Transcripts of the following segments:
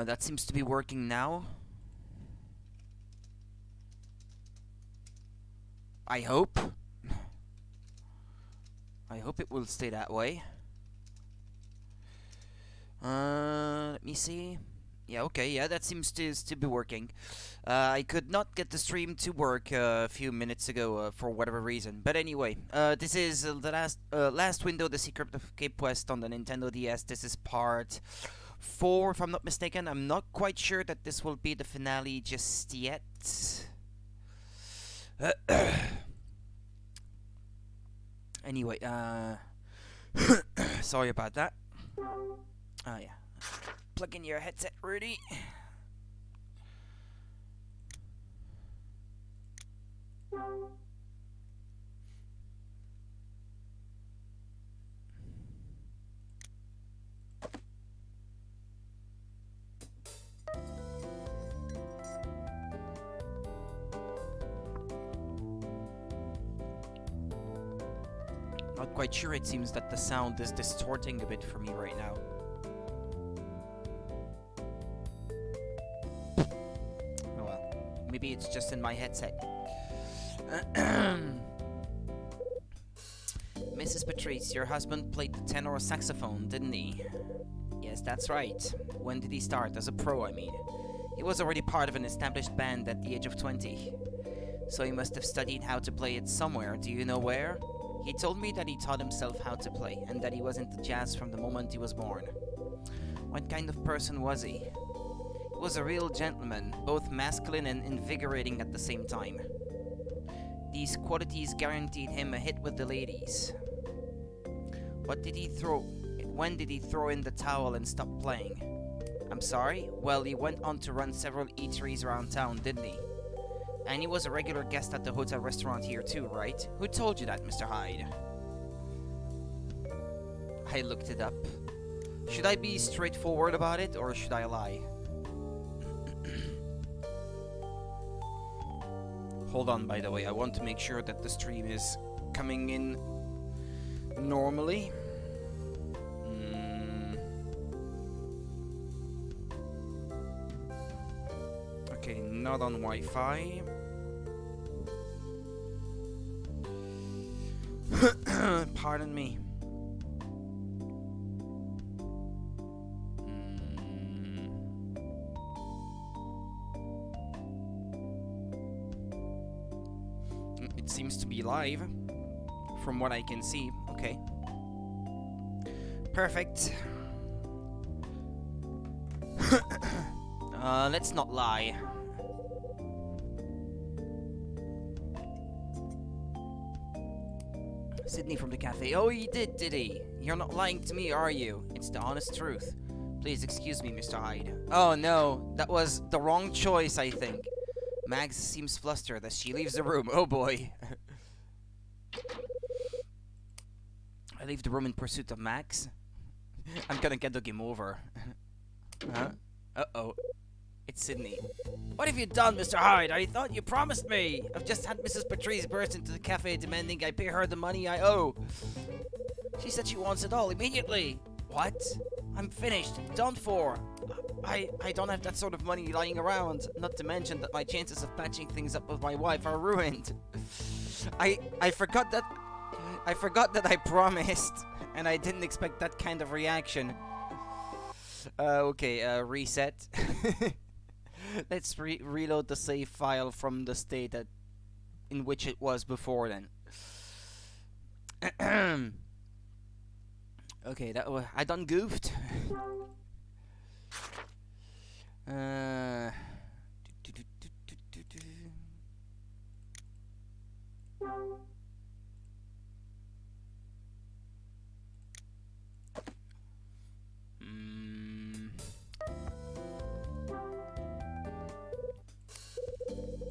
That seems to be working now. I hope. I hope it will stay that way. Let me see. Yeah, okay, yeah, that seems to be working. I could not get the stream to work a few minutes ago for whatever reason. But anyway, this is the last window, The Secret of Cape West on the Nintendo DS. This is part 4, if I'm not mistaken. I'm not quite sure that this will be the finale just yet. Anyway, sorry about that. Oh yeah. Plug in your headset, Rudy. Not quite sure, it seems that the sound is distorting a bit for me right now. Maybe it's just in my headset. Mrs. Patrice, your husband played the tenor saxophone, didn't he? Yes, that's right. When did he start? As a pro, I mean. He was already part of an established band at the age of 20. So he must have studied how to play it somewhere. Do you know where? He told me that he taught himself how to play, and that he was into jazz from the moment he was born. What kind of person was he? He was a real gentleman, both masculine and invigorating at the same time. These qualities guaranteed him a hit with the ladies. When did he throw in the towel and stop playing? I'm sorry? Well, he went on to run several eateries around town, didn't he? And he was a regular guest at the hotel restaurant here too, right? Who told you that, Mr. Hyde? I looked it up. Should I be straightforward about it, or should I lie? Hold on, by the way, I want to make sure that the stream is coming in normally. Okay, not on Wi-Fi. Pardon me. It seems to be live, from what I can see. Okay. Perfect. Let's not lie. Sydney from the cafe. Oh, he did he? You're not lying to me, are you? It's the honest truth. Please excuse me, Mr. Hyde. Oh no, that was the wrong choice, I think. Mags seems flustered as she leaves the room. Oh boy. I leave the room in pursuit of Max. I'm gonna get the game over. Huh? Uh-oh. It's Sydney. What have you done, Mr. Hyde? I thought you promised me. I've just had Mrs. Patrice burst into the cafe demanding I pay her the money I owe. She said she wants it all immediately. What? I'm finished. Done for. I don't have that sort of money lying around. Not to mention that my chances of patching things up with my wife are ruined. I forgot that I promised, and I didn't expect that kind of reaction. Okay, reset. Let's reload the save file from the state in which it was before then. Okay, I done goofed.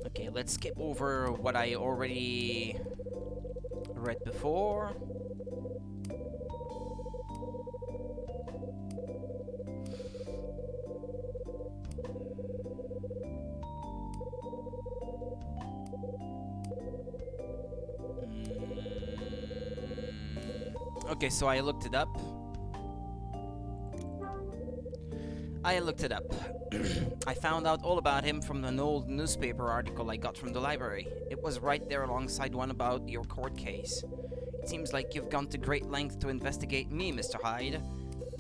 Okay, let's skip over what I already read before. Okay, so I looked it up. I looked it up. I found out all about him from an old newspaper article I got from the library. It was right there alongside one about your court case. It seems like you've gone to great length to investigate me, Mr. Hyde.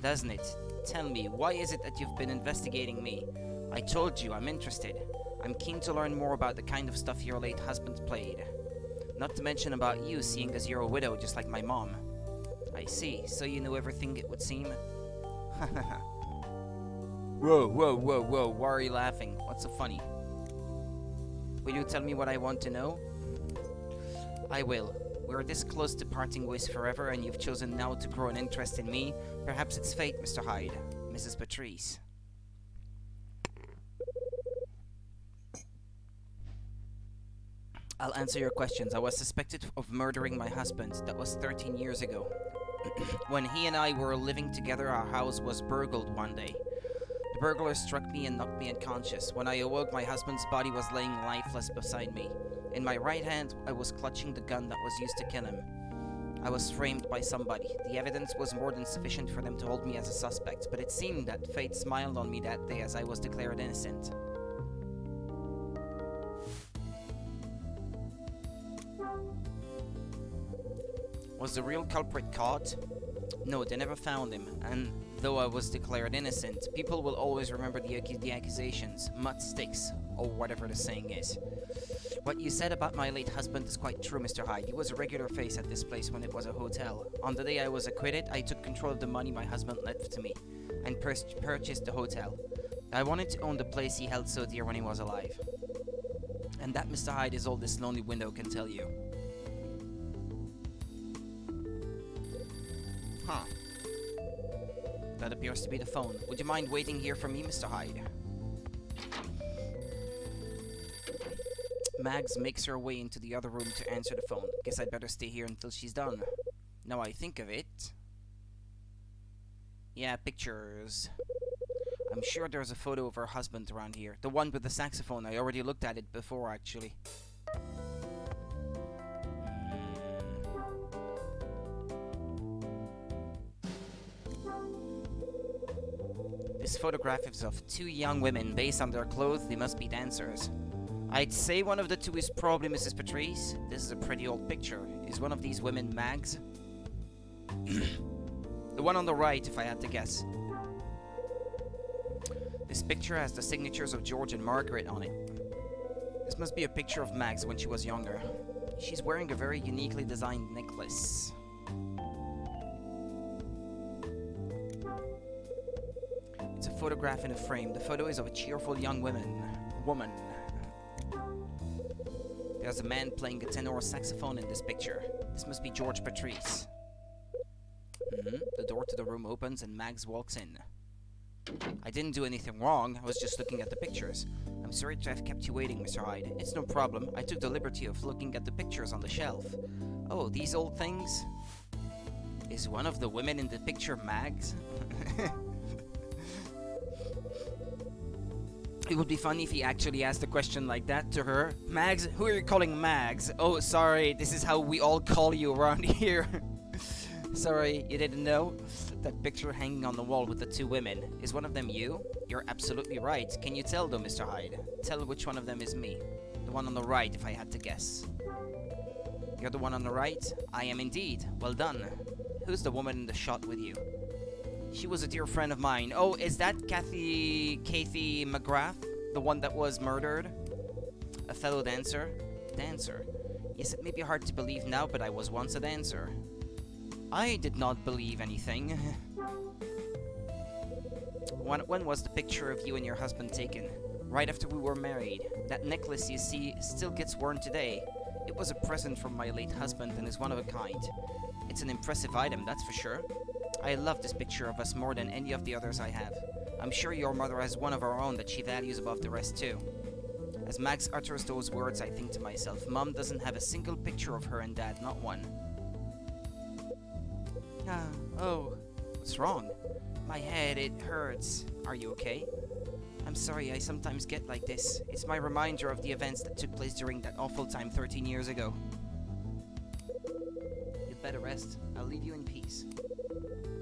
Doesn't it? Tell me, why is it that you've been investigating me? I told you I'm interested. I'm keen to learn more about the kind of stuff your late husband played. Not to mention about you, seeing as you're a widow just like my mom. I see, so you know everything, it would seem? Whoa, whoa, whoa, whoa, why are you laughing? What's so funny? Will you tell me what I want to know? I will. We're this close to parting ways forever, and you've chosen now to grow an interest in me. Perhaps it's fate, Mr. Hyde. Mrs. Patrice. I'll answer your questions. I was suspected of murdering my husband. That was 13 years ago. When he and I were living together, our house was burgled one day. The burglar struck me and knocked me unconscious. When I awoke, my husband's body was laying lifeless beside me. In my right hand, I was clutching the gun that was used to kill him. I was framed by somebody. The evidence was more than sufficient for them to hold me as a suspect, but it seemed that fate smiled on me that day as I was declared innocent. Was the real culprit caught? No, they never found him, and though I was declared innocent, people will always remember the accusations. Mud sticks, or whatever the saying is. What you said about my late husband is quite true, Mr. Hyde. He was a regular face at this place when it was a hotel. On the day I was acquitted, I took control of the money my husband left to me, and purchased the hotel. I wanted to own the place he held so dear when he was alive. And that, Mr. Hyde, is all this lonely window can tell you. Huh. That appears to be the phone. Would you mind waiting here for me, Mr. Hyde? Mags makes her way into the other room to answer the phone. Guess I'd better stay here until she's done. Now I think of it. Yeah, pictures. I'm sure there's a photo of her husband around here. The one with the saxophone. I already looked at it before, actually. This photograph is of two young women. Based on their clothes, they must be dancers. I'd say one of the two is probably Mrs. Patrice. This is a pretty old picture. Is one of these women Mags? The one on the right, if I had to guess. This picture has the signatures of George and Margaret on it. This must be a picture of Mags when she was younger. She's wearing a very uniquely designed necklace. It's a photograph in a frame. The photo is of a cheerful young woman. There's a man playing a tenor saxophone in this picture. This must be George Patrice. The door to the room opens and Mags walks in. I didn't do anything wrong. I was just looking at the pictures. I'm sorry to have kept you waiting, Mr. Hyde. It's no problem. I took the liberty of looking at the pictures on the shelf. Oh, these old things? Is one of the women in the picture Mags? It would be funny if he actually asked a question like that to her. Mags? Who are you calling Mags? Oh, sorry, this is how we all call you around here. Sorry, you didn't know? That picture hanging on the wall with the two women. Is one of them you? You're absolutely right. Can you tell though, Mr. Hyde? Tell which one of them is me. The one on the right, if I had to guess. You're the one on the right? I am indeed. Well done. Who's the woman in the shot with you? She was a dear friend of mine. Oh, is that Kathy Mcgrath? The one that was murdered? A fellow dancer? Dancer? Yes, it may be hard to believe now, but I was once a dancer. I did not believe anything. When was the picture of you and your husband taken? Right after we were married. That necklace you see still gets worn today. It was a present from my late husband and is one of a kind. It's an impressive item, that's for sure. I love this picture of us more than any of the others I have. I'm sure your mother has one of her own that she values above the rest too. As Max utters those words, I think to myself, Mom doesn't have a single picture of her and Dad, not one. Oh, what's wrong? My head, it hurts. Are you okay? I'm sorry, I sometimes get like this. It's my reminder of the events that took place during that awful time 13 years ago. You'd better rest. I'll leave you in peace.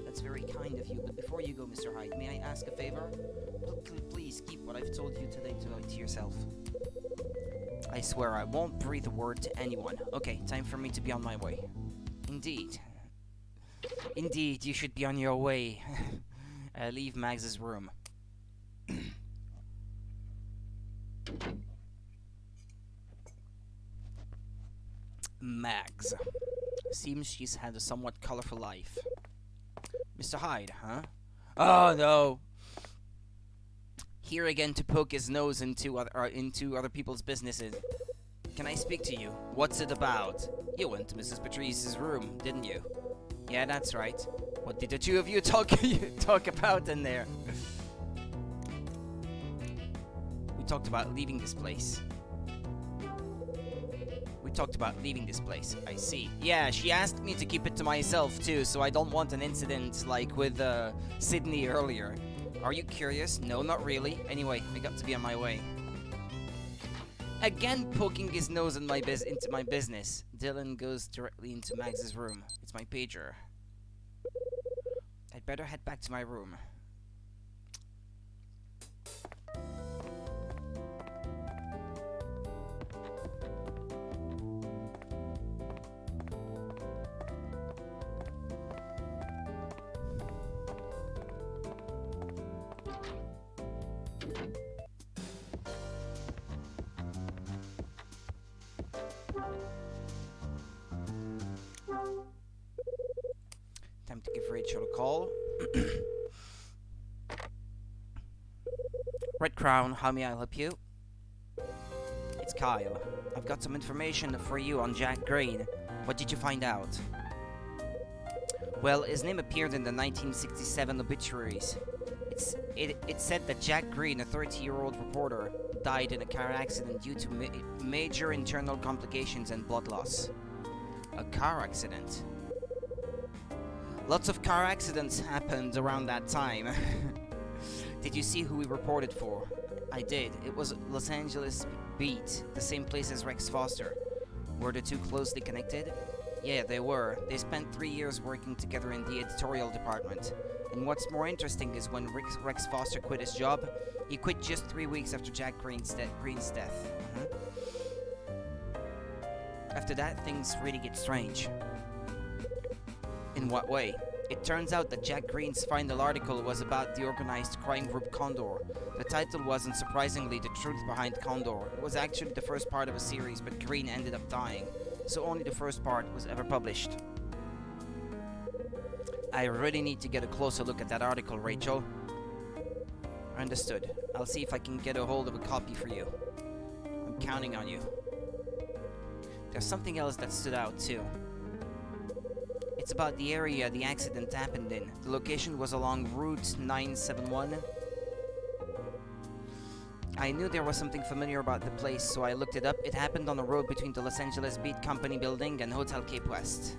That's very kind of you, but before you go, Mr. Hyde, may I ask a favor? Please keep what I've told you today to yourself. I swear I won't breathe a word to anyone. Okay, time for me to be on my way. Indeed. Indeed, you should be on your way. I leave Max's room. Mags. Seems she's had a somewhat colorful life. Mr. Hyde, huh? Oh no! Here again to poke his nose into other people's businesses. Can I speak to you? What's it about? You went to Mrs. Patrice's room, didn't you? Yeah, that's right. What did the two of you talk about in there? We talked about leaving this place. I see. Yeah, she asked me to keep it to myself too, so I don't want an incident like with Sydney earlier. Are you curious? No, not really. Anyway, I got to be on my way. Again poking his nose in into my business. Dylan goes directly into Max's room. It's my pager. I'd better head back to my room. Time to give Rachel a call. Red Crown, how may I help you? It's Kyle. I've got some information for you on Jack Green. What did you find out? Well, his name appeared in the 1967 obituaries. It said that Jack Green, a 30-year-old reporter, died in a car accident due to major internal complications and blood loss. A car accident? Lots of car accidents happened around that time. Did you see who he reported for? I did. It was Los Angeles Beat, the same place as Rex Foster. Were the two closely connected? Yeah, they were. They spent 3 years working together in the editorial department. And what's more interesting is when Rex Foster quit his job, he quit just 3 weeks after Jack Green's death. After that, things really get strange. In what way? It turns out that Jack Green's final article was about the organized crime group Condor. The title wasn't surprisingly The Truth Behind Condor. It was actually the first part of a series, but Green ended up dying, so only the first part was ever published. I really need to get a closer look at that article, Rachel. Understood. I'll see if I can get a hold of a copy for you. I'm counting on you. There's something else that stood out, too. It's about the area the accident happened in. The location was along Route 971. I knew there was something familiar about the place, so I looked it up. It happened on the road between the Los Angeles Beat Company building and Hotel Cape West.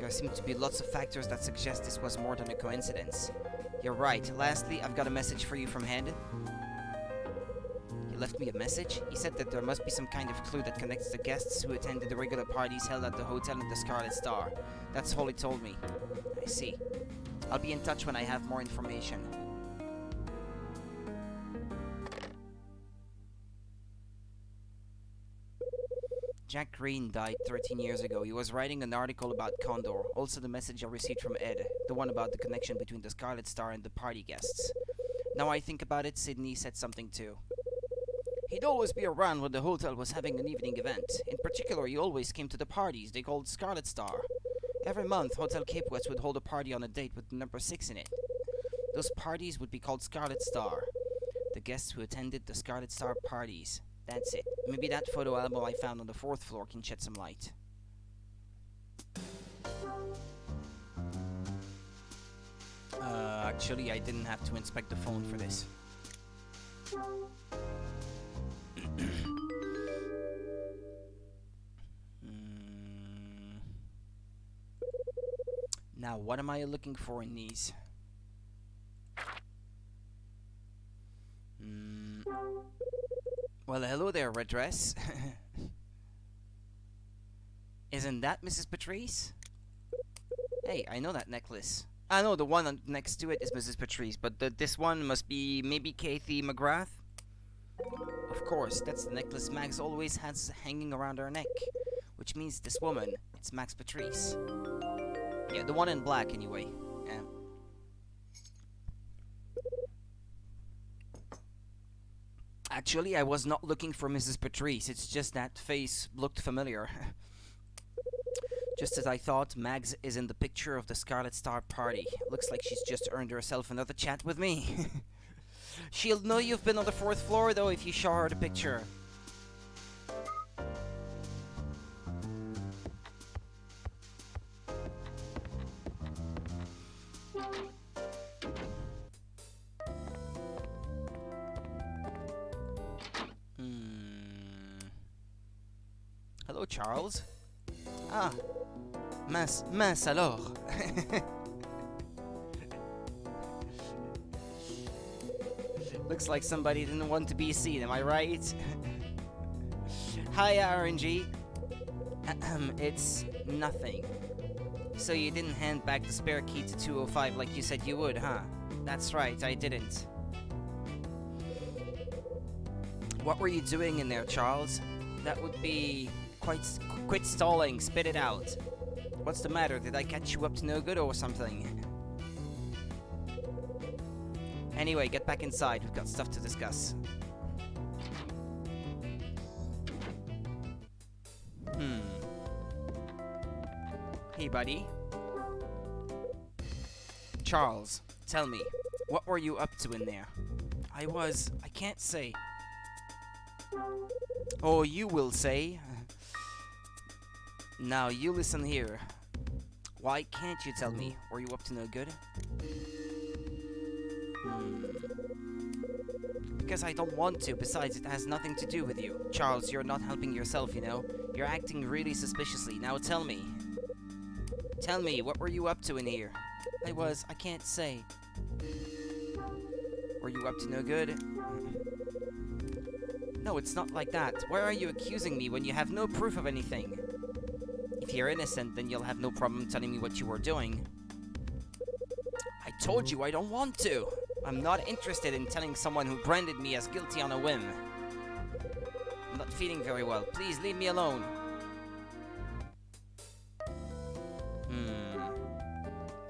There seem to be lots of factors that suggest this was more than a coincidence. You're right. Lastly, I've got a message for you from Head. He left me a message? He said that there must be some kind of clue that connects the guests who attended the regular parties held at the hotel and the Scarlet Star. That's all he told me. I see. I'll be in touch when I have more information. Jack Green died 13 years ago. He was writing an article about Condor. Also the message I received from Ed. The one about the connection between the Scarlet Star and the party guests. Now I think about it, Sydney said something too. He'd always be around when the hotel was having an evening event. In particular, he always came to the parties they called Scarlet Star. Every month, Hotel Cape West would hold a party on a date with the number 6 in it. Those parties would be called Scarlet Star. The guests who attended the Scarlet Star parties. That's it. Maybe that photo album I found on the 4th floor can shed some light. Actually, I didn't have to inspect the phone for this. Now, what am I looking for in these? Well, hello there, Red Dress. Isn't that Mrs. Patrice? Hey, I know that necklace. I know the one next to it is Mrs. Patrice, but this one must be maybe Kathy Mcgrath? Of course, that's the necklace Max always has hanging around her neck. Which means this woman, it's Max Patrice. Yeah, the one in black anyway. Yeah. Actually, I was not looking for Mrs. Patrice, it's just that face looked familiar. Just as I thought, Mags is in the picture of the Scarlet Star party. Looks like she's just earned herself another chat with me. She'll know you've been on the 4th floor though if you show her the picture. Hello, Charles. Ah, mince alors. Looks like somebody didn't want to be seen, am I right? Hi, RNG. It's nothing. So you didn't hand back the spare key to 205 like you said you would, huh? That's right, I didn't. What were you doing in there, Charles? That would be... Quit stalling, spit it out. What's the matter? Did I catch you up to no good or something? Anyway, get back inside. We've got stuff to discuss. Hey, buddy. Charles, tell me, what were you up to in there? I can't say. Oh, you will say. Now, you listen here. Why can't you tell me? Were you up to no good? Because I don't want to. Besides, it has nothing to do with you. Charles, you're not helping yourself, you know? You're acting really suspiciously. Now tell me. Tell me, what were you up to in here? I can't say. Were you up to no good? No, it's not like that. Why are you accusing me when you have no proof of anything? If you're innocent, then you'll have no problem telling me what you were doing. I told you I don't want to. I'm not interested in telling someone who branded me as guilty on a whim. I'm not feeling very well. Please leave me alone.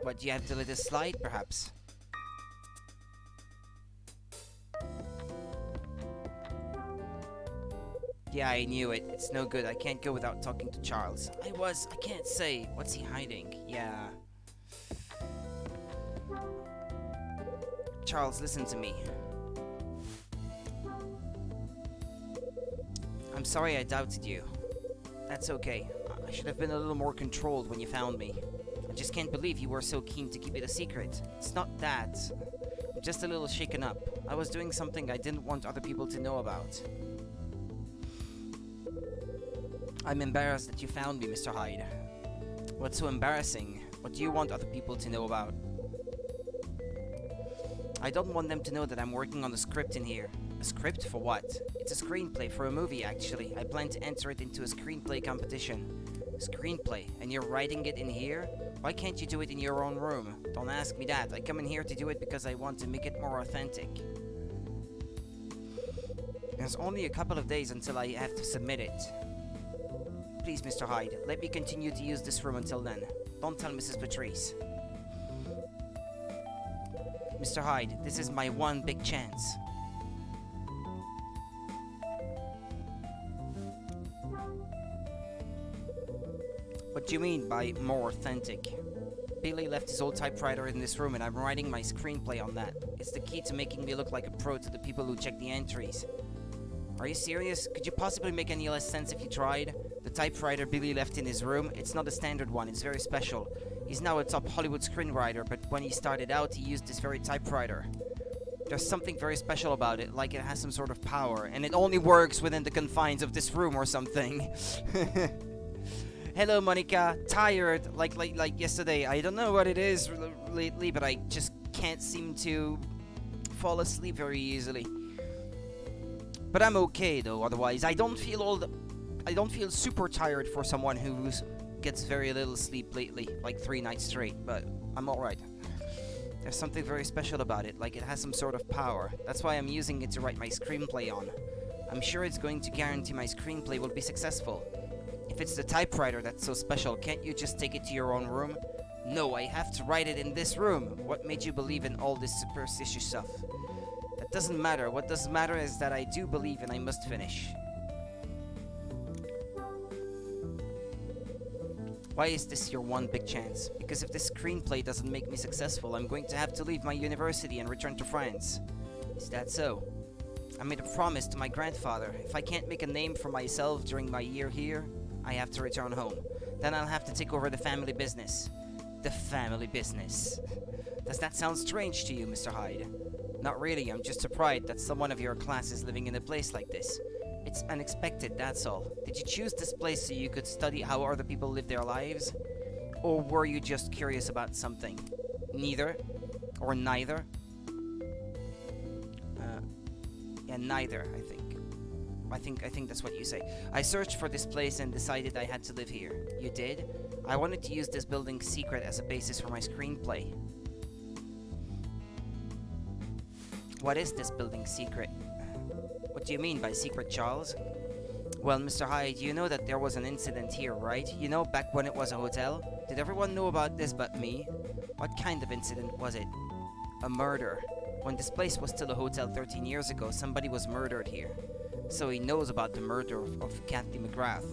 What, do you have to let this slide, perhaps? Yeah, I knew it. It's no good. I can't go without talking to Charles. I can't say. What's he hiding? Yeah. Charles, listen to me. I'm sorry I doubted you. That's okay. I should have been a little more controlled when you found me. I just can't believe you were so keen to keep it a secret. It's not that. I'm just a little shaken up. I was doing something I didn't want other people to know about. I'm embarrassed that you found me, Mr. Hyde. What's so embarrassing? What do you want other people to know about? I don't want them to know that I'm working on a script in here. A script for what? It's a screenplay for a movie, actually. I plan to enter it into a screenplay competition. Screenplay? And you're writing it in here? Why can't you do it in your own room? Don't ask me that. I come in here to do it because I want to make it more authentic. There's only a couple of days until I have to submit it. Please, Mr. Hyde, let me continue to use this room until then. Don't tell Mrs. Patrice. Mr. Hyde, this is my one big chance. What do you mean by more authentic? Billy left his old typewriter in this room and I'm writing my screenplay on that. It's the key to making me look like a pro to the people who check the entries. Are you serious? Could you possibly make any less sense if you tried? The typewriter Billy left in his room, it's not a standard one, it's very special. He's now a top Hollywood screenwriter, but when he started out, he used this very typewriter. There's something very special about it, like it has some sort of power, and it only works within the confines of this room or something. Hello, Monica. Tired, like yesterday. I don't know what it is lately, but I just can't seem to fall asleep very easily. But I'm okay though. Otherwise, I don't feel super tired for someone who gets very little sleep lately, like 3 nights straight. But I'm all right. There's something very special about it, like it has some sort of power. That's why I'm using it to write my screenplay on. I'm sure it's going to guarantee my screenplay will be successful. If it's the typewriter that's so special, can't you just take it to your own room? No, I have to write it in this room. What made you believe in all this superstitious stuff? That doesn't matter. What does matter is that I do believe and I must finish. Why is this your one big chance? Because if this screenplay doesn't make me successful, I'm going to have to leave my university and return to France. Is that so? I made a promise to my grandfather. If I can't make a name for myself during my year here, I have to return home. Then I'll have to take over the family business. The family business. Does that sound strange to you, Mr. Hyde? Not really, I'm just surprised that someone of your class is living in a place like this. It's unexpected, that's all. Did you choose this place so you could study how other people live their lives? Or were you just curious about something? Neither? Or neither? Yeah, neither, I think. I think that's what you say. I searched for this place and decided I had to live here. You did? I wanted to use this building's secret as a basis for my screenplay. What is this building's secret? What do you mean by secret, Charles? Well, Mr. Hyde, you know that there was an incident here, right? You know, back when it was a hotel? Did everyone know about this but me? What kind of incident was it? A murder. When this place was still a hotel 13 years ago, somebody was murdered here. So he knows about the murder of Kathy Mcgrath.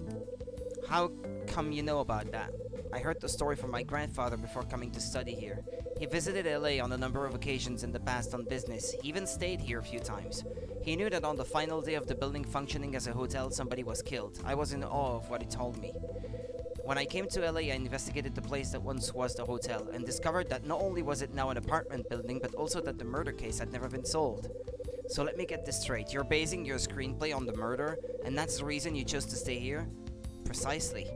How come you know about that? I heard the story from my grandfather before coming to study here. He visited LA on a number of occasions in the past on business. He even stayed here a few times. He knew that on the final day of the building functioning as a hotel, somebody was killed. I was in awe of what he told me. When I came to LA, I investigated the place that once was the hotel and discovered that not only was it now an apartment building, but also that the murder case had never been solved. So let me get this straight. You're basing your screenplay on the murder, and that's the reason you chose to stay here? Precisely.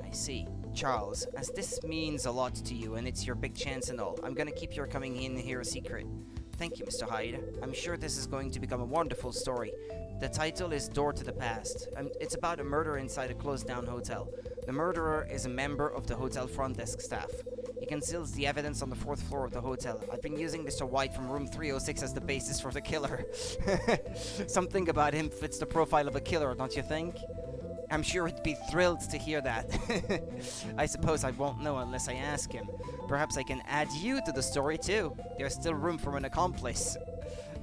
I see. Charles, as this means a lot to you and it's your big chance and all, I'm gonna keep your coming in here a secret. Thank you, Mr. Hyde. I'm sure this is going to become a wonderful story. The title is Door to the Past. It's about a murder inside a closed-down hotel. The murderer is a member of the hotel front desk staff. He conceals the evidence on the 4th floor of the hotel. I've been using Mr. White from room 306 as the basis for the killer. Something about him fits the profile of a killer, don't you think? I'm sure he'd be thrilled to hear that. I suppose I won't know unless I ask him. Perhaps I can add you to the story too. There's still room for an accomplice.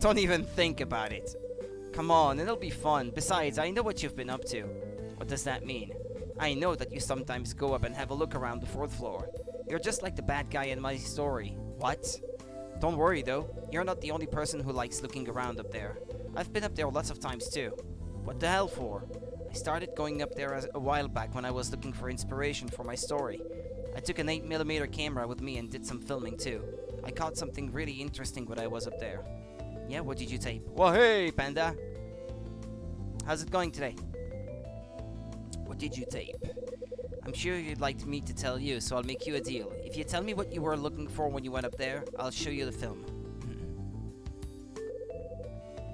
Don't even think about it. Come on, it'll be fun. Besides, I know what you've been up to. What does that mean? I know that you sometimes go up and have a look around the 4th floor. You're just like the bad guy in my story. What? Don't worry though, you're not the only person who likes looking around up there. I've been up there lots of times too. What the hell for? I started going up there a while back when I was looking for inspiration for my story. I took an 8mm camera with me and did some filming too. I caught something really interesting when I was up there. Yeah, what did you tape? Well, hey, Panda! How's it going today? What did you tape? I'm sure you'd like me to tell you, so I'll make you a deal. If you tell me what you were looking for when you went up there, I'll show you the film.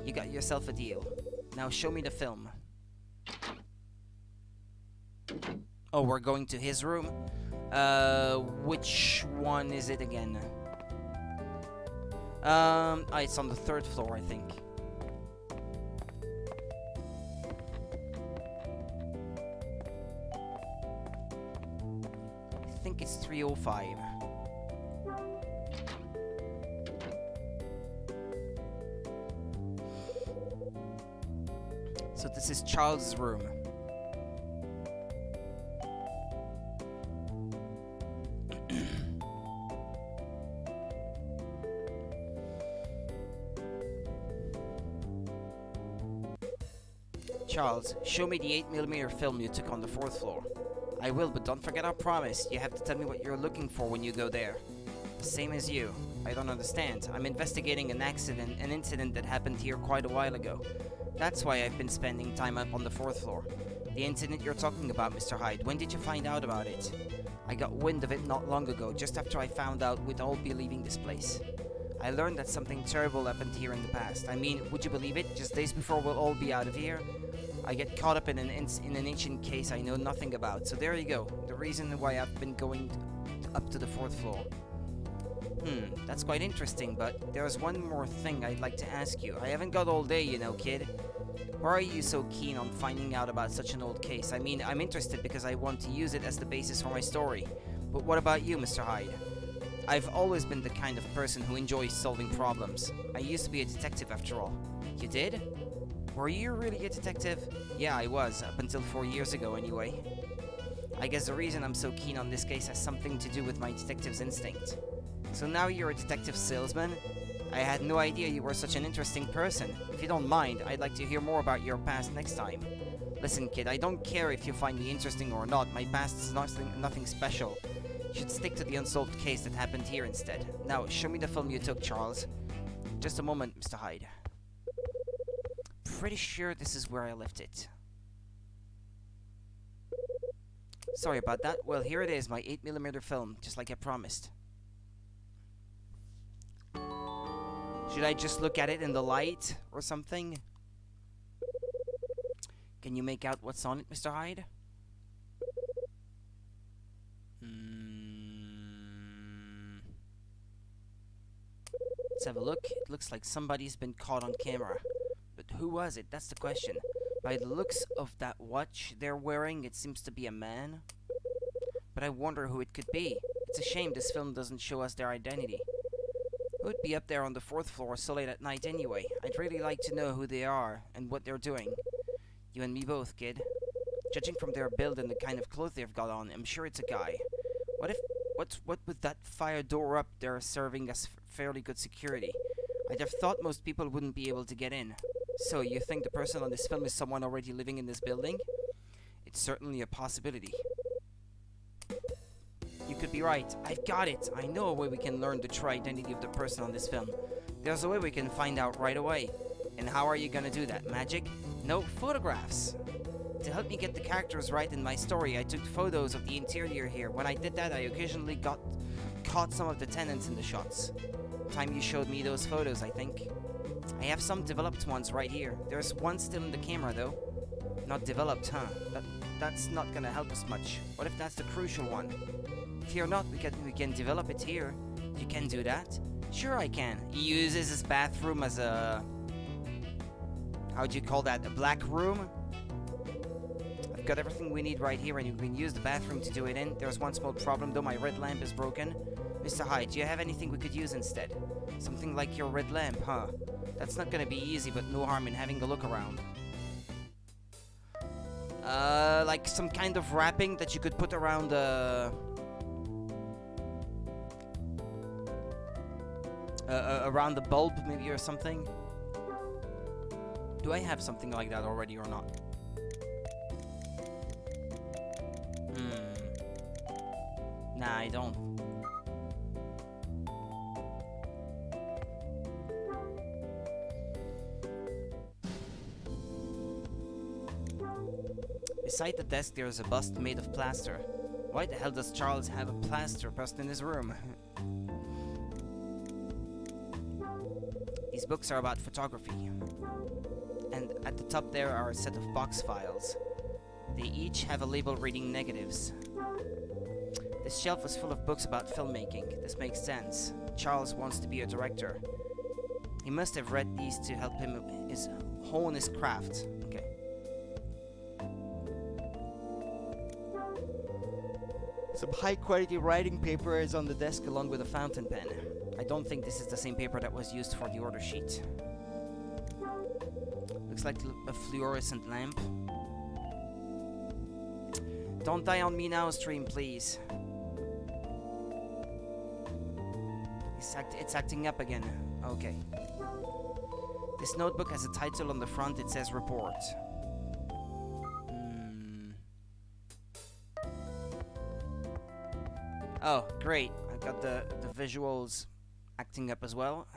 You got yourself a deal. Now show me the film. Oh, we're going to his room? Which one is it again? It's on the 3rd floor, I think. I think it's 305. So this is Charles' room. Charles, show me the 8mm film you took on the 4th floor. I will, but don't forget our promise. You have to tell me what you're looking for when you go there. Same as you. I don't understand. I'm investigating an incident that happened here quite a while ago. That's why I've been spending time up on the 4th floor. The incident you're talking about, Mr. Hyde, when did you find out about it? I got wind of it not long ago, just after I found out we'd all be leaving this place. I learned that something terrible happened here in the past. I mean, would you believe it? Just days before we'll all be out of here, I get caught up in an ancient case I know nothing about. So there you go. The reason why I've been going up to the 4th floor. That's quite interesting, but there's one more thing I'd like to ask you. I haven't got all day, you know, kid. Why are you so keen on finding out about such an old case? I mean, I'm interested because I want to use it as the basis for my story. But what about you, Mr. Hyde? I've always been the kind of person who enjoys solving problems. I used to be a detective after all. You did? Were you really a detective? Yeah, I was, up until 4 years ago anyway. I guess the reason I'm so keen on this case has something to do with my detective's instinct. So now you're a detective salesman? I had no idea you were such an interesting person. If you don't mind, I'd like to hear more about your past next time. Listen, kid, I don't care if you find me interesting or not. My past is nothing special. You should stick to the unsolved case that happened here instead. Now, show me the film you took, Charles. Just a moment, Mr. Hyde. Pretty sure this is where I left it. Sorry about that. Well, here it is, my 8mm film, just like I promised. Should I just look at it in the light or something? Can you make out what's on it, Mr. Hyde? Let's have a look. It looks like somebody's been caught on camera. But who was it? That's the question. By the looks of that watch they're wearing, it seems to be a man. But I wonder who it could be. It's a shame this film doesn't show us their identity. Who would be up there on the 4th floor so late at night anyway? I'd really like to know who they are and what they're doing. You and me both, kid. Judging from their build and the kind of clothes they've got on, I'm sure it's a guy. What with that fire door up there serving as fairly good security? I'd have thought most people wouldn't be able to get in. So, you think the person on this film is someone already living in this building? It's certainly a possibility. You could be right. I've got it. I know a way we can learn the true identity of the person on this film. There's a way we can find out right away. And how are you gonna do that? Magic? No, photographs. To help me get the characters right in my story, I took photos of the interior here. When I did that, I occasionally caught some of the tenants in the shots. Time you showed me those photos, I think. I have some developed ones right here. There's one still in the camera, though. Not developed, huh? That's not gonna help us much. What if that's the crucial one? Fear not, we can develop it here. You can do that? Sure I can. He uses his bathroom as a... How do you call that? A black room? I've got everything we need right here and you can use the bathroom to do it in. There's one small problem though, my red lamp is broken. Mr. Hyde, do you have anything we could use instead? Something like your red lamp, huh? That's not gonna be easy, but no harm in having a look around. Like some kind of wrapping that you could put around around the bulb, maybe, or something. Do I have something like that already or not? Nah, I don't. Beside the desk there is a bust made of plaster. Why the hell does Charles have a plaster bust in his room? These books are about photography. And at the top there are a set of box files. They each have a label reading negatives. This shelf is full of books about filmmaking. This makes sense. Charles wants to be a director. He must have read these to help him hone his craft. Okay. Some high-quality writing paper is on the desk along with a fountain pen. I don't think this is the same paper that was used for the order sheet. Looks like a fluorescent lamp. Don't die on me now, stream, please. It's acting up again. Okay. This notebook has a title on the front. It says report. Oh, great. I got the visuals acting up as well.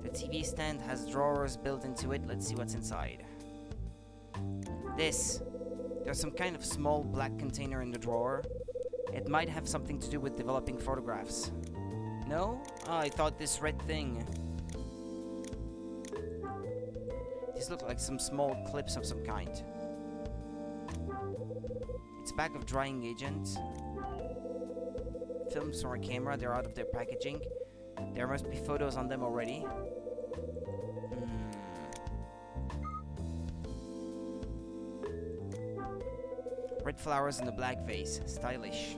The TV stand has drawers built into it. Let's see what's inside. There's some kind of small black container in the drawer. It might have something to do with developing photographs. No? Oh, I thought this red thing. These look like some small clips of some kind. It's a bag of drying agent. Films from our camera, they're out of their packaging. There must be photos on them already. Red flowers in a black vase. Stylish.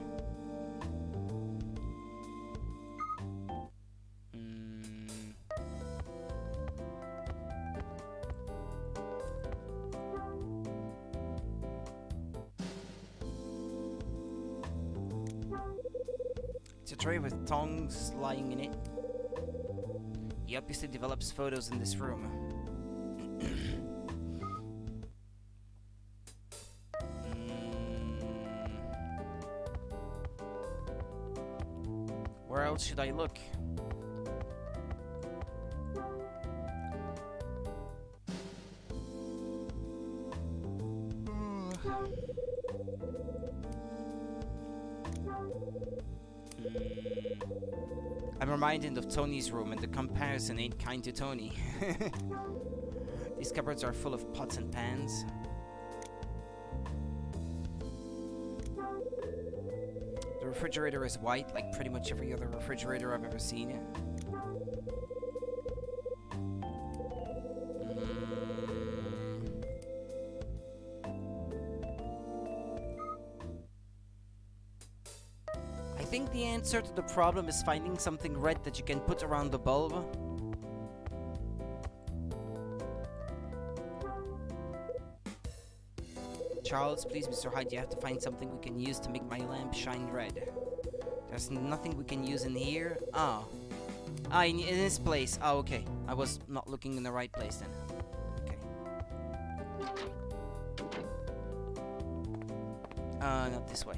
It's a tray with tongs lying in it. He obviously develops photos in this room. Where else should I look? I'm reminded of Tony's room, and the comparison ain't kind to Tony. These cupboards are full of pots and pans. The refrigerator is white, like pretty much every other refrigerator I've ever seen. I think the answer to the problem is finding something red that you can put around the bulb. Charles, please, Mr. Hyde, you have to find something we can use to make my lamp shine red. There's nothing we can use in here. Oh. Ah, in this place. Oh, okay. I was not looking in the right place then. Okay. Not this way.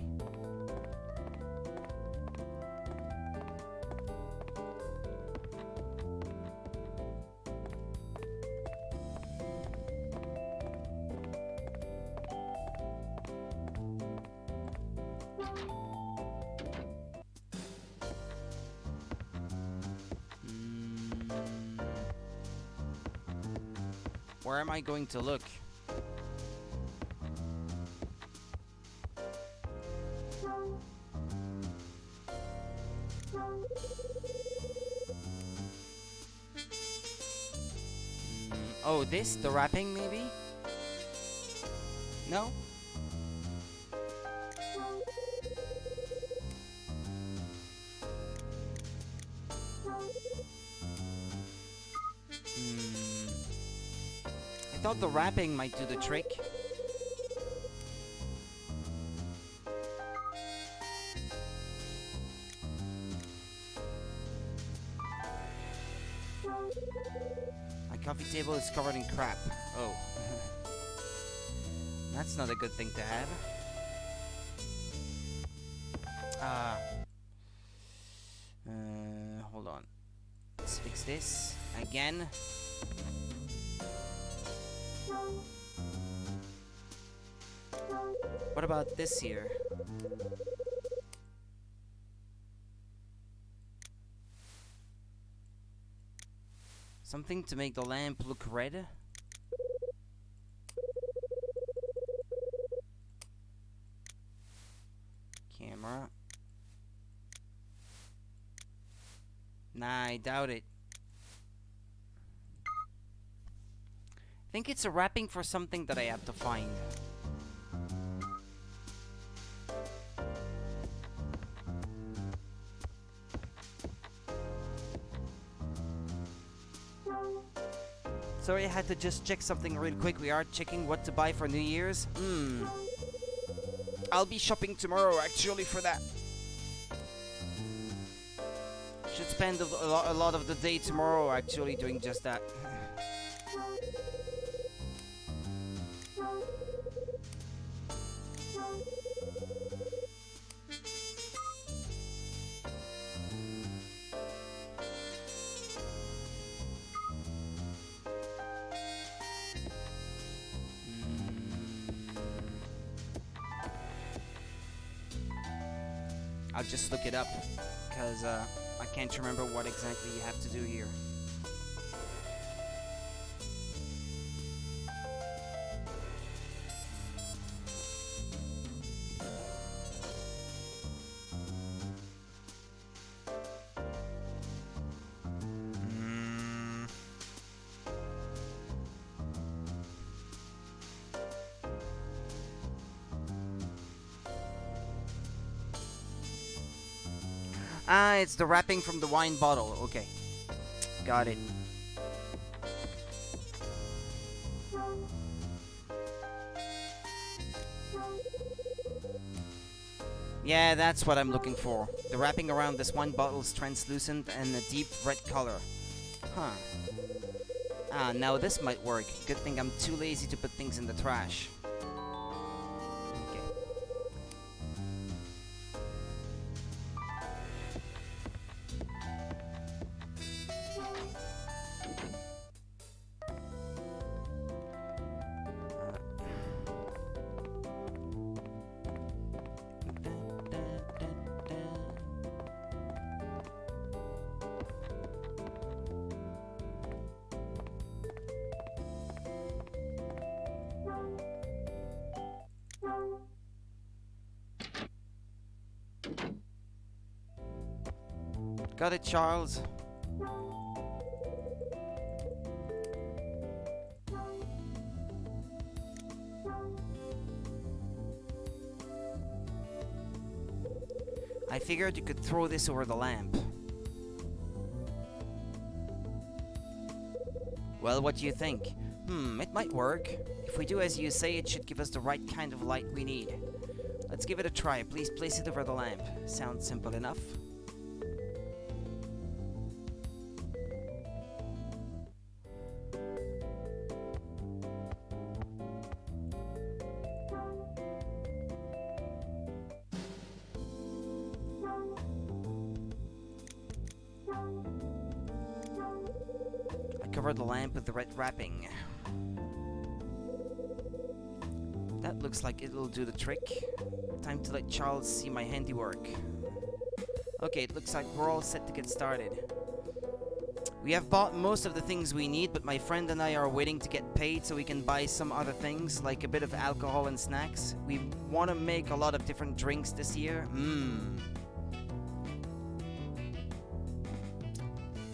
Where am I going to look? Oh, this? The wrapping, maybe? No? I thought the wrapping might do the trick. My coffee table is covered in crap. Oh. That's not a good thing to have. Hold on. Let's fix this again. What about this here? Something to make the lamp look red? Camera. Nah, I doubt it. I think it's a wrapping for something that I have to find. Sorry, I had to just check something real quick. We are checking what to buy for New Year's. I'll be shopping tomorrow, actually, for that. Should spend a lot of the day tomorrow, actually, doing just that. I'll just look it up, because I can't remember what exactly you have to do here. Ah, it's the wrapping from the wine bottle. Okay. Got it. Yeah, that's what I'm looking for. The wrapping around this wine bottle is translucent and a deep red color. Huh. Ah, now this might work. Good thing I'm too lazy to put things in the trash. Okay. Got it, Charles. I figured you could throw this over the lamp. Well, what do you think? It might work. If we do as you say, it should give us the right kind of light we need. Let's give it a try. Please place it over the lamp. Sounds simple enough. Cover the lamp with the red wrapping. That looks like it'll do the trick. Time to let Charles see my handiwork. Okay, it looks like we're all set to get started. We have bought most of the things we need, but my friend and I are waiting to get paid so we can buy some other things, like a bit of alcohol and snacks. We want to make a lot of different drinks this year.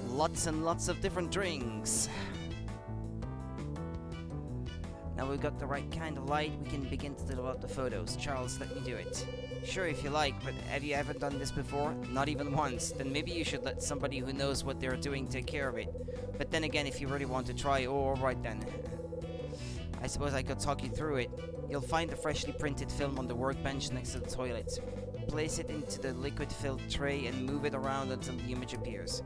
Lots and lots of different drinks. Now we've got the right kind of light, we can begin to develop the photos. Charles, let me do it. Sure, if you like, but have you ever done this before? Not even once. Then maybe you should let somebody who knows what they're doing take care of it. But then again, if you really want to try, alright then. I suppose I could talk you through it. You'll find the freshly printed film on the workbench next to the toilet. Place it into the liquid-filled tray and move it around until the image appears.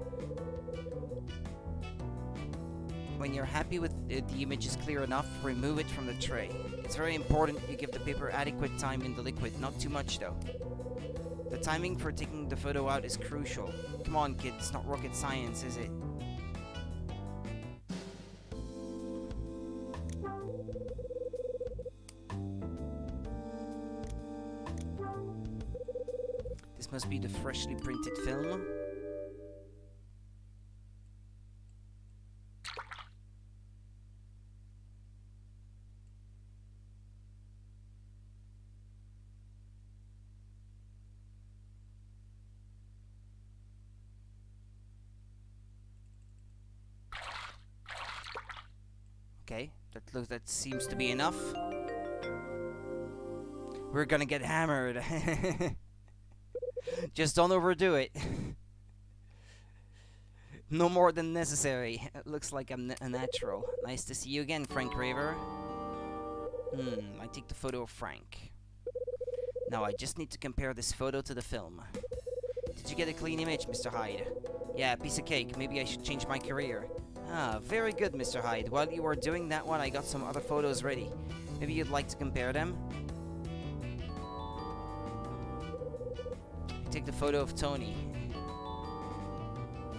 When you're happy with the image is clear enough, remove it from the tray. It's very important you give the paper adequate time in the liquid, not too much though. The timing for taking the photo out is crucial. Come on kid, it's not rocket science, is it? This must be the freshly printed film. Okay, that seems to be enough. We're gonna get hammered. Just don't overdo it. No more than necessary. It looks like I'm a natural. Nice to see you again, Frank Raver. I take the photo of Frank. Now I just need to compare this photo to the film. Did you get a clean image, Mr. Hyde? Yeah, piece of cake. Maybe I should change my career. Ah, very good, Mr. Hyde. While you were doing that one, I got some other photos ready. Maybe you'd like to compare them? I take the photo of Tony.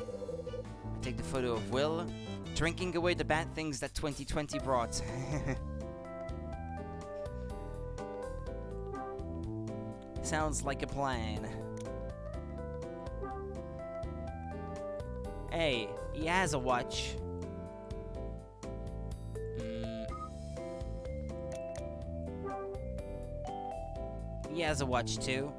I take the photo of Will, drinking away the bad things that 2020 brought. Sounds like a plan. Hey, he has a watch. He has a watch too.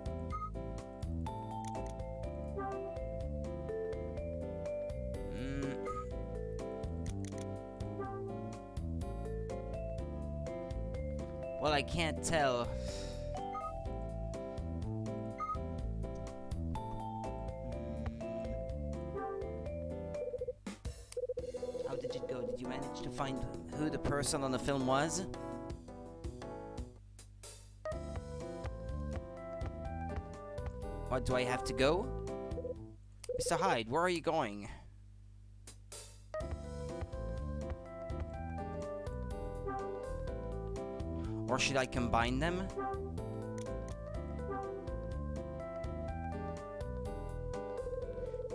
Well, I can't tell. person on the film was? What, do I have to go? Mr. Hyde, where are you going? Or should I combine them?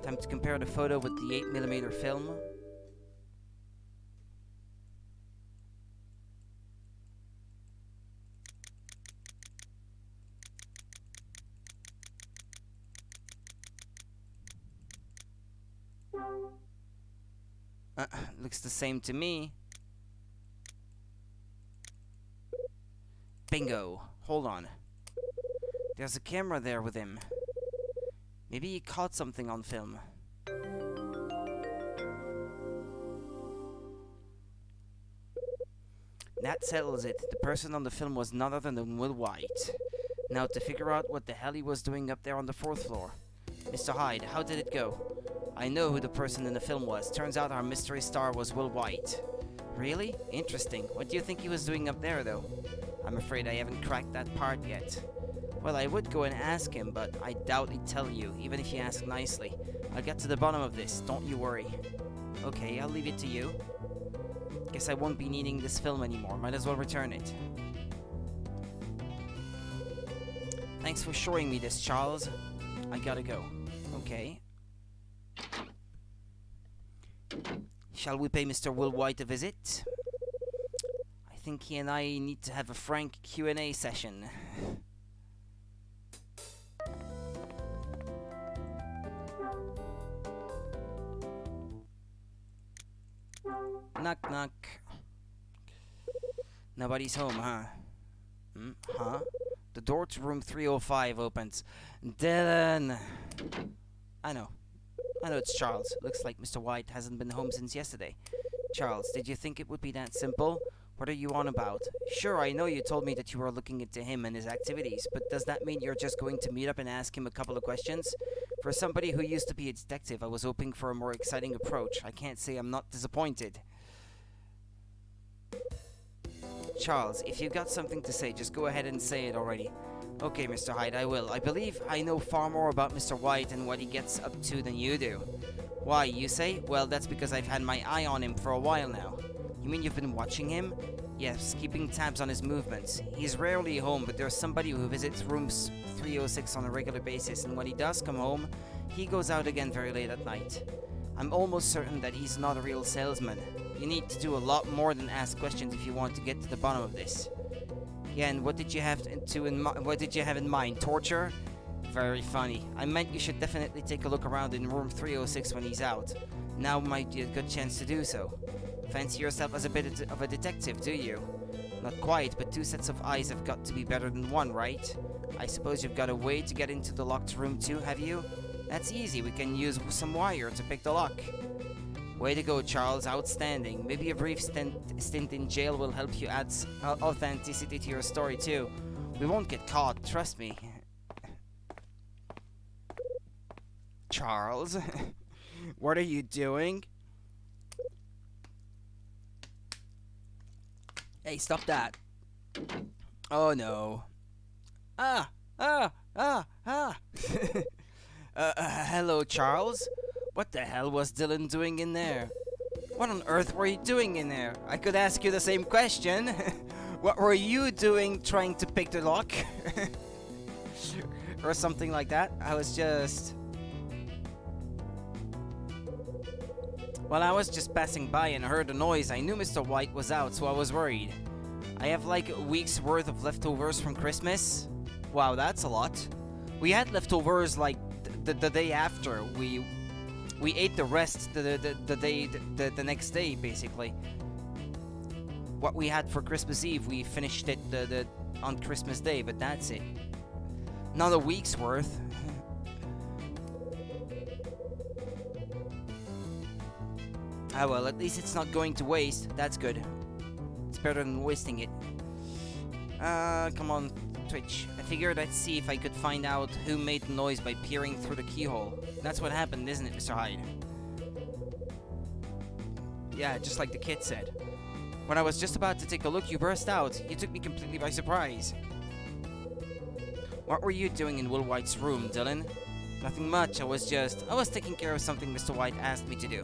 Time to compare the photo with the 8mm film. Looks the same to me. Bingo. Hold on. There's a camera there with him. Maybe he caught something on film. That settles it. The person on the film was none other than Will White. Now to figure out what the hell he was doing up there on the 4th floor. Mr. Hyde, how did it go? I know who the person in the film was. Turns out our mystery star was Will White. Really? Interesting. What do you think he was doing up there, though? I'm afraid I haven't cracked that part yet. Well, I would go and ask him, but I doubt he'd tell you, even if you ask nicely. I'll get to the bottom of this, don't you worry. Okay, I'll leave it to you. Guess I won't be needing this film anymore. Might as well return it. Thanks for showing me this, Charles. I gotta go. Okay. Shall we pay Mr. Will White a visit? I think he and I need to have a frank Q&A session. Knock knock. Nobody's home, huh? Huh? The door to room 305 opens. Dylan! I know it's Charles. Looks like Mr. White hasn't been home since yesterday. Charles, did you think it would be that simple? What are you on about? Sure, I know you told me that you were looking into him and his activities, but does that mean you're just going to meet up and ask him a couple of questions? For somebody who used to be a detective, I was hoping for a more exciting approach. I can't say I'm not disappointed. Charles, if you've got something to say, just go ahead and say it already. Okay, Mr. Hyde, I will. I believe I know far more about Mr. White and what he gets up to than you do. Why, you say? Well, that's because I've had my eye on him for a while now. You mean you've been watching him? Yes, keeping tabs on his movements. He's rarely home, but there's somebody who visits rooms 306 on a regular basis, and when he does come home, he goes out again very late at night. I'm almost certain that he's not a real salesman. You need to do a lot more than ask questions if you want to get to the bottom of this. Yeah, and what did you have in mind? Torture? Very funny. I meant you should definitely take a look around in room 306 when he's out. Now might be a good chance to do so. Fancy yourself as a bit of a detective, do you? Not quite, but 2 sets of eyes have got to be better than 1, right? I suppose you've got a way to get into the locked room too, have you? That's easy, we can use some wire to pick the lock. Way to go, Charles, outstanding. Maybe a brief stint in jail will help you add authenticity to your story too. We won't get caught, trust me. Charles, what are you doing? Hey, stop that. Oh no. Hello, Charles. What the hell was Dylan doing in there? What on earth were you doing in there? I could ask you the same question. What were you doing trying to pick the lock? Or something like that. I was just passing by and heard a noise. I knew Mr. White was out, so I was worried. I have like a week's worth of leftovers from Christmas. Wow, that's a lot. We had leftovers like the day after. We ate the rest the next day, basically. What we had for Christmas Eve, we finished it on Christmas Day, but that's it. Not a week's worth. Ah well, at least it's not going to waste. That's good. It's better than wasting it. Come on, Twitch. I figured I'd see if I could find out who made the noise by peering through the keyhole. That's what happened, isn't it, Mr. Hyde? Yeah, just like the kid said. When I was just about to take a look, you burst out. You took me completely by surprise. What were you doing in Will White's room, Dylan? Nothing much. I was taking care of something Mr. White asked me to do.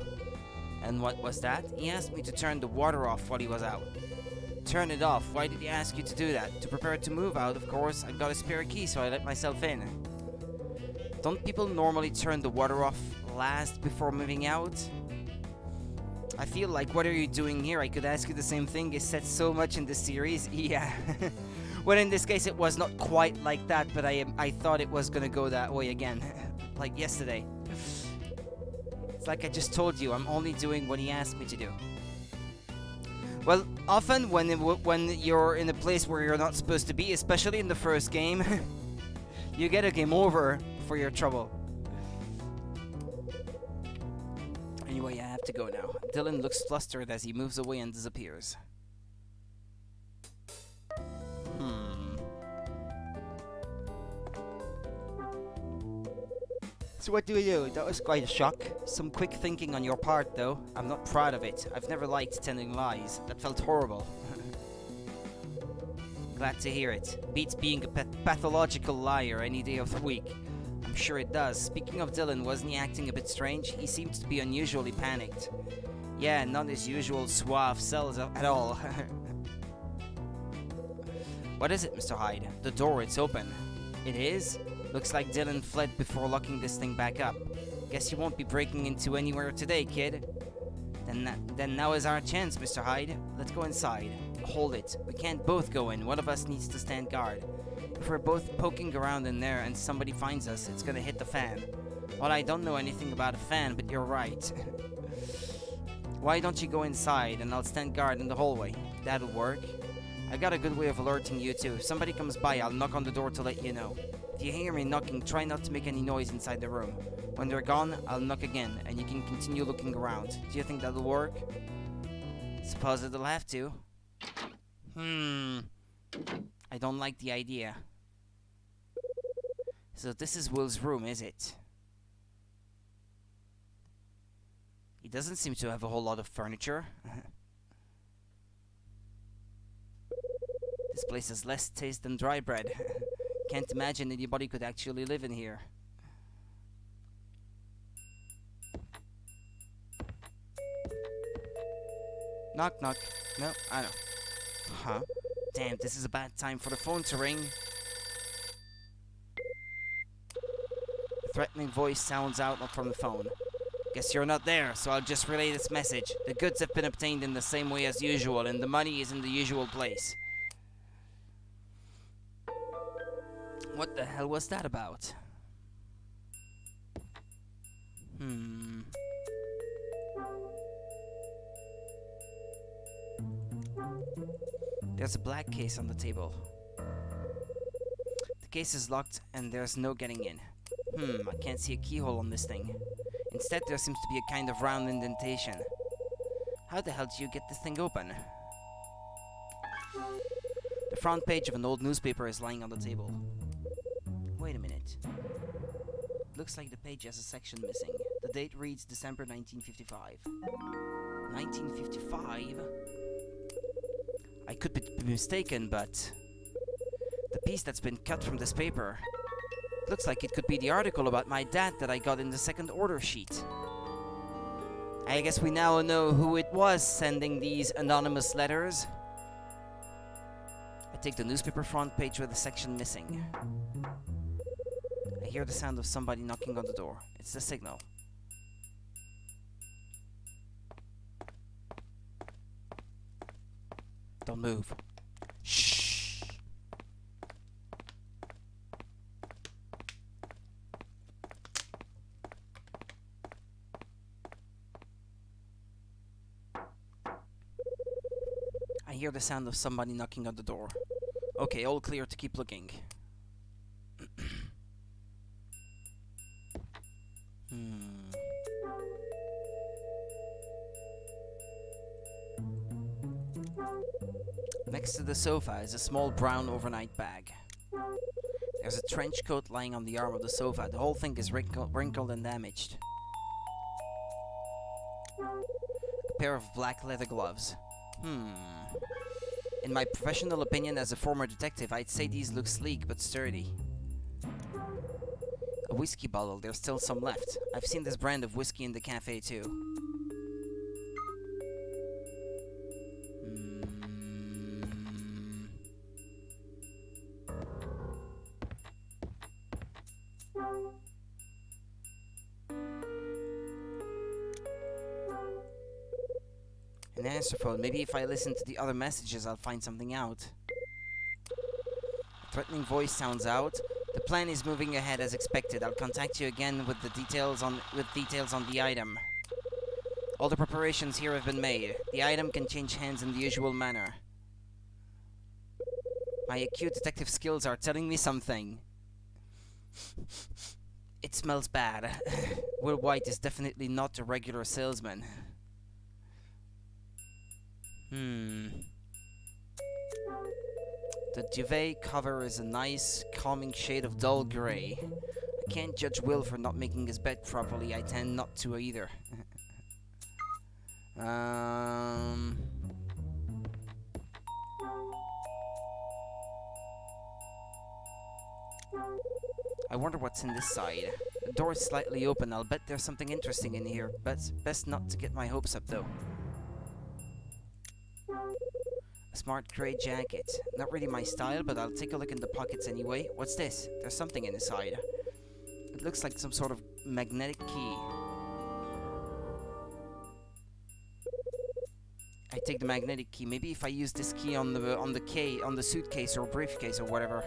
And what was that? He asked me to turn the water off while he was out. Turn it off? Why did he ask you to do that? To prepare to move out, of course. I've got a spare key, so I let myself in. Don't people normally turn the water off last before moving out? I feel like, what are you doing here? I could ask you the same thing. It's said so much in this series. Yeah. Well, in this case, it was not quite like that, but I thought it was gonna go that way again. Like yesterday. It's like I just told you, I'm only doing what he asked me to do. Well, often when you're in a place where you're not supposed to be, especially in the first game, you get a game over for your trouble. Anyway, I have to go now. Dylan looks flustered as he moves away and disappears. So what do we do? That was quite a shock. Some quick thinking on your part, though. I'm not proud of it. I've never liked telling lies. That felt horrible. Glad to hear it. Beats being a pathological liar any day of the week. I'm sure it does. Speaking of Dylan, wasn't he acting a bit strange? He seemed to be unusually panicked. Yeah, not his usual suave self at all. What is it, Mr. Hyde? The door, it's open. It is? Looks like Dylan fled before locking this thing back up. Guess you won't be breaking into anywhere today, kid. Then now is our chance, Mr. Hyde. Let's go inside. Hold it. We can't both go in. One of us needs to stand guard. If we're both poking around in there and somebody finds us, it's gonna hit the fan. Well, I don't know anything about a fan, but you're right. Why don't you go inside and I'll stand guard in the hallway? That'll work. I got a good way of alerting you too. If somebody comes by, I'll knock on the door to let you know. If you hear me knocking, try not to make any noise inside the room. When they're gone, I'll knock again, and you can continue looking around. Do you think that'll work? Suppose it'll have to. I don't like the idea. So this is Will's room, is it? He doesn't seem to have a whole lot of furniture. This place has less taste than dry bread. Can't imagine anybody could actually live in here. Knock, knock. No, I know. Huh? Damn, this is a bad time for the phone to ring. A threatening voice sounds out from the phone. Guess you're not there, so I'll just relay this message. The goods have been obtained in the same way as usual, and the money is in the usual place. What the hell was that about? There's a black case on the table. The case is locked and there's no getting in. I can't see a keyhole on this thing. Instead, there seems to be a kind of round indentation. How the hell do you get this thing open? The front page of an old newspaper is lying on the table. Wait a minute. Looks like the page has a section missing. The date reads December 1955. 1955? I could be mistaken, but the piece that's been cut from this paper looks like it could be the article about my dad that I got in the second order sheet. I guess we now know who it was sending these anonymous letters. I take the newspaper front page with the section missing. I hear the sound of somebody knocking on the door. It's the signal. Don't move. Shh. I hear the sound of somebody knocking on the door. Okay, all clear to keep looking. Next to the sofa is a small brown overnight bag. There's a trench coat lying on the arm of the sofa. The whole thing is wrinkled and damaged. A pair of black leather gloves. In my professional opinion as a former detective, I'd say these look sleek but sturdy. A whiskey bottle, there's still some left. I've seen this brand of whiskey in the cafe too. An answer phone. Maybe if I listen to the other messages, I'll find something out. A threatening voice sounds out. The plan is moving ahead as expected. I'll contact you again with the details on the item. All the preparations here have been made. The item can change hands in the usual manner. My acute detective skills are telling me something. It smells bad. Will White is definitely not a regular salesman. The duvet cover is a nice, calming shade of dull grey. I can't judge Will for not making his bed properly. I tend not to either. I wonder what's in this side. The door is slightly open. I'll bet there's something interesting in here. Best not to get my hopes up, though. A smart grey jacket. Not really my style, but I'll take a look in the pockets anyway. What's this? There's something inside. It looks like some sort of magnetic key. I take the magnetic key. Maybe if I use this key on the suitcase or briefcase or whatever.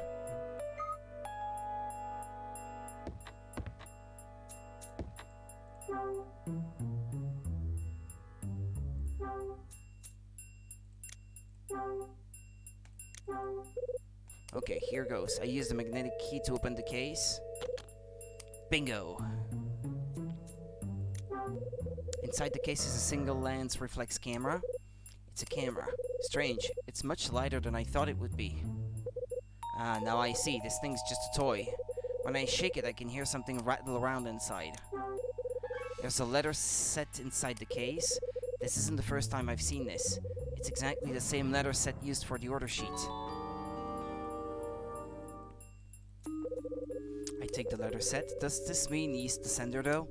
Okay, here goes. I use the magnetic key to open the case. Bingo! Inside the case is a single lens reflex camera. It's a camera. Strange. It's much lighter than I thought it would be. Ah, now I see. This thing's just a toy. When I shake it, I can hear something rattle around inside. There's a letter set inside the case. This isn't the first time I've seen this. It's exactly the same letter set used for the order sheet. I take the letter set. Does this mean he's the sender, though?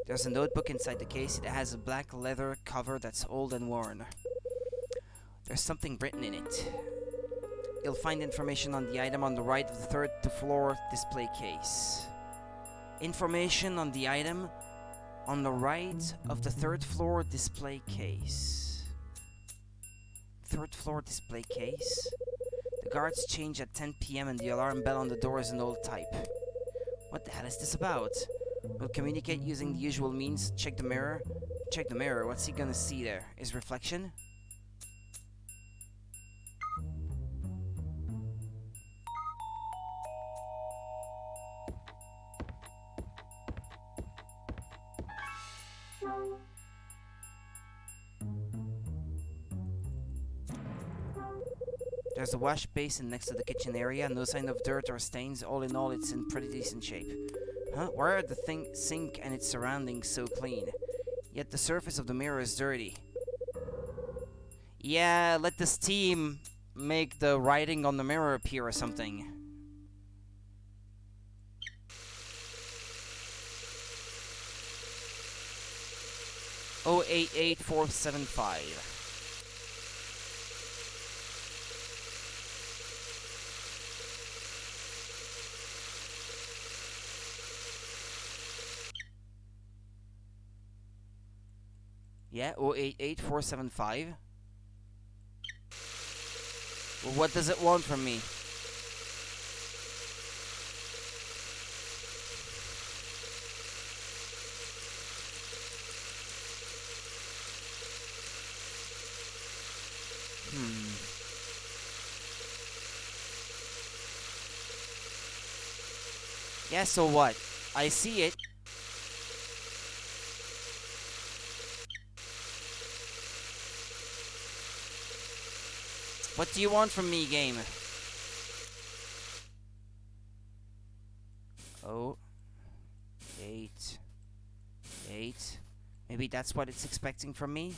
There's a notebook inside the case. It has a black leather cover that's old and worn. There's something written in it. You'll find information on the item on the right of the third floor display case. Information on the item on the right of the third floor display case. Third floor display case? The guards change at 10 PM and the alarm bell on the door is an old type. What the hell is this about? We'll communicate using the usual means. Check the mirror. Check the mirror. What's he gonna see there? His reflection? There's a wash basin next to the kitchen area. No sign of dirt or stains. All in all, it's in pretty decent shape. Huh? Why are the sink and its surroundings so clean? Yet the surface of the mirror is dirty. Yeah, let the steam make the writing on the mirror appear or something. Oh, 88475. Yeah, 088475. Well, what does it want from me? Yeah, so what? I see it. What do you want from me, game? Oh, 8. Maybe Maybe that's what it's expecting from me?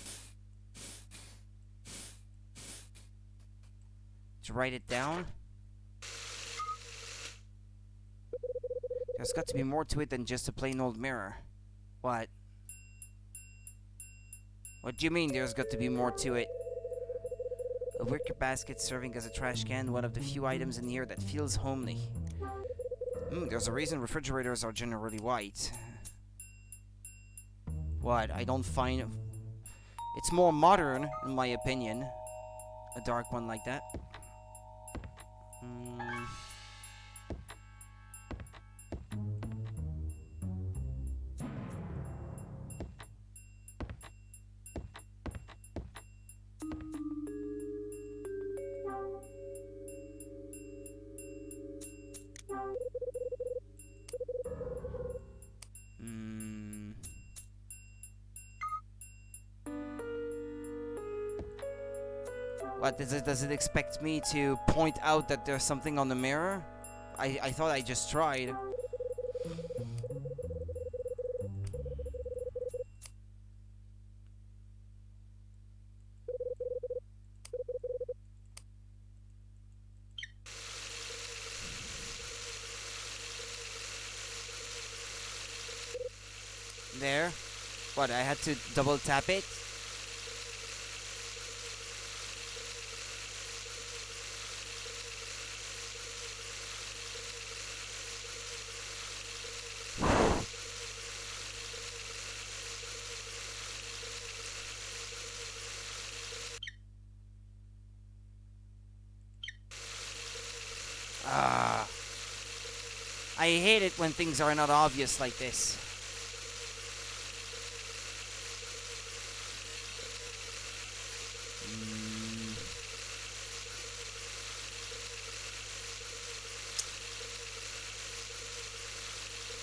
To write it down? There's got to be more to it than just a plain old mirror. What? What do you mean there's got to be more to it? A wicker basket serving as a trash can, one of the few items in here that feels homely. There's a reason refrigerators are generally white. What? I don't find... It's more modern, in my opinion. A dark one like that. What, does it expect me to point out that there's something on the mirror? I thought I just tried. There. What, I had to double tap it? I hate it when things are not obvious like this.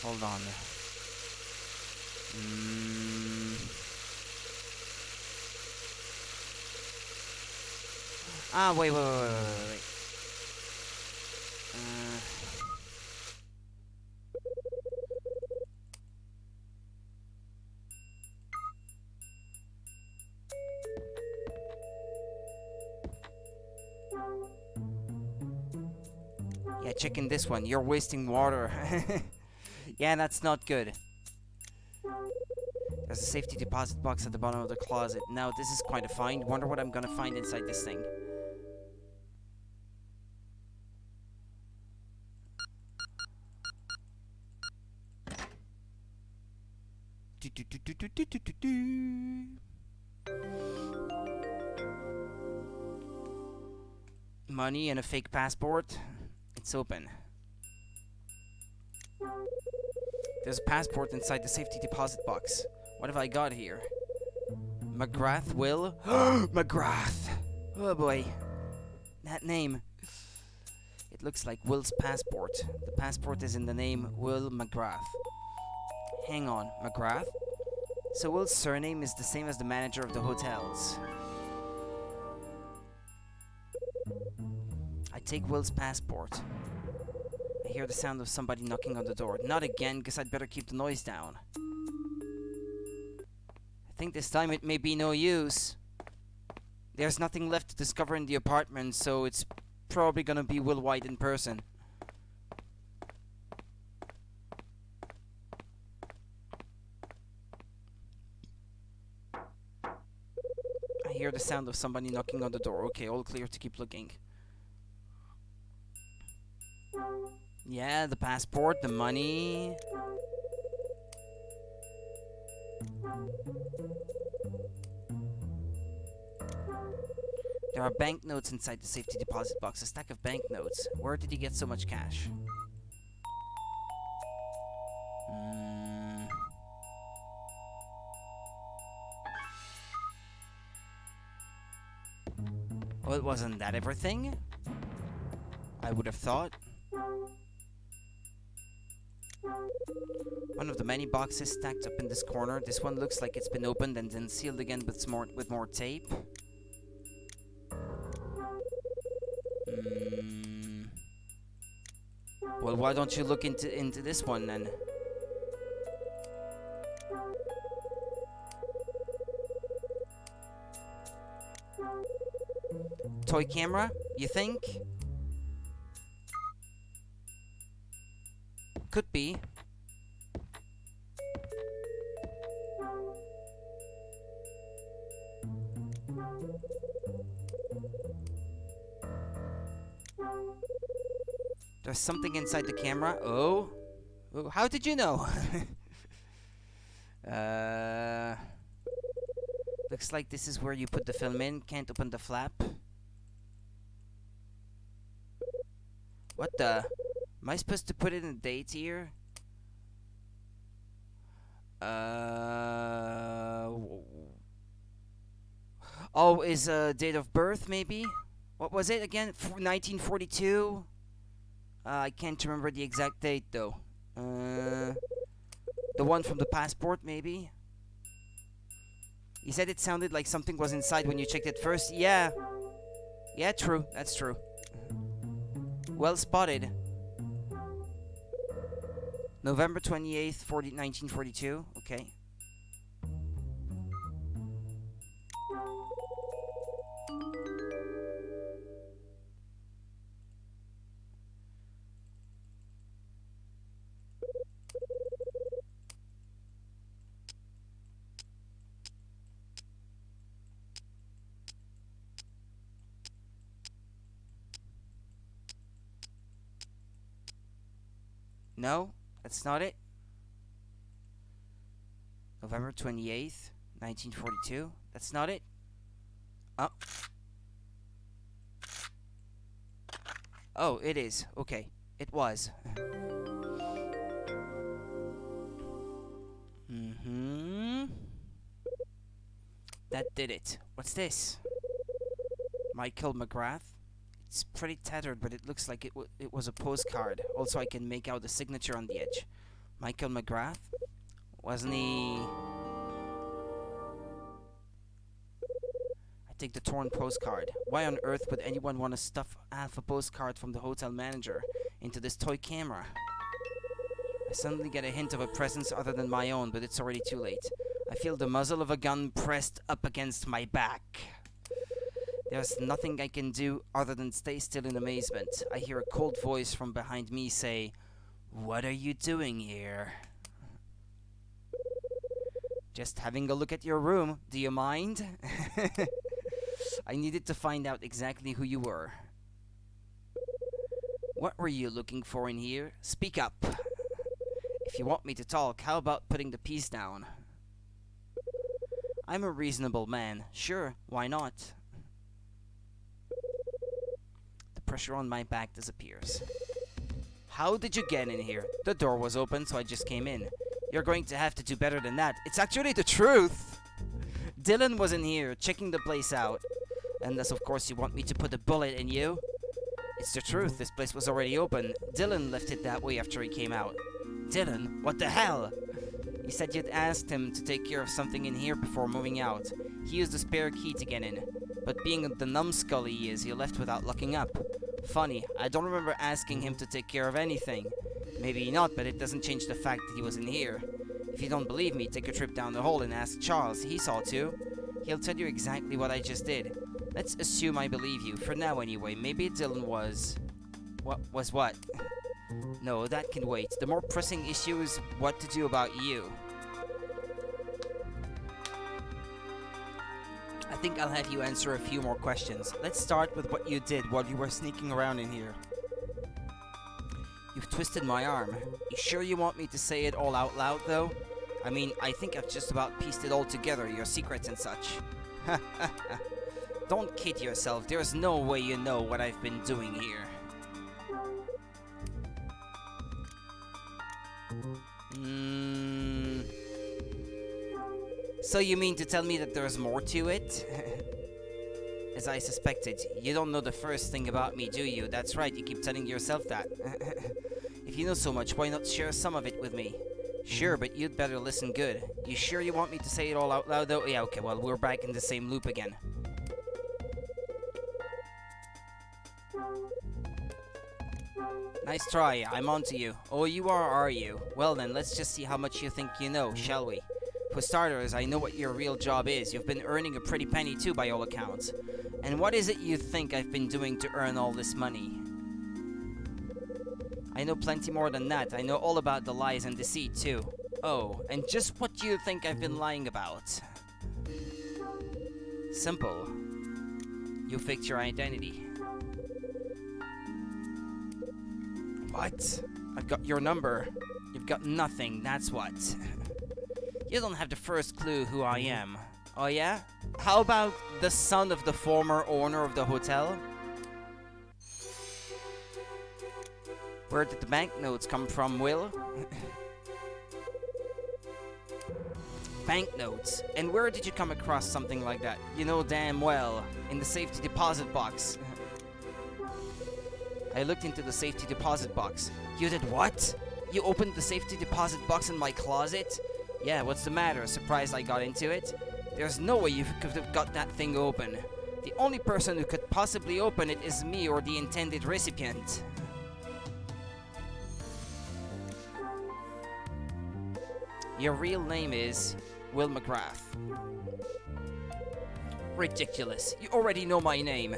Hold on. Ah, wait. Yeah, checking this one. You're wasting water. Yeah, that's not good. There's a safety deposit box at the bottom of the closet. Now, this is quite a find. Wonder what I'm gonna find inside this thing. Money and a fake passport. It's open. There's a passport inside the safety deposit box. What have I got here? Mcgrath, Will? Mcgrath! Oh boy. That name. It looks like Will's passport. The passport is in the name Will Mcgrath. Hang on, Mcgrath? So Will's surname is the same as the manager of the hotels. I take Will's passport. I hear the sound of somebody knocking on the door. Not again, guess I'd better keep the noise down. I think this time it may be no use. There's nothing left to discover in the apartment, so it's probably gonna be Will White in person. I hear the sound of somebody knocking on the door. Okay, all clear to keep looking. Yeah, the passport, the money. There are banknotes inside the safety deposit box. A stack of banknotes. Where did he get so much cash? Well, wasn't that everything? I would have thought. One of the many boxes stacked up in this corner. This one looks like it's been opened and then sealed again with more tape. Well, why don't you look into this one then? Toy camera, you think? Could be. There's something inside the camera. Oh. Oh, how did you know? Looks like this is where you put the film in. Can't open the flap. What the? Am I supposed to put in a date here? Oh, is date of birth maybe? What was it again? 1942? I can't remember the exact date though. The one from the passport maybe? You said it sounded like something was inside when you checked it first. Yeah. Yeah, true. That's true. Well spotted. November 28th, 1942. Okay. No, that's not it. November 28th, 1942. That's not it. Oh. Oh, it is. Okay. It was. That did it. What's this? Michael Mcgrath. It's pretty tattered, but it looks like it was a postcard. Also, I can make out the signature on the edge. Michael Mcgrath? Wasn't he... I take the torn postcard. Why on earth would anyone want to stuff half a postcard from the hotel manager into this toy camera? I suddenly get a hint of a presence other than my own, but it's already too late. I feel the muzzle of a gun pressed up against my back. There's nothing I can do other than stay still in amazement. I hear a cold voice from behind me say, "What are you doing here?" Just having a look at your room. Do you mind? I needed to find out exactly who you were. What were you looking for in here? Speak up. If you want me to talk, how about putting the piece down? I'm a reasonable man. Sure, why not? The pressure on my back disappears. How did you get in here? The door was open, so I just came in. You're going to have to do better than that. It's actually the truth. Dylan was in here, checking the place out. Unless, of course, you want me to put a bullet in you. It's the truth. This place was already open. Dylan left it that way after he came out. Dylan? What the hell? You said you'd asked him to take care of something in here before moving out. He used the spare key to get in. But being the numbskull he is, he left without locking up. Funny, I don't remember asking him to take care of anything. Maybe not, but it doesn't change the fact that he was in here. If you don't believe me, take a trip down the hall and ask Charles. He saw too. He'll tell you exactly what I just did. Let's assume I believe you, for now anyway. Maybe Dylan was... What was what? No, that can wait. The more pressing issue is what to do about you. I think I'll have you answer a few more questions. Let's start with what you did while you were sneaking around in here. You've twisted my arm. You sure you want me to say it all out loud, though? I mean, I think I've just about pieced it all together, your secrets and such. Don't kid yourself. There's no way you know what I've been doing here. So you mean to tell me that there's more to it? As I suspected, you don't know the first thing about me, do you? That's right, you keep telling yourself that. If you know so much, why not share some of it with me? Sure, but you'd better listen good. You sure you want me to say it all out loud, though? Yeah, okay, well, we're back in the same loop again. Nice try, I'm on to you. Oh, you are you? Well then, let's just see how much you think you know, shall we? For starters, I know what your real job is. You've been earning a pretty penny too, by all accounts. And what is it you think I've been doing to earn all this money? I know plenty more than that. I know all about the lies and deceit too. Oh, and just what do you think I've been lying about? Simple. You faked your identity. What? I've got your number. You've got nothing, that's what. You don't have the first clue who I am. Oh yeah? How about the son of the former owner of the hotel? Where did the banknotes come from, Will? Banknotes? And where did you come across something like that? You know damn well. In the safety deposit box. I looked into the safety deposit box. You did what? You opened the safety deposit box in my closet? Yeah, what's the matter? Surprised I got into it? There's no way you could have got that thing open. The only person who could possibly open it is me or the intended recipient. Your real name is Will Mcgrath. Ridiculous. You already know my name.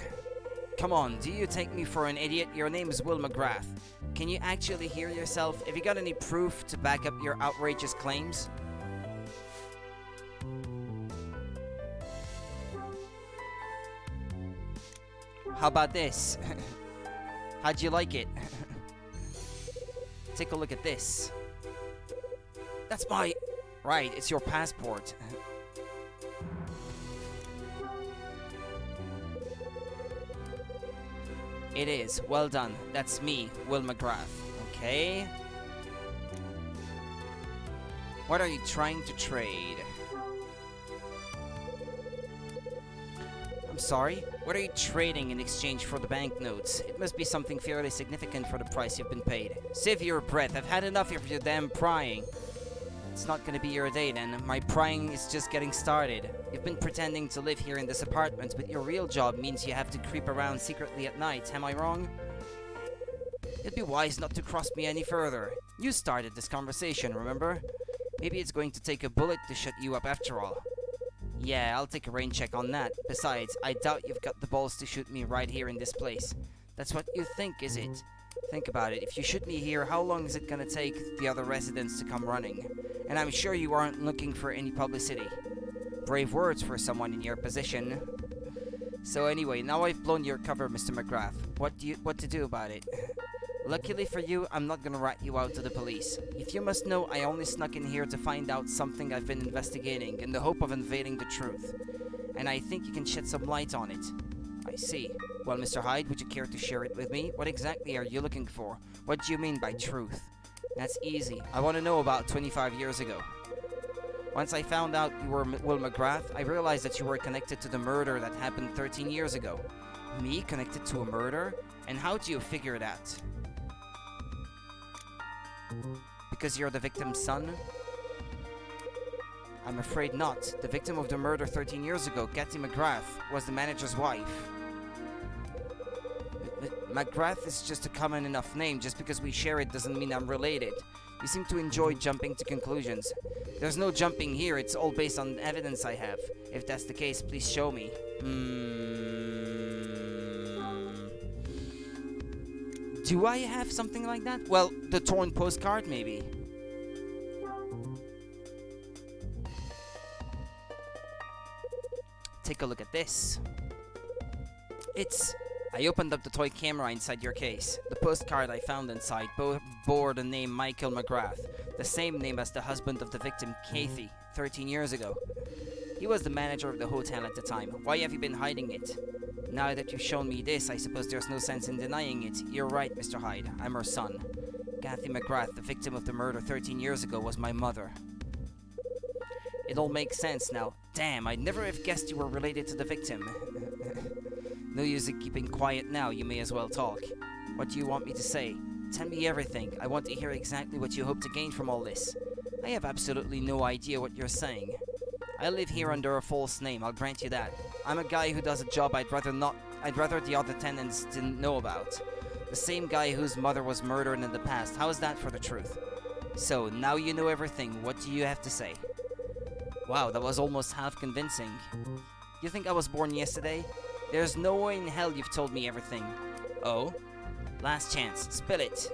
Come on, do you take me for an idiot? Your name is Will Mcgrath. Can you actually hear yourself? Have you got any proof to back up your outrageous claims? How about this? How'd you like it? Take a look at this. That's my... Right, it's your passport. It is. Well done. That's me, Will Mcgrath. Okay. What are you trying to trade? I'm sorry? What are you trading in exchange for the banknotes? It must be something fairly significant for the price you've been paid. Save your breath. I've had enough of your damn prying. It's not gonna be your day then. My prying is just getting started. You've been pretending to live here in this apartment, but your real job means you have to creep around secretly at night. Am I wrong? It'd be wise not to cross me any further. You started this conversation, remember? Maybe it's going to take a bullet to shut you up after all. Yeah, I'll take a rain check on that. Besides, I doubt you've got the balls to shoot me right here in this place. That's what you think, is it? Think about it. If you shoot me here, how long is it gonna take the other residents to come running? And I'm sure you aren't looking for any publicity. Brave words for someone in your position. So anyway, now I've blown your cover, Mr. Mcgrath. What to do about it? Luckily for you, I'm not gonna rat you out to the police. If you must know, I only snuck in here to find out something I've been investigating in the hope of unveiling the truth. And I think you can shed some light on it. I see. Well, Mr. Hyde, would you care to share it with me? What exactly are you looking for? What do you mean by truth? That's easy. I want to know about 25 years ago. Once I found out you were Will Mcgrath, I realized that you were connected to the murder that happened 13 years ago. Me connected to a murder? And how do you figure that? Because you're the victim's son? I'm afraid not. The victim of the murder 13 years ago, Kathy Mcgrath, was the manager's wife. Mcgrath is just a common enough name. Just because we share it doesn't mean I'm related. You seem to enjoy jumping to conclusions. There's no jumping here. It's all based on evidence I have. If that's the case, please show me. Do I have something like that? Well, the torn postcard, maybe. Take a look at this. I opened up the toy camera inside your case. The postcard I found inside bore the name Michael Mcgrath, the same name as the husband of the victim, Kathy, 13 years ago. He was the manager of the hotel at the time. Why have you been hiding it? Now that you've shown me this, I suppose there's no sense in denying it. You're right, Mr. Hyde. I'm her son. Kathy Mcgrath, the victim of the murder 13 years ago, was my mother. It all makes sense now. Damn, I'd never have guessed you were related to the victim. No use in keeping quiet now, you may as well talk. What do you want me to say? Tell me everything. I want to hear exactly what you hope to gain from all this. I have absolutely no idea what you're saying. I live here under a false name, I'll grant you that. I'm a guy who does a job I'd rather the other tenants didn't know about. The same guy whose mother was murdered in the past. How is that for the truth? So, now you know everything. What do you have to say? Wow, that was almost half convincing. You think I was born yesterday? There's no way in hell you've told me everything. Oh? Last chance, spill it.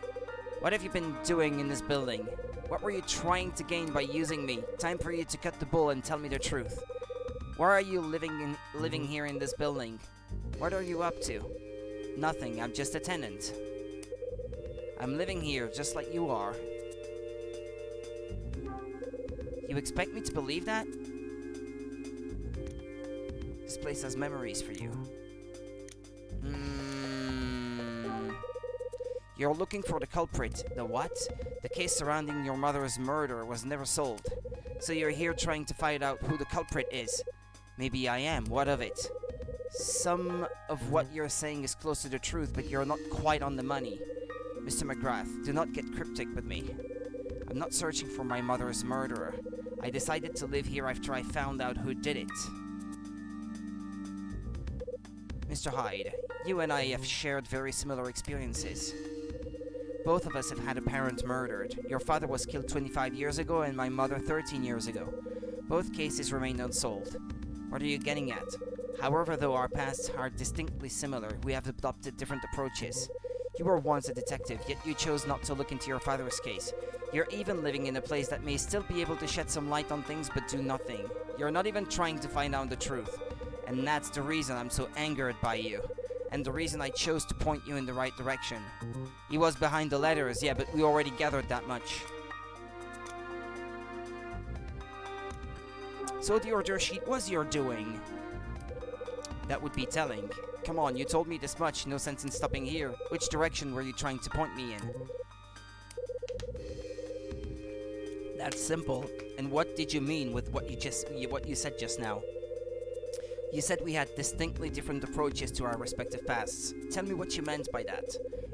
What have you been doing in this building? What were you trying to gain by using me? Time for you to cut the bull and tell me the truth. Why are you living here in this building? What are you up to? Nothing, I'm just a tenant. I'm living here just like you are. You expect me to believe that? This place has memories for you. You're looking for the culprit. The what? The case surrounding your mother's murder was never solved. So you're here trying to find out who the culprit is. Maybe I am. What of it? Some of what you're saying is close to the truth, but you're not quite on the money. Mr. Mcgrath, do not get cryptic with me. I'm not searching for my mother's murderer. I decided to live here after I found out who did it. Mr. Hyde, you and I have shared very similar experiences. Both of us have had a parent murdered. Your father was killed 25 years ago and my mother 13 years ago. Both cases remain unsolved. What are you getting at? However, though our pasts are distinctly similar, we have adopted different approaches. You were once a detective, yet you chose not to look into your father's case. You're even living in a place that may still be able to shed some light on things but do nothing. You're not even trying to find out the truth. And that's the reason I'm so angered by you. And the reason I chose to point you in the right direction. He was behind the letters, yeah, but we already gathered that much. So the order sheet was your doing. That would be telling. Come on, you told me this much, no sense in stopping here. Which direction were you trying to point me in? That's simple. And what did you mean with what you said just now? You said we had distinctly different approaches to our respective pasts. Tell me what you meant by that.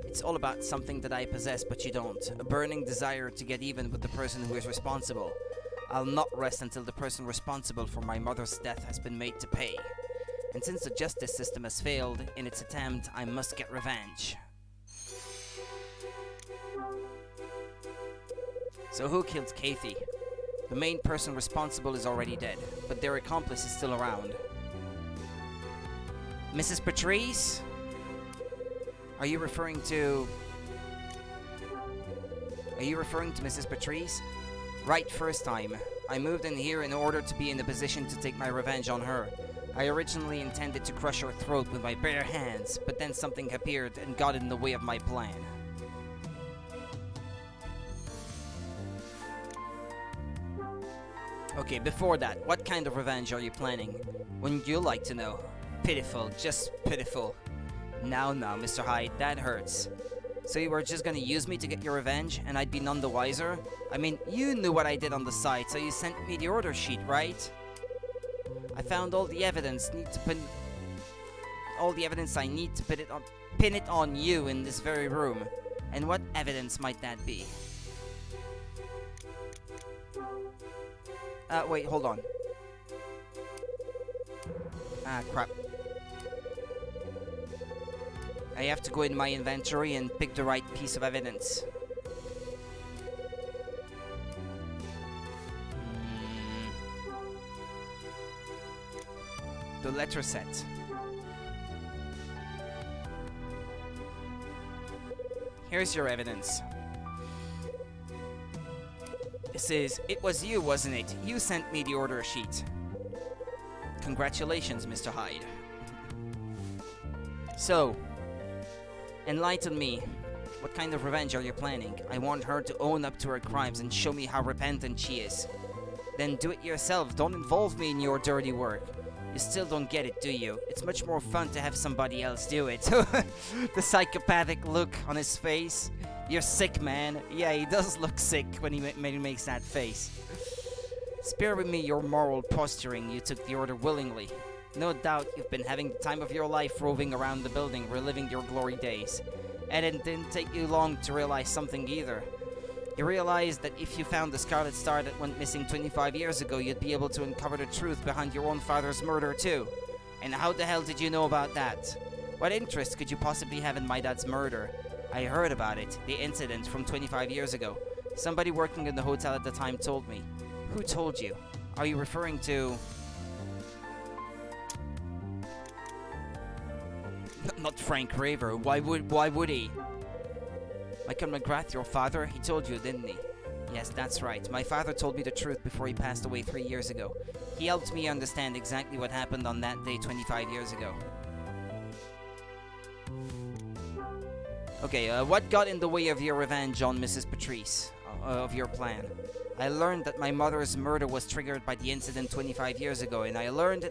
It's all about something that I possess but you don't. A burning desire to get even with the person who is responsible. I'll not rest until the person responsible for my mother's death has been made to pay. And since the justice system has failed in its attempt, I must get revenge. So who killed Kathy? The main person responsible is already dead, but their accomplice is still around. Mrs. Patrice? Are you referring to Mrs. Patrice? Right first time. I moved in here in order to be in a position to take my revenge on her. I originally intended to crush her throat with my bare hands, but then something appeared and got in the way of my plan. Okay, before that, what kind of revenge are you planning? Wouldn't you like to know? Pitiful, just pitiful. Now, Mr. Hyde, that hurts. So you were just gonna use me to get your revenge, and I'd be none the wiser? I mean, you knew what I did on the site, so you sent me the order sheet, right? I found all the evidence I need to pin it on you in this very room. And what evidence might that be? Wait, hold on. Ah, crap. I have to go in my inventory and pick the right piece of evidence. The letter set. Here's your evidence. This is, it was you, wasn't it? You sent me the order sheet. Congratulations, Mr. Hyde. So, enlighten me. What kind of revenge are you planning? I want her to own up to her crimes and show me how repentant she is. Then do it yourself. Don't involve me in your dirty work. You still don't get it, do you? It's much more fun to have somebody else do it. The psychopathic look on his face. You're sick, man. Yeah, he does look sick when he makes that face. Spare with me your moral posturing. You took the order willingly. No doubt you've been having the time of your life roving around the building, reliving your glory days. And it didn't take you long to realize something either. You realized that if you found the Scarlet Star that went missing 25 years ago, you'd be able to uncover the truth behind your own father's murder too. And how the hell did you know about that? What interest could you possibly have in my dad's murder? I heard about it, the incident from 25 years ago. Somebody working in the hotel at the time told me. Who told you? Are you referring to... Not Frank Raver. Why would he? Michael Mcgrath, your father? He told you, didn't he? Yes, that's right. My father told me the truth before he passed away 3 years ago. He helped me understand exactly what happened on that day 25 years ago. Okay, what got in the way of your revenge on Mrs. Patrice? Of your plan? I learned that my mother's murder was triggered by the incident 25 years ago, and I learned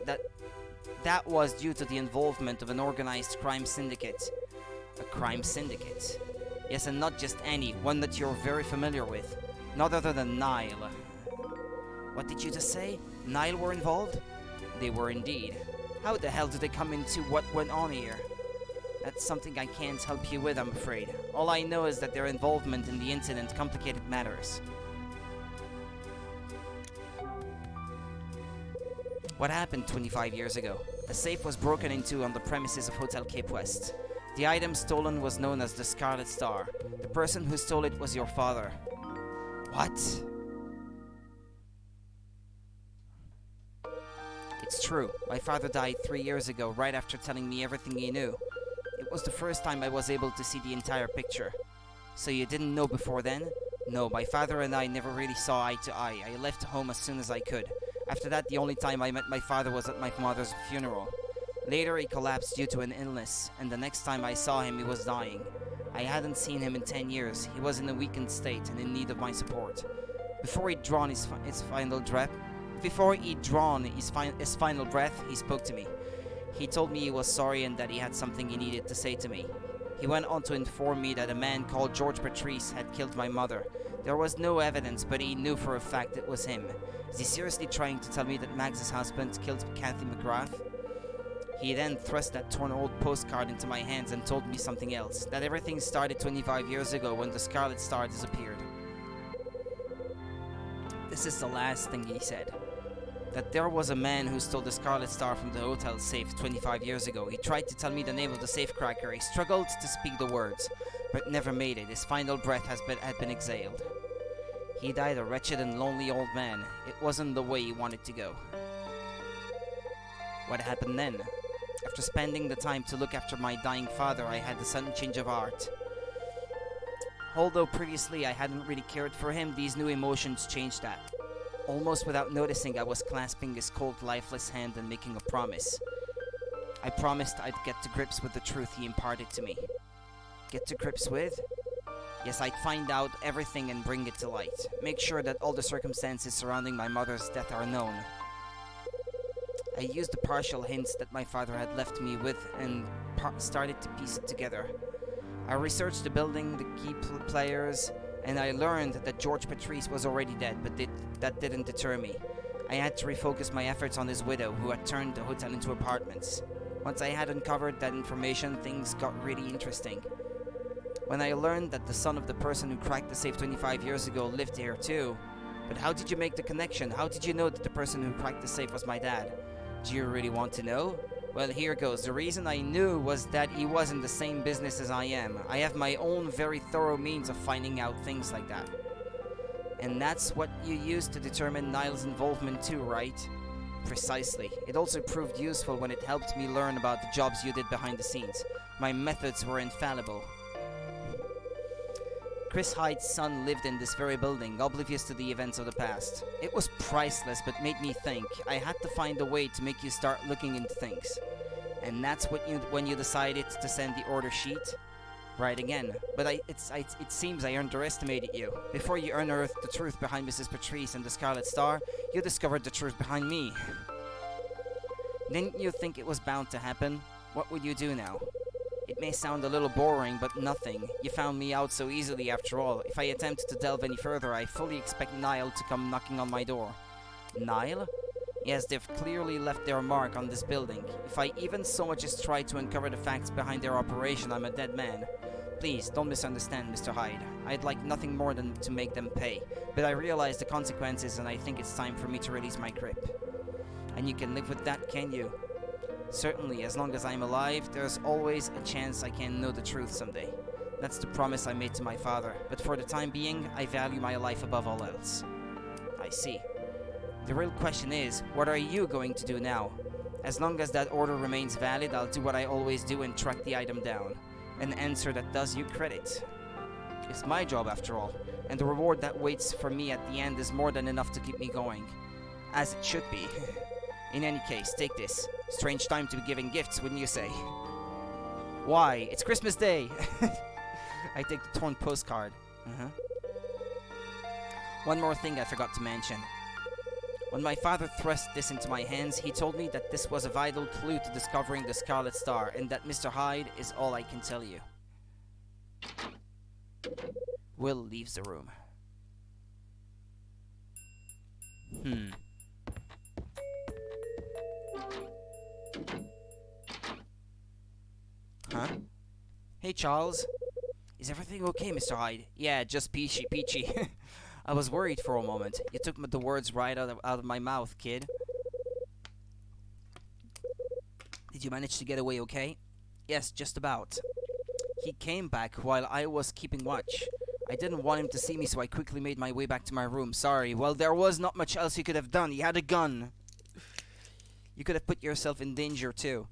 that was due to the involvement of an organized crime syndicate. A crime syndicate? Yes, and not just any, one that you're very familiar with. None other than Nile. What did you just say? Nile were involved? They were indeed. How the hell did they come into what went on here? That's something I can't help you with, I'm afraid. All I know is that their involvement in the incident complicated matters. What happened 25 years ago? A safe was broken into on the premises of Hotel Cape West. The item stolen was known as the Scarlet Star. The person who stole it was your father. What? It's true. My father died 3 years ago, right after telling me everything he knew. It was the first time I was able to see the entire picture. So you didn't know before then? No, my father and I never really saw eye to eye. I left home as soon as I could. After that, the only time I met my father was at my mother's funeral. Later, he collapsed due to an illness, and the next time I saw him, he was dying. I hadn't seen him in 10 years. He was in a weakened state and in need of my support. Before he'd drawn his final breath, he spoke to me. He told me he was sorry and that he had something he needed to say to me. He went on to inform me that a man called George Patrice had killed my mother. There was no evidence, but he knew for a fact it was him. Is he seriously trying to tell me that Mags's husband killed Kathy Mcgrath? He then thrust that torn old postcard into my hands and told me something else. That everything started 25 years ago when the Scarlet Star disappeared. This is the last thing he said. That there was a man who stole the Scarlet Star from the hotel safe 25 years ago. He tried to tell me the name of the safecracker. He struggled to speak the words, but never made it. His final breath had been exhaled. He died a wretched and lonely old man. It wasn't the way he wanted to go. What happened then? After spending the time to look after my dying father, I had a sudden change of heart. Although previously I hadn't really cared for him, these new emotions changed that. Almost without noticing, I was clasping his cold, lifeless hand and making a promise. I promised I'd get to grips with the truth he imparted to me. Get to grips with? Yes, I'd find out everything and bring it to light. Make sure that all the circumstances surrounding my mother's death are known. I used the partial hints that my father had left me with and started to piece it together. I researched the building, the key players, and I learned that George Patrice was already dead, but that didn't deter me. I had to refocus my efforts on his widow, who had turned the hotel into apartments. Once I had uncovered that information, things got really interesting. When I learned that the son of the person who cracked the safe 25 years ago lived here too. But how did you make the connection? How did you know that the person who cracked the safe was my dad? Do you really want to know? Well, here goes. The reason I knew was that he was in the same business as I am. I have my own very thorough means of finding out things like that. And that's what you used to determine Niall's involvement too, right? Precisely. It also proved useful when it helped me learn about the jobs you did behind the scenes. My methods were infallible. Chris Hyde's son lived in this very building, oblivious to the events of the past. It was priceless, but made me think. I had to find a way to make you start looking into things. And that's what when you decided to send the order sheet? Right again. But it seems I underestimated you. Before you unearthed the truth behind Mrs. Patrice and the Scarlet Star, you discovered the truth behind me. Didn't you think it was bound to happen? What would you do now? It may sound a little boring, but nothing. You found me out so easily after all. If I attempt to delve any further, I fully expect Niall to come knocking on my door. Niall? Yes, they've clearly left their mark on this building. If I even so much as try to uncover the facts behind their operation, I'm a dead man. Please, don't misunderstand, Mr. Hyde. I'd like nothing more than to make them pay. But I realize the consequences, and I think it's time for me to release my grip. And you can live with that, can you? Certainly, as long as I'm alive, there's always a chance I can know the truth someday. That's the promise I made to my father, but for the time being, I value my life above all else. I see. The real question is, what are you going to do now? As long as that order remains valid, I'll do what I always do and track the item down. An answer that does you credit. It's my job after all, and the reward that waits for me at the end is more than enough to keep me going. As it should be. In any case, take this. Strange time to be giving gifts, wouldn't you say? Why? It's Christmas Day! I take the torn postcard. One more thing I forgot to mention. When my father thrust this into my hands, he told me that this was a vital clue to discovering the Scarlet Star, and that Mr. Hyde is all I can tell you. Will leaves the room. Huh? Hey, Charles. Is everything okay, Mr. Hyde? Yeah, just peachy. I was worried for a moment. You took the words right out of my mouth, kid. Did you manage to get away okay? Yes, just about. He came back while I was keeping watch. I didn't want him to see me, so I quickly made my way back to my room. Sorry. Well, there was not much else you could have done. He had a gun. You could have put yourself in danger, too.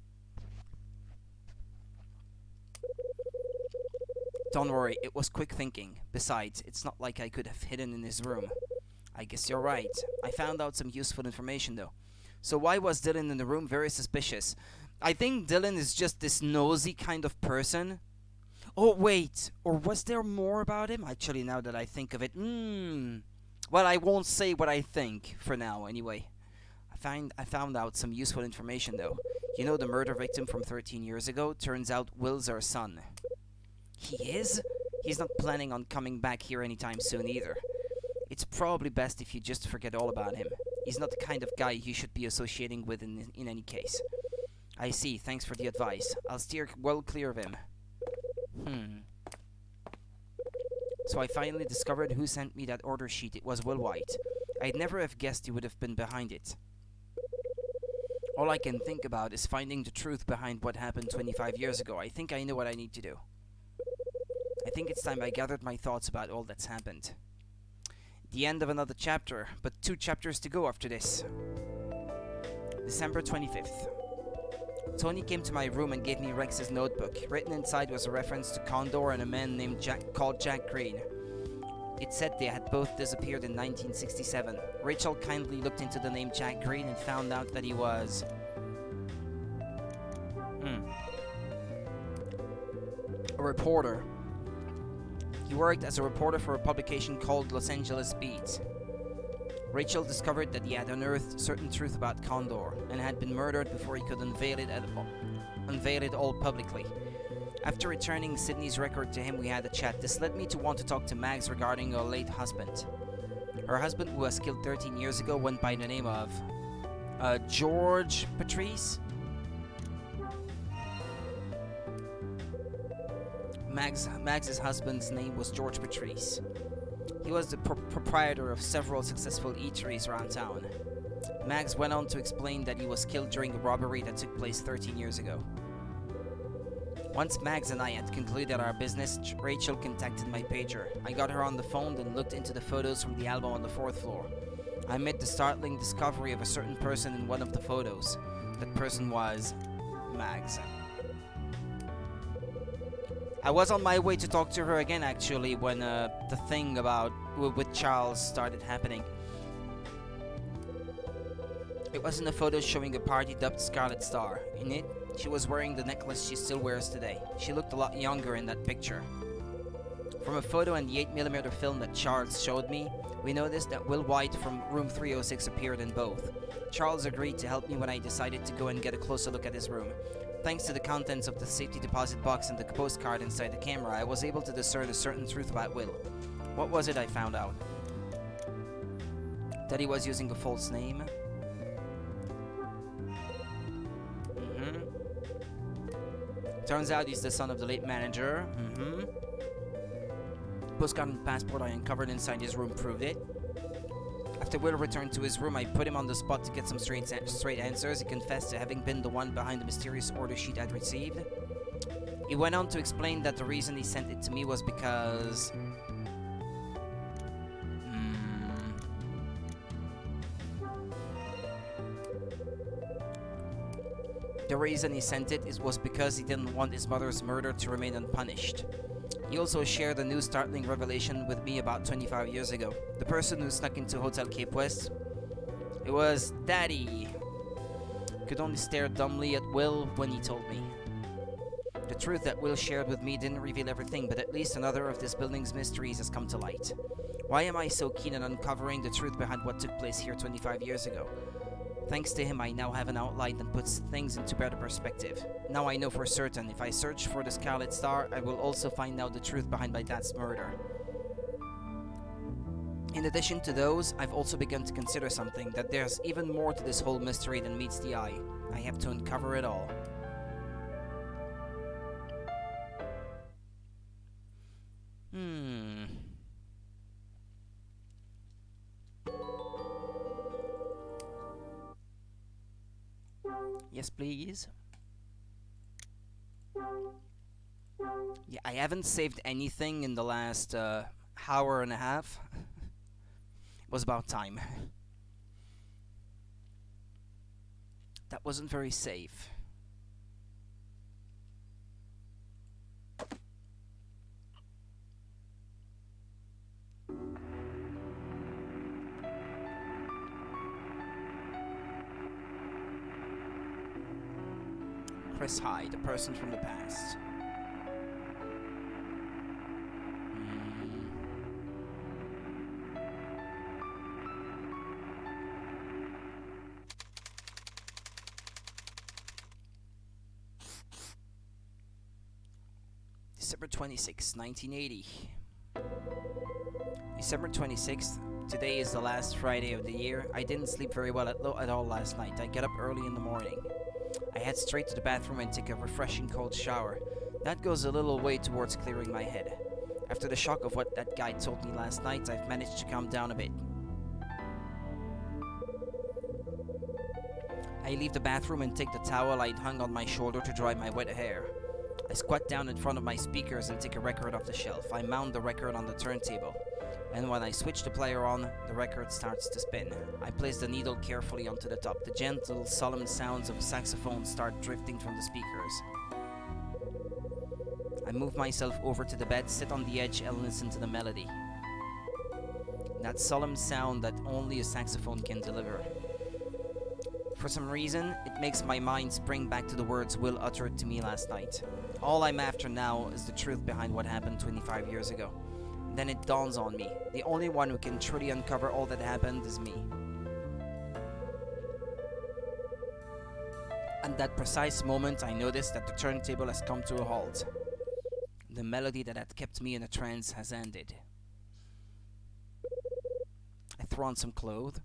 Don't worry, it was quick thinking. Besides, it's not like I could have hidden in his room. I guess you're right. I found out some useful information, though. So why was Dylan in the room? Very suspicious. I think Dylan is just this nosy kind of person. Oh, wait. Or was there more about him? Actually, now that I think of it. Well, I won't say what I think, for now, anyway. I found out some useful information, though. You know the murder victim from 13 years ago? Turns out Will's our son. He is? He's not planning on coming back here anytime soon either. It's probably best if you just forget all about him. He's not the kind of guy you should be associating with in any case. I see, thanks for the advice. I'll steer well clear of him. So I finally discovered who sent me that order sheet. It was Will White. I'd never have guessed he would have been behind it. All I can think about is finding the truth behind what happened 25 years ago. I think I know what I need to do. I think it's time I gathered my thoughts about all that's happened. The end of another chapter, but 2 chapters to go after this. December 25th. Tony came to my room and gave me Rex's notebook. Written inside was a reference to Condor and a man named called Jack Green. It said they had both disappeared in 1967. Rachel kindly looked into the name Jack Green and found out that he was... a reporter. He worked as a reporter for a publication called Los Angeles Beat. Rachel discovered that he had unearthed certain truth about Condor and had been murdered before he could unveil it all publicly. After returning Sydney's record to him, we had a chat. This led me to want to talk to Mags regarding her late husband. Her husband, who was killed 13 years ago, went by the name of George Patrice. Mags's husband's name was George Patrice. He was the proprietor of several successful eateries around town. Mags went on to explain that he was killed during a robbery that took place 13 years ago. Once Mags and I had concluded our business, Rachel contacted my pager. I got her on the phone and looked into the photos from the album on the 4th floor. I made the startling discovery of a certain person in one of the photos. That person was Mags. I was on my way to talk to her again, actually, when the thing about with Charles started happening. It was in a photo showing a party dubbed Scarlet Star. In it, she was wearing the necklace she still wears today. She looked a lot younger in that picture. From a photo and the 8mm film that Charles showed me, we noticed that Will White from room 306 appeared in both. Charles agreed to help me when I decided to go and get a closer look at his room. Thanks to the contents of the safety deposit box and the postcard inside the camera, I was able to discern a certain truth about Will. What was it I found out? That he was using a false name? Turns out he's the son of the late manager. Postcard and passport I uncovered inside his room proved it. After Will returned to his room, I put him on the spot to get some straight answers. He confessed to having been the one behind the mysterious order sheet I'd received. He went on to explain that the reason he sent it to me was because... The reason he sent it was because he didn't want his mother's murder to remain unpunished. He also shared a new startling revelation with me about 25 years ago. The person who snuck into Hotel Cape West, it was Daddy. Could only stare dumbly at Will when he told me. The truth that Will shared with me didn't reveal everything, but at least another of this building's mysteries has come to light. Why am I so keen on uncovering the truth behind what took place here 25 years ago? Thanks to him, I now have an outline that puts things into better perspective. Now I know for certain, if I search for the Scarlet Star, I will also find out the truth behind my dad's murder. In addition to those, I've also begun to consider something, that there's even more to this whole mystery than meets the eye. I have to uncover it all. Yes, please. Yeah, I haven't saved anything in the last hour and a half. It was about time. That wasn't very safe. Press hide, a person from the past. December 26, 1980. December 26th. Today is the last Friday of the year. I didn't sleep very well at all last night. I get up early in the morning. I head straight to the bathroom and take a refreshing cold shower. That goes a little way towards clearing my head. After the shock of what that guy told me last night, I've managed to calm down a bit. I leave the bathroom and take the towel I'd hung on my shoulder to dry my wet hair. I squat down in front of my speakers and take a record off the shelf. I mount the record on the turntable, and when I switch the player on, the record starts to spin. I place the needle carefully onto the top. The gentle, solemn sounds of a saxophone start drifting from the speakers. I move myself over to the bed, sit on the edge, and listen to the melody. That solemn sound that only a saxophone can deliver. For some reason, it makes my mind spring back to the words Will uttered to me last night. All I'm after now is the truth behind what happened 25 years ago. Then it dawns on me. The only one who can truly uncover all that happened is me. At that precise moment, I notice that the turntable has come to a halt. The melody that had kept me in a trance has ended. I throw on some clothes.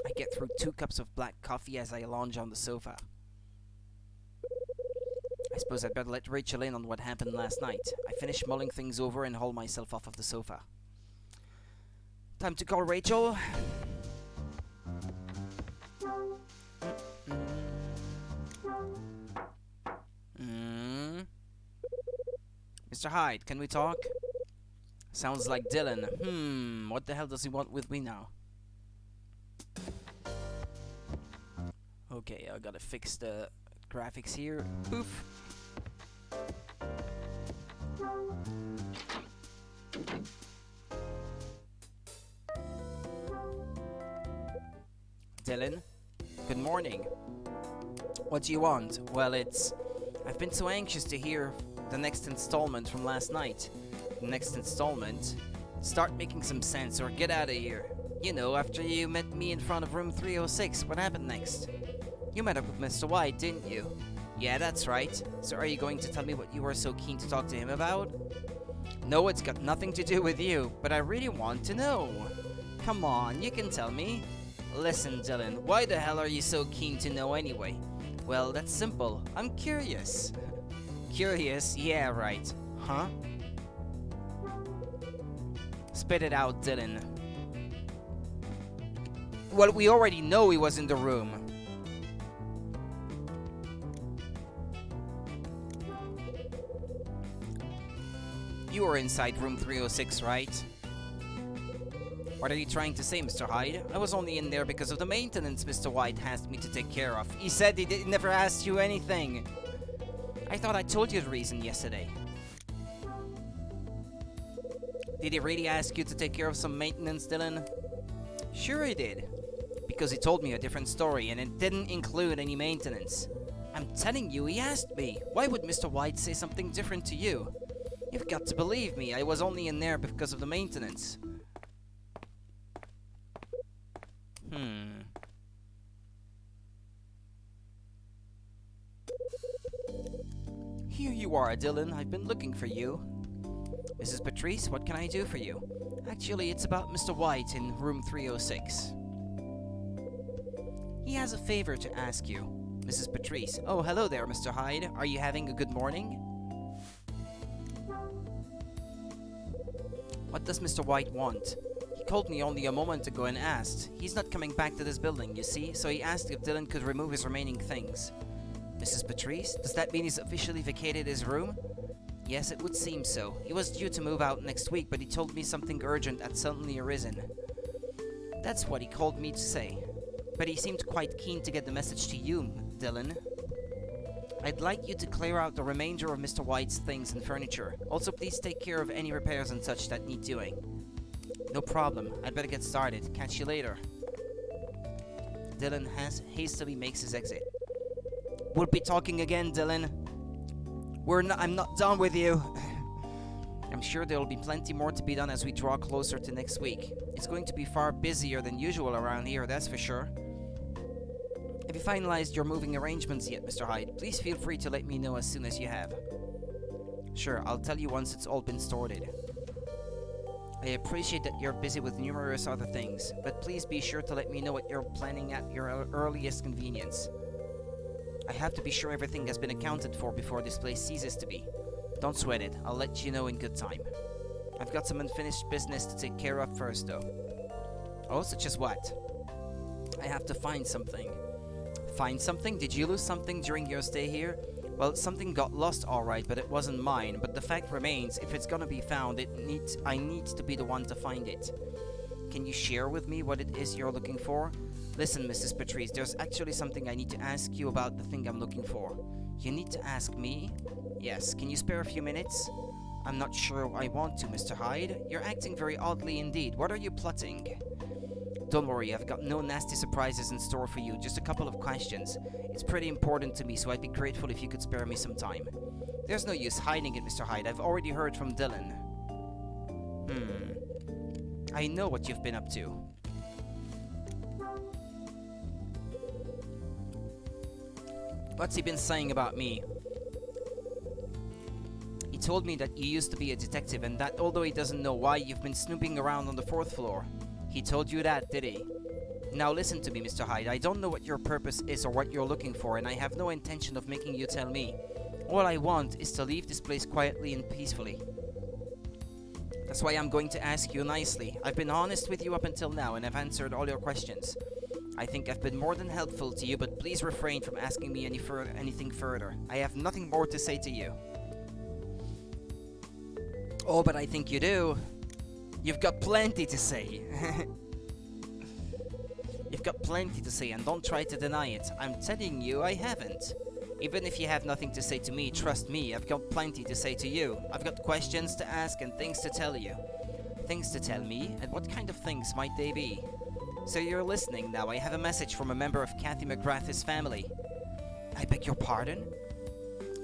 I get through 2 cups of black coffee as I lounge on the sofa. I suppose I'd better let Rachel in on what happened last night. I finish mulling things over and haul myself off of the sofa. Time to call Rachel. Mr. Hyde, can we talk? Sounds like Dylan. What the hell does he want with me now? Okay, I gotta fix the graphics here. Poof. Dylan, good morning. What do you want? Well, I've been so anxious to hear the next installment from last night. The next installment? Start making some sense or get out of here. You know, after you met me in front of room 306, what happened next? You met up with Mr. White, didn't you? Yeah, that's right. So are you going to tell me what you were so keen to talk to him about? No, it's got nothing to do with you, but I really want to know. Come on, you can tell me. Listen, Dylan, why the hell are you so keen to know anyway? Well, that's simple. I'm curious. Curious? Yeah, right. Huh? Spit it out, Dylan. Well, we already know he was in the room. You were inside room 306, right? What are you trying to say, Mr. Hyde? I was only in there because of the maintenance Mr. White asked me to take care of. He said he never asked you anything. I thought I told you the reason yesterday. Did he really ask you to take care of some maintenance, Dylan? Sure he did. Because he told me a different story and it didn't include any maintenance. I'm telling you, he asked me. Why would Mr. White say something different to you? You've got to believe me, I was only in there because of the maintenance. Here you are, Dylan. I've been looking for you. Mrs. Patrice, what can I do for you? Actually, it's about Mr. White in room 306. He has a favor to ask you. Mrs. Patrice. Oh, hello there, Mr. Hyde. Are you having a good morning? What does Mr. White want? He called me only a moment ago and asked. He's not coming back to this building, you see, so he asked if Dylan could remove his remaining things. Mrs. Patrice, does that mean he's officially vacated his room? Yes, it would seem so. He was due to move out next week, but he told me something urgent had suddenly arisen. That's what he called me to say. But he seemed quite keen to get the message to you, Dylan. I'd like you to clear out the remainder of Mr. White's things and furniture. Also, please take care of any repairs and such that need doing. No problem. I'd better get started. Catch you later. Dylan hastily makes his exit. We'll be talking again, Dylan. I'm not done with you. I'm sure there'll be plenty more to be done as we draw closer to next week. It's going to be far busier than usual around here, that's for sure. Have you finalized your moving arrangements yet, Mr. Hyde? Please feel free to let me know as soon as you have. Sure, I'll tell you once it's all been sorted. I appreciate that you're busy with numerous other things, but please be sure to let me know what you're planning at your earliest convenience. I have to be sure everything has been accounted for before this place ceases to be. Don't sweat it, I'll let you know in good time. I've got some unfinished business to take care of first, though. Oh, such as what? I have to find something. Find something? Did you lose something during your stay here? Well, something got lost alright, but it wasn't mine. But the fact remains, if it's gonna be found, I need to be the one to find it. Can you share with me what it is you're looking for? Listen, Mrs. Patrice, there's actually something I need to ask you about the thing I'm looking for. You need to ask me? Yes, can you spare a few minutes? I'm not sure I want to, Mr. Hyde. You're acting very oddly indeed. What are you plotting? Don't worry, I've got no nasty surprises in store for you, just a couple of questions. It's pretty important to me, so I'd be grateful if you could spare me some time. There's no use hiding it, Mr. Hyde. I've already heard from Dylan. I know what you've been up to. What's he been saying about me? He told me that you used to be a detective and that although he doesn't know why you've been snooping around on the 4th floor. He told you that, did he? Now listen to me, Mr. Hyde. I don't know what your purpose is or what you're looking for, and I have no intention of making you tell me. All I want is to leave this place quietly and peacefully. That's why I'm going to ask you nicely. I've been honest with you up until now, and I've answered all your questions. I think I've been more than helpful to you, but please refrain from asking me anything further. I have nothing more to say to you. Oh, but I think you do. You've got plenty to say. You've got plenty to say, and don't try to deny it. I'm telling you, I haven't. Even if you have nothing to say to me, trust me, I've got plenty to say to you. I've got questions to ask and things to tell you. Things to tell me? And what kind of things might they be? So you're listening now. I have a message from a member of Kathy Mcgrath's family. I beg your pardon?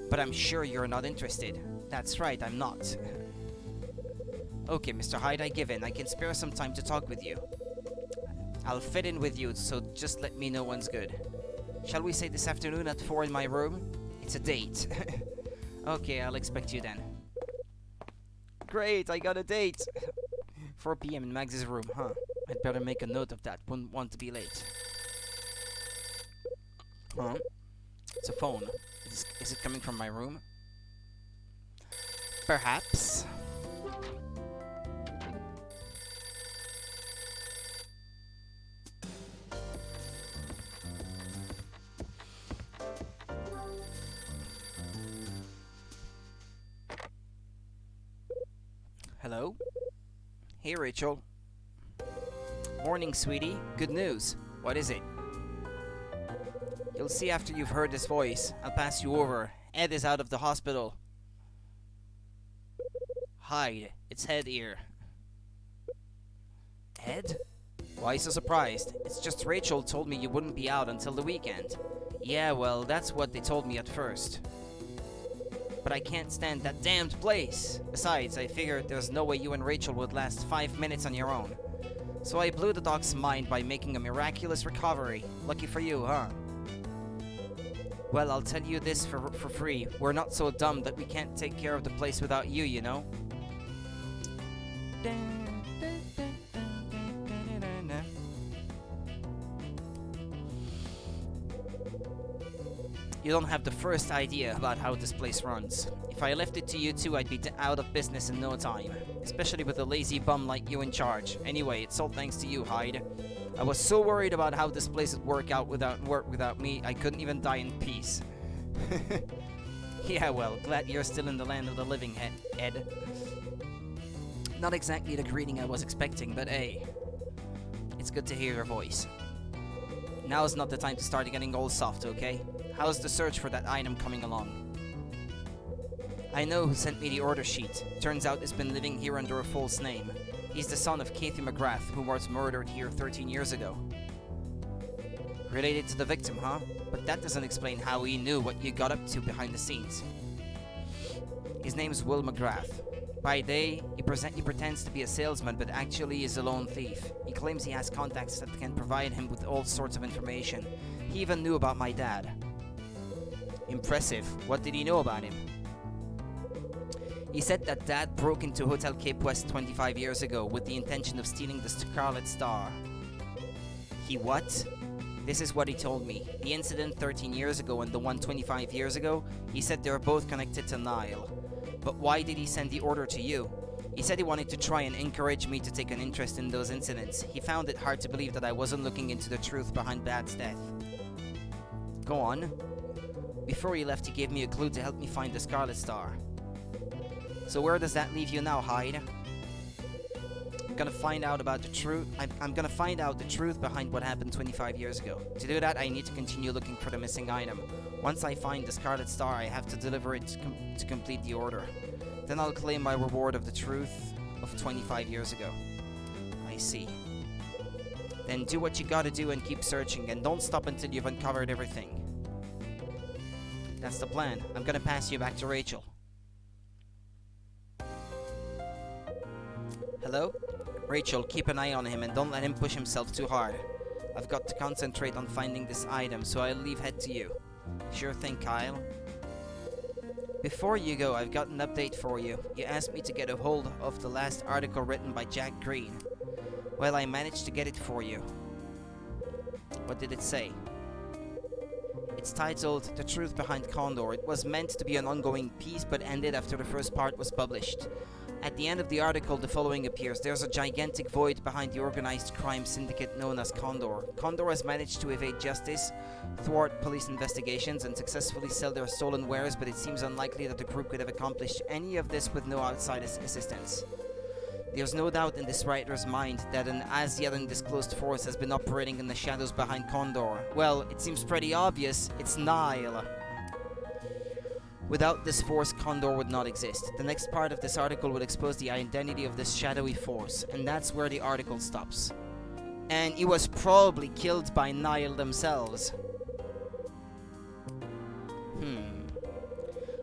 But I'm sure you're not interested. That's right, I'm not. Okay, Mr. Hyde, I give in. I can spare some time to talk with you. I'll fit in with you, so just let me know when's good. Shall we say this afternoon at 4 in my room? It's a date. Okay, I'll expect you then. Great, I got a date! 4 p.m. in Mags's room, huh? I'd better make a note of that. Wouldn't want to be late. Huh? It's a phone. Is it coming from my room? Perhaps. Hello? Hey, Rachel. Morning, sweetie. Good news. What is it? You'll see after you've heard his voice. I'll pass you over. Ed is out of the hospital. Hide. It's Ed here. Ed? Why so surprised? It's just Rachel told me you wouldn't be out until the weekend. Yeah, well, that's what they told me at first. But I can't stand that damned place. Besides, I figured there's no way you and Rachel would last 5 minutes on your own. So I blew the doc's mind by making a miraculous recovery. Lucky for you, huh? Well, I'll tell you this for free. We're not so dumb that we can't take care of the place without you, you know? You don't have the first idea about how this place runs. If I left it to you two, I'd be out of business in no time. Especially with a lazy bum like you in charge. Anyway, it's all thanks to you, Hyde. I was so worried about how this place would work without me, I couldn't even die in peace. Yeah, well, glad you're still in the land of the living, Ed. Not exactly the greeting I was expecting, but hey, it's good to hear your voice. Now's not the time to start getting all soft, okay? How's the search for that item coming along? I know who sent me the order sheet. Turns out he's been living here under a false name. He's the son of Kathy Mcgrath, who was murdered here 13 years ago. Related to the victim, huh? But that doesn't explain how he knew what you got up to behind the scenes. His name's Will Mcgrath. By day, he pretends to be a salesman, but actually is a lone thief. He claims he has contacts that can provide him with all sorts of information. He even knew about my dad. Impressive. What did he know about him? He said that Dad broke into Hotel Cape West 25 years ago with the intention of stealing the Scarlet Star. He what? This is what he told me. The incident 13 years ago and the one 25 years ago, he said they were both connected to Nile. But why did he send the order to you? He said he wanted to try and encourage me to take an interest in those incidents. He found it hard to believe that I wasn't looking into the truth behind Dad's death. Go on. Before he left, he gave me a clue to help me find the Scarlet Star. So where does that leave you now, Hyde? I'm gonna find out about the truth. I'm gonna find out the truth behind what happened 25 years ago. To do that, I need to continue looking for the missing item. Once I find the Scarlet Star, I have to deliver it to complete the order. Then I'll claim my reward of the truth of 25 years ago. I see. Then do what you gotta do and keep searching, and don't stop until you've uncovered everything. That's the plan. I'm gonna pass you back to Rachel. Hello? Rachel, keep an eye on him and don't let him push himself too hard. I've got to concentrate on finding this item, so I'll leave Head to you. Sure thing, Kyle. Before you go, I've got an update for you. You asked me to get a hold of the last article written by Jack Green. Well, I managed to get it for you. What did it say? It's titled The Truth Behind Condor. It was meant to be an ongoing piece, but ended after the first part was published. At the end of the article, the following appears. There's a gigantic void behind the organized crime syndicate known as Condor. Condor has managed to evade justice, thwart police investigations, and successfully sell their stolen wares, but it seems unlikely that the group could have accomplished any of this with no outside assistance. There's no doubt in this writer's mind that an as-yet undisclosed force has been operating in the shadows behind Condor. Well, it seems pretty obvious. It's Nile. Without this force, Condor would not exist. The next part of this article will expose the identity of this shadowy force, and that's where the article stops. And he was probably killed by Nile themselves.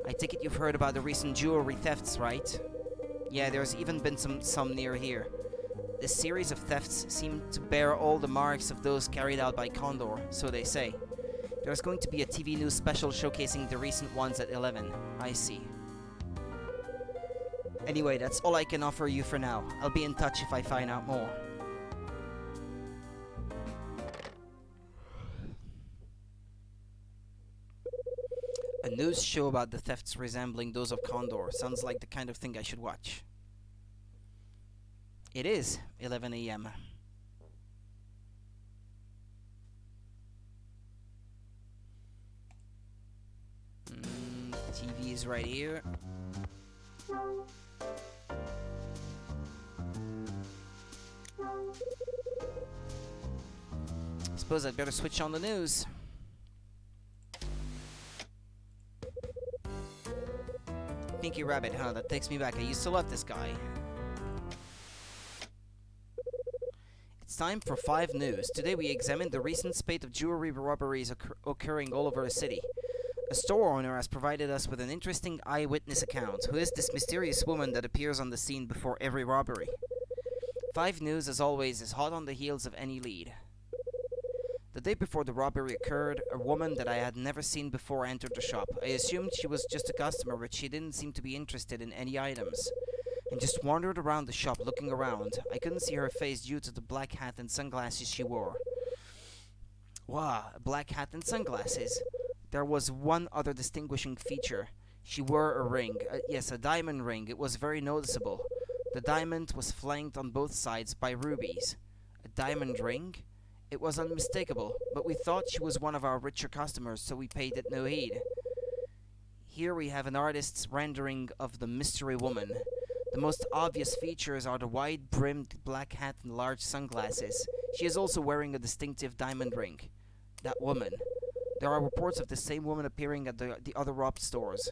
I take it you've heard about the recent jewelry thefts, right? Yeah, there's even been some near here. This series of thefts seem to bear all the marks of those carried out by Condor, so they say. There's going to be a TV news special showcasing the recent ones at 11. I see. Anyway, that's all I can offer you for now. I'll be in touch if I find out more. A news show about the thefts resembling those of Condor. Sounds like the kind of thing I should watch. It is 11 a.m. TV is right here. Suppose I'd better switch on the news. Pinky Rabbit, huh? That takes me back. I used to love this guy. It's time for 5 News. Today we examine the recent spate of jewelry robberies occurring all over the city. A store owner has provided us with an interesting eyewitness account. Who is this mysterious woman that appears on the scene before every robbery? 5 News, as always, is hot on the heels of any lead. The day before the robbery occurred, a woman that I had never seen before entered the shop. I assumed she was just a customer, but she didn't seem to be interested in any items, and just wandered around the shop looking around. I couldn't see her face due to the black hat and sunglasses she wore. Wow, a black hat and sunglasses. There was one other distinguishing feature. She wore a ring. Yes, a diamond ring. It was very noticeable. The diamond was flanked on both sides by rubies. A diamond ring? It was unmistakable, but we thought she was one of our richer customers, so we paid it no heed. Here we have an artist's rendering of the mystery woman. The most obvious features are the wide-brimmed black hat and large sunglasses. She is also wearing a distinctive diamond ring. That woman. There are reports of the same woman appearing at the other robbed stores.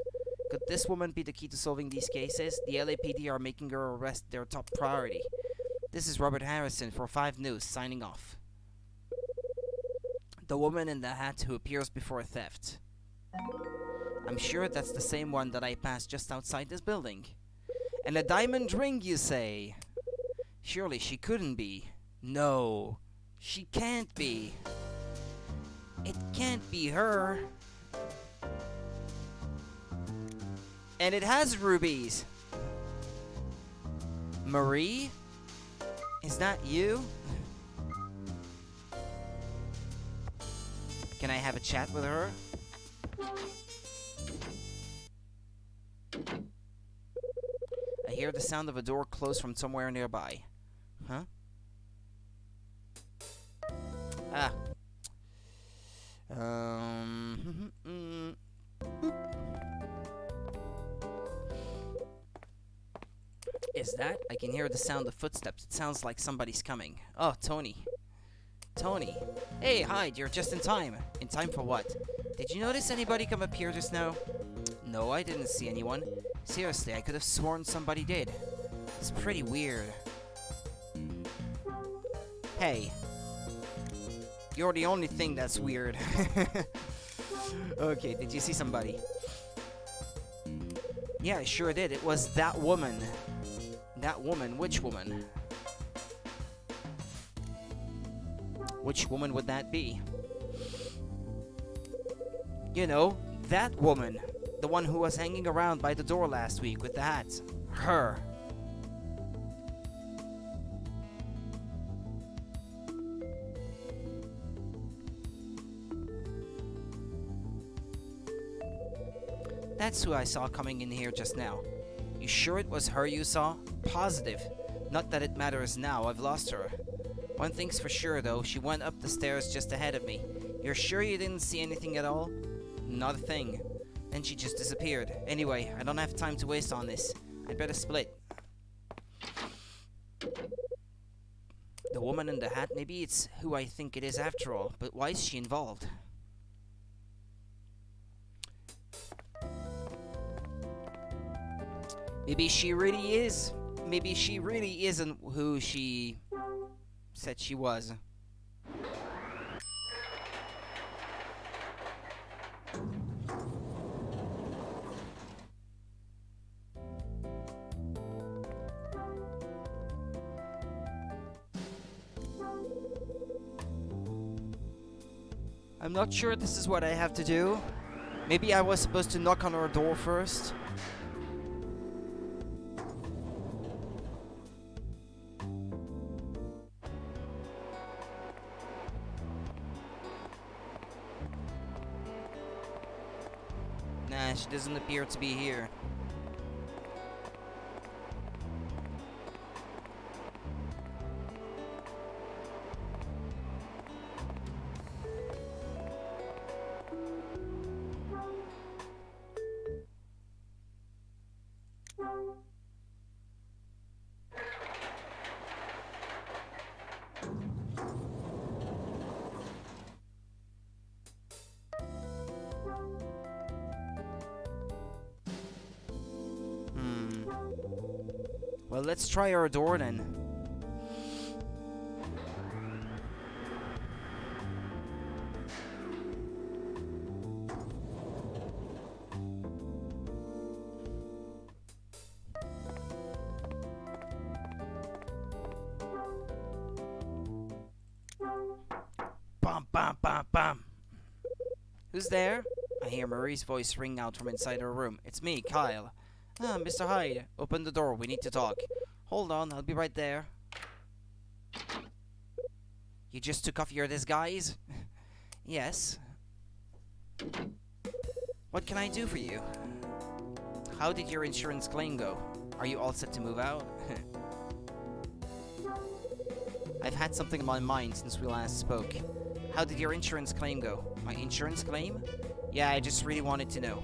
Could this woman be the key to solving these cases? The LAPD are making her arrest their top priority. This is Robert Harrison for 5 News, signing off. The woman in the hat who appears before a theft. I'm sure that's the same one that I passed just outside this building. And a diamond ring, you say? Surely she couldn't be. No, she can't be. It can't be her. And it has rubies. Marie? Is that you? Can I have a chat with her? I hear the sound of a door close from somewhere nearby. Huh? Ah. Is that? I can hear the sound of footsteps. It sounds like somebody's coming. Oh, Tony. Tony. Hey, hide, you're just in time. In time for what? Did you notice anybody come up here just now? No, I didn't see anyone. Seriously, I could have sworn somebody did. It's pretty weird. Hey. You're the only thing that's weird. Okay, did you see somebody? Yeah, I sure did. It was that woman. That woman? Which woman? Which woman would that be? You know, that woman. The one who was hanging around by the door last week with the hat. Her. That's who I saw coming in here just now. You sure it was her you saw? Positive. Not that it matters now, I've lost her. One thing's for sure though, she went up the stairs just ahead of me. You're sure you didn't see anything at all? Not a thing. Then she just disappeared. Anyway, I don't have time to waste on this. I'd better split. The woman in the hat, maybe it's who I think it is after all, but why is she involved? Maybe she really is. Maybe she really isn't who she said she was. I'm not sure this is what I have to do. Maybe I was supposed to knock on her door first. Nah, she doesn't appear to be here. Well, let's try our door then. Bum, bum, bum, bum. Who's there? I hear Marie's voice ring out from inside her room. It's me, Kyle. Ah, Mr. Hyde, open the door. We need to talk. Hold on, I'll be right there. You just took off your disguise? Yes. What can I do for you? How did your insurance claim go? Are you all set to move out? I've had something on my mind since we last spoke. How did your insurance claim go? My insurance claim? Yeah, I just really wanted to know.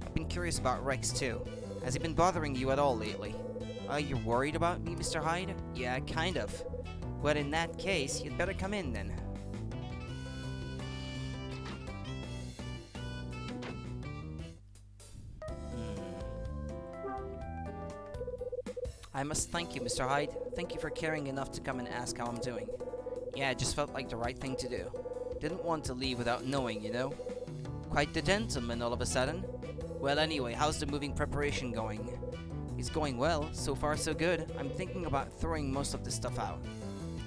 I've been curious about Rex too. Has he been bothering you at all lately? Are you worried about me, Mr. Hyde? Yeah, kind of. Well, in that case, you'd better come in then. I must thank you, Mr. Hyde. Thank you for caring enough to come and ask how I'm doing. Yeah, it just felt like the right thing to do. Didn't want to leave without knowing, you know? Quite the gentleman all of a sudden. Well, anyway, how's the moving preparation going? It's going well. So far, so good. I'm thinking about throwing most of the stuff out.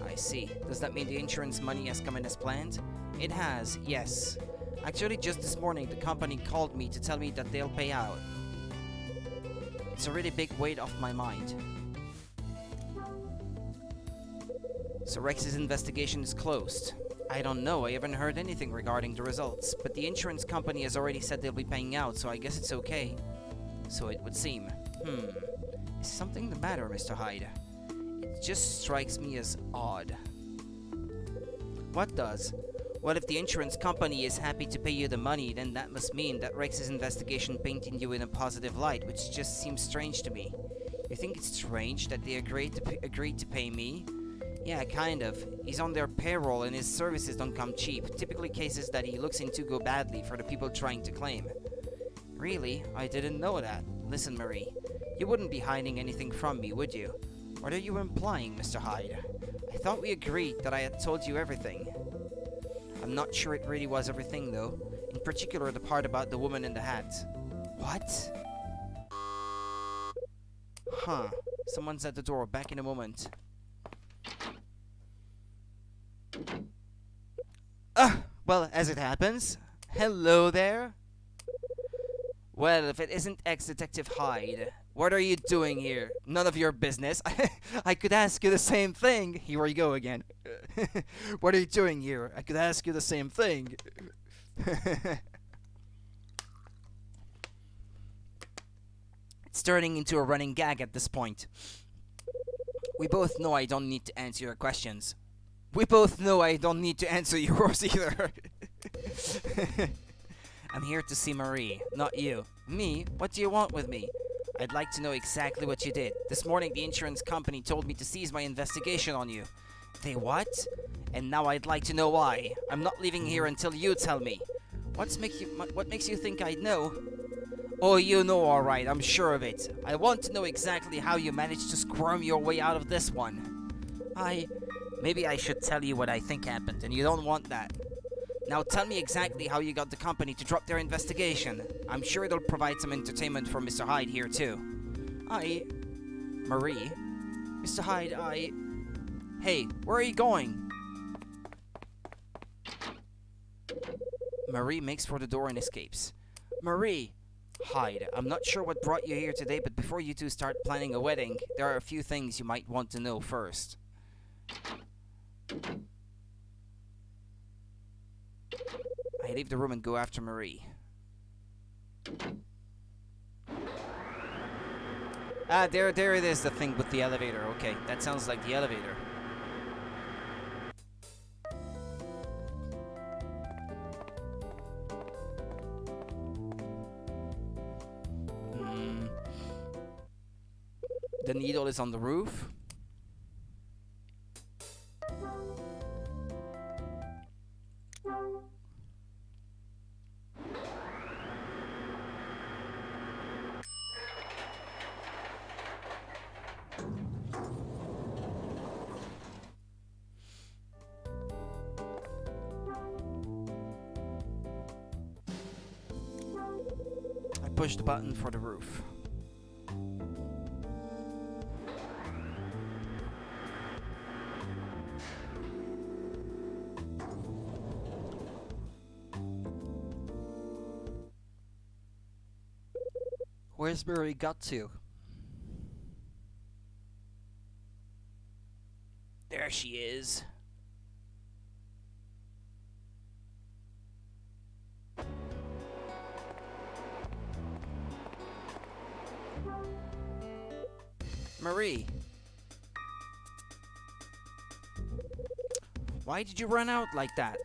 I see. Does that mean the insurance money has come in as planned? It has, yes. Actually, just this morning, the company called me to tell me that they'll pay out. It's a really big weight off my mind. So Rex's investigation is closed. I don't know, I haven't heard anything regarding the results, but the insurance company has already said they'll be paying out, so I guess it's okay. So it would seem. Is something the matter, Mr. Hyde? It just strikes me as odd. What does? Well, if the insurance company is happy to pay you the money, then that must mean that Rex's investigation painted you in a positive light, which just seems strange to me. You think it's strange that they agreed to pay me? Yeah, kind of. He's on their payroll and his services don't come cheap. Typically cases that he looks into go badly for the people trying to claim. Really? I didn't know that. Listen, Marie. You wouldn't be hiding anything from me, would you? What are you implying, Mr. Hyde? I thought we agreed that I had told you everything. I'm not sure it really was everything, though. In particular, the part about the woman in the hat. What? Huh. Someone's at the door. Back in a moment. Well, as it happens. Hello there. Well, if it isn't ex-detective Hyde, what are you doing here? None of your business. I could ask you the same thing. Here we go again. What are you doing here? I could ask you the same thing. It's turning into a running gag at this point. We both know I don't need to answer your questions. We both know I don't need to answer yours either. I'm here to see Marie, not you. Me? What do you want with me? I'd like to know exactly what you did. This morning the insurance company told me to cease my investigation on you. They what? And now I'd like to know why. I'm not leaving here until you tell me. What makes you think I'd know? Oh, you know alright, I'm sure of it. I want to know exactly how you managed to squirm your way out of this one. Maybe I should tell you what I think happened, and you don't want that. Now tell me exactly how you got the company to drop their investigation. I'm sure it'll provide some entertainment for Mr. Hyde here too. Marie? Mr. Hyde, Hey, where are you going? Marie makes for the door and escapes. Marie! Hyde, I'm not sure what brought you here today, but before you two start planning a wedding, there are a few things you might want to know first. I leave the room and go after Marie. There it is, the thing with the elevator. Okay, that sounds like the elevator. The needle is on the roof. push the button for the roof. Where's Murray got to? There she is. Marie. Why did you run out like that?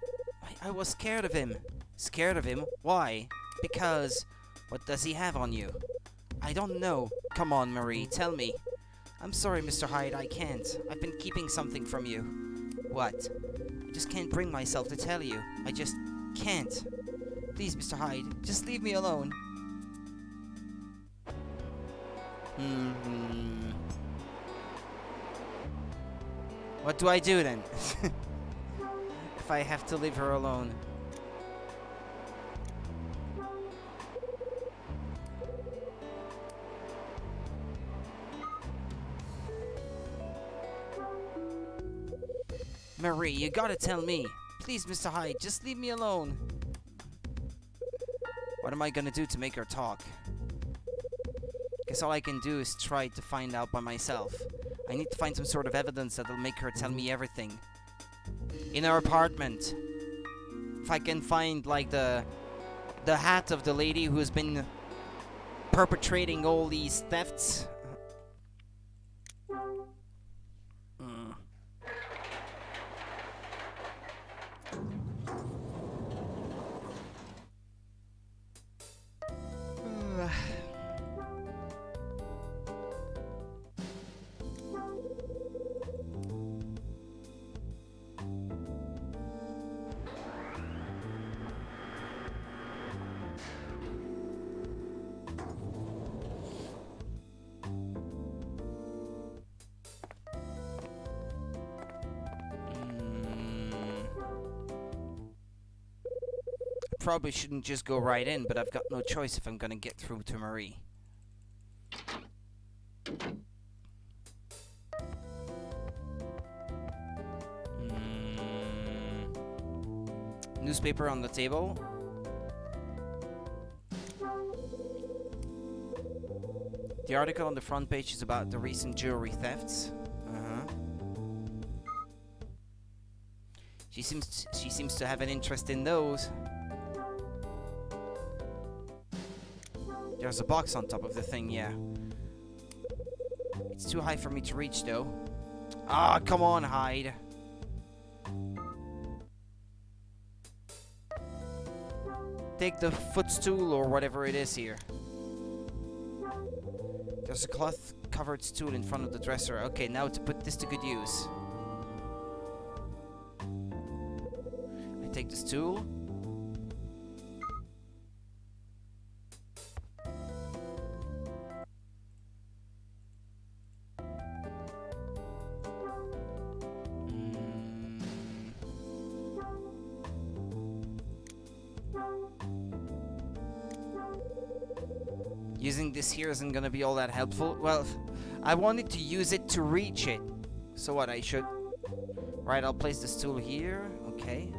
I was scared of him. Scared of him? Why? Because... What does he have on you? I don't know. Come on, Marie, tell me. I'm sorry, Mr. Hyde, I can't. I've been keeping something from you. What? I just can't bring myself to tell you. I just can't. Please, Mr. Hyde, just leave me alone. What do I do then? If I have to leave her alone. Marie, you gotta tell me. Please, Mr. Hyde, just leave me alone. What am I gonna do to make her talk? Guess all I can do is try to find out by myself. I need to find some sort of evidence that'll make her tell me everything. In her apartment. If I can find, like, the hat of the lady who's been perpetrating all these thefts. Probably shouldn't just go right in, but I've got no choice if I'm gonna get through to Marie. Newspaper on the table. The article on the front page is about the recent jewelry thefts. She seems to have an interest in those. There's a box on top of the thing, yeah. It's too high for me to reach, though. Ah, come on, Hyde. Take the footstool or whatever it is here. There's a cloth-covered stool in front of the dresser. Okay, now to put this to good use. I take the stool. Using this here isn't gonna be all that helpful. Well, I wanted to use it to reach it. So what, I should... Right, I'll place the stool here. Okay.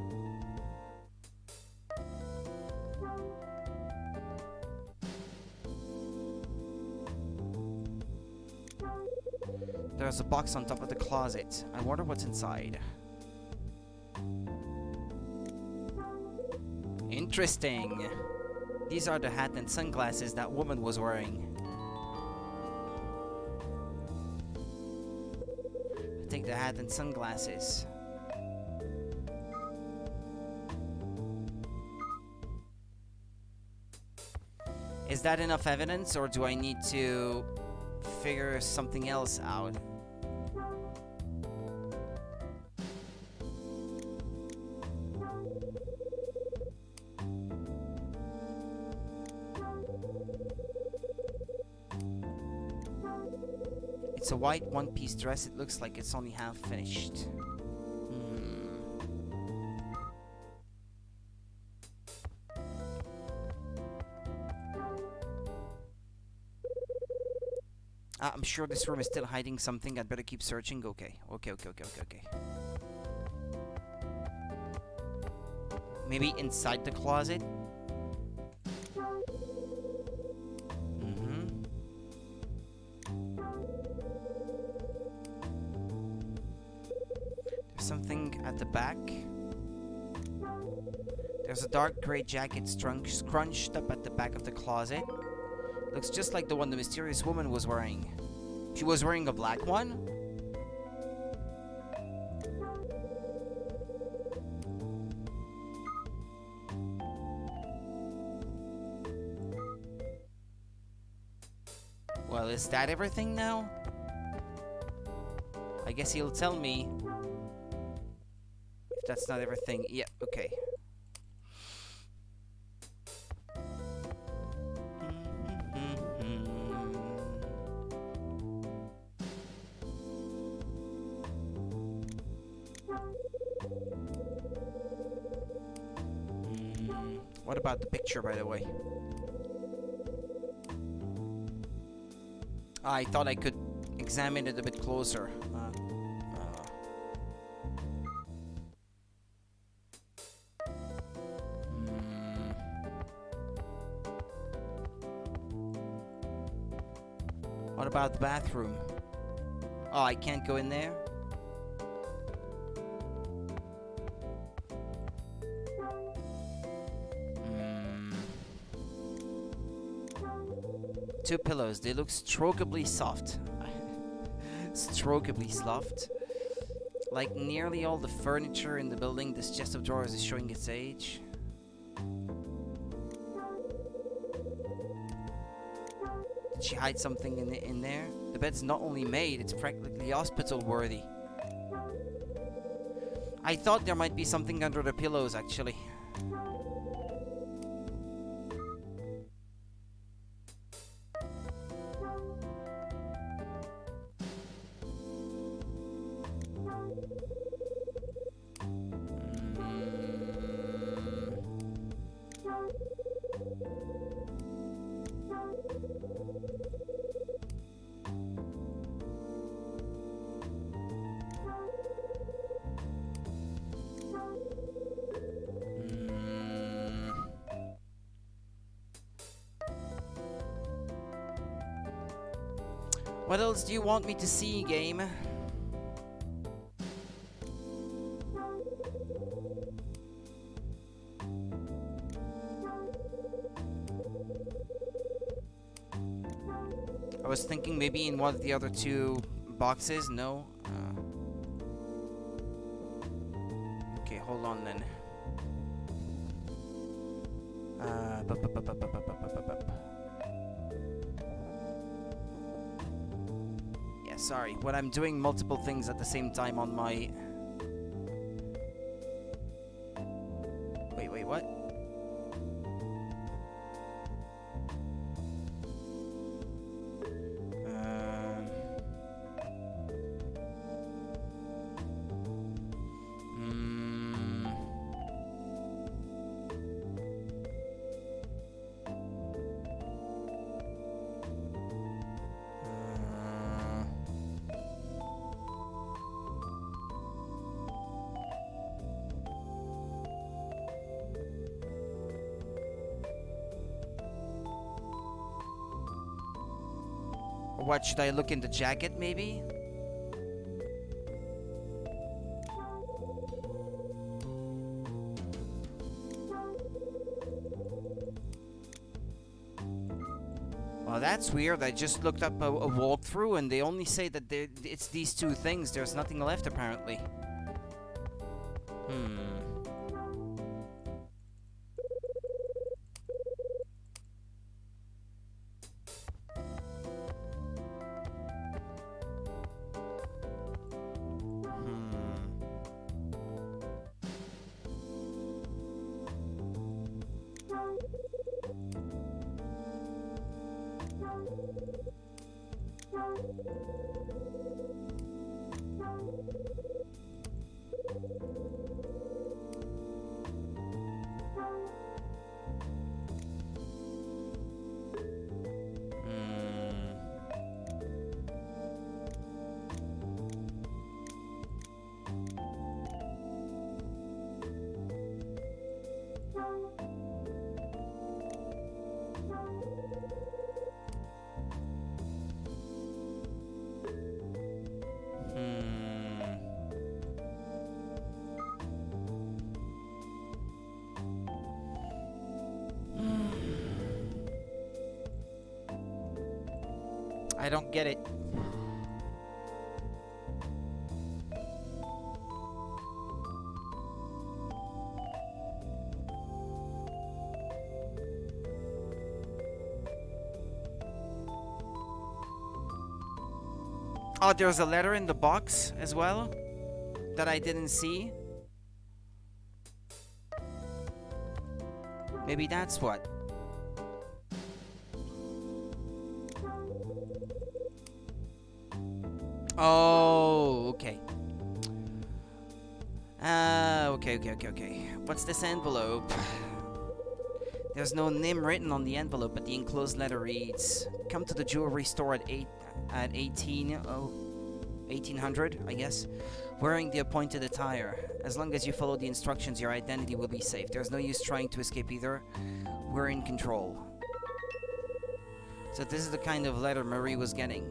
There's a box on top of the closet. I wonder what's inside. Interesting. These are the hat and sunglasses that woman was wearing. I take the hat and sunglasses. Is that enough evidence, or do I need to figure something else out? It's a white one-piece dress. It looks like it's only half finished. I'm sure this room is still hiding something. I'd better keep searching. Okay. Maybe inside the closet? Mm-hmm. There's something at the back. There's a dark gray jacket scrunched up at the back of the closet. Looks just like the one the mysterious woman was wearing. She was wearing a black one? Well, is that everything now? I guess he'll tell me if that's not everything. Yeah, okay. What about the picture, by the way? I thought I could examine it a bit closer. What about the bathroom? Oh, I can't go in there? Two pillows. They look strokeably soft. Strokeably soft. Like nearly all the furniture in the building, this chest of drawers is showing its age. Did she hide something in there? The bed's not only made, it's practically hospital worthy. I thought there might be something under the pillows, actually. What else do you want me to see, game? I was thinking maybe in one of the other two boxes. No? Okay, hold on then. Yeah, sorry. When I'm doing multiple things at the same time on my... Wait, what? What, should I look in the jacket, maybe? Well, that's weird. I just looked up a walkthrough and they only say that it's these two things. There's nothing left, apparently. I don't get it. Oh, there's a letter in the box as well that I didn't see. Maybe that's what. Oh, okay. Okay. What's this envelope? There's no name written on the envelope, but the enclosed letter reads, "Come to the jewelry store at 1800, I guess, wearing the appointed attire. As long as you follow the instructions, your identity will be safe. There's no use trying to escape either. We're in control." So this is the kind of letter Marie was getting.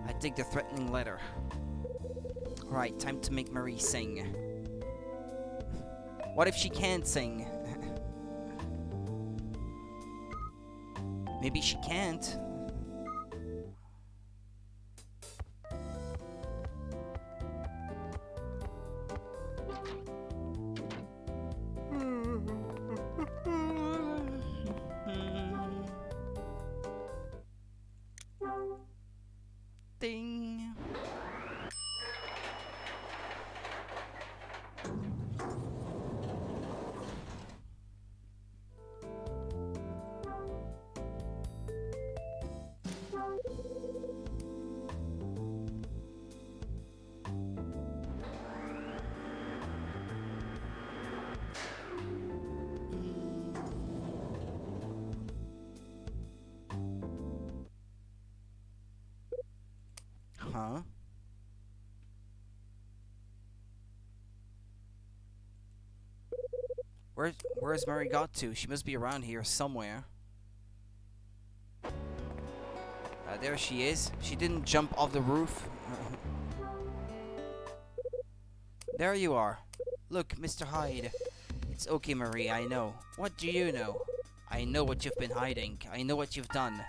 I dig the threatening letter. Alright, time to make Marie sing. What if she can't sing? Maybe she can't. Ding. Huh? Where's Mary got to? She must be around here somewhere. There she is. She didn't jump off the roof. There you are. Look, Mr. Hyde. It's okay, Marie, I know. What do you know? I know what you've been hiding. I know what you've done.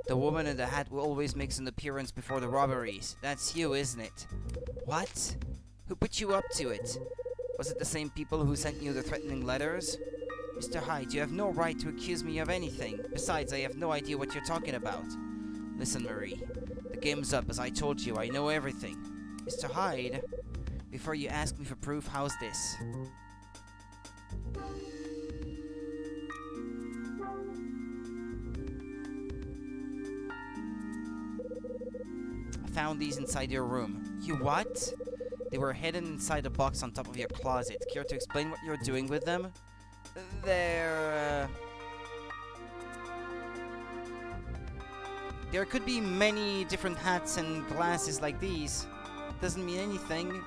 The woman in the hat who always makes an appearance before the robberies. That's you, isn't it? What? Who put you up to it? Was it the same people who sent you the threatening letters? Mr. Hyde, you have no right to accuse me of anything. Besides, I have no idea what you're talking about. Listen, Marie. The game's up, as I told you. I know everything. Mr. Hyde, before you ask me for proof, how's this? I found these inside your room. You what? They were hidden inside a box on top of your closet. Care to explain what you're doing with them? There could be many different hats and glasses like these. Doesn't mean anything.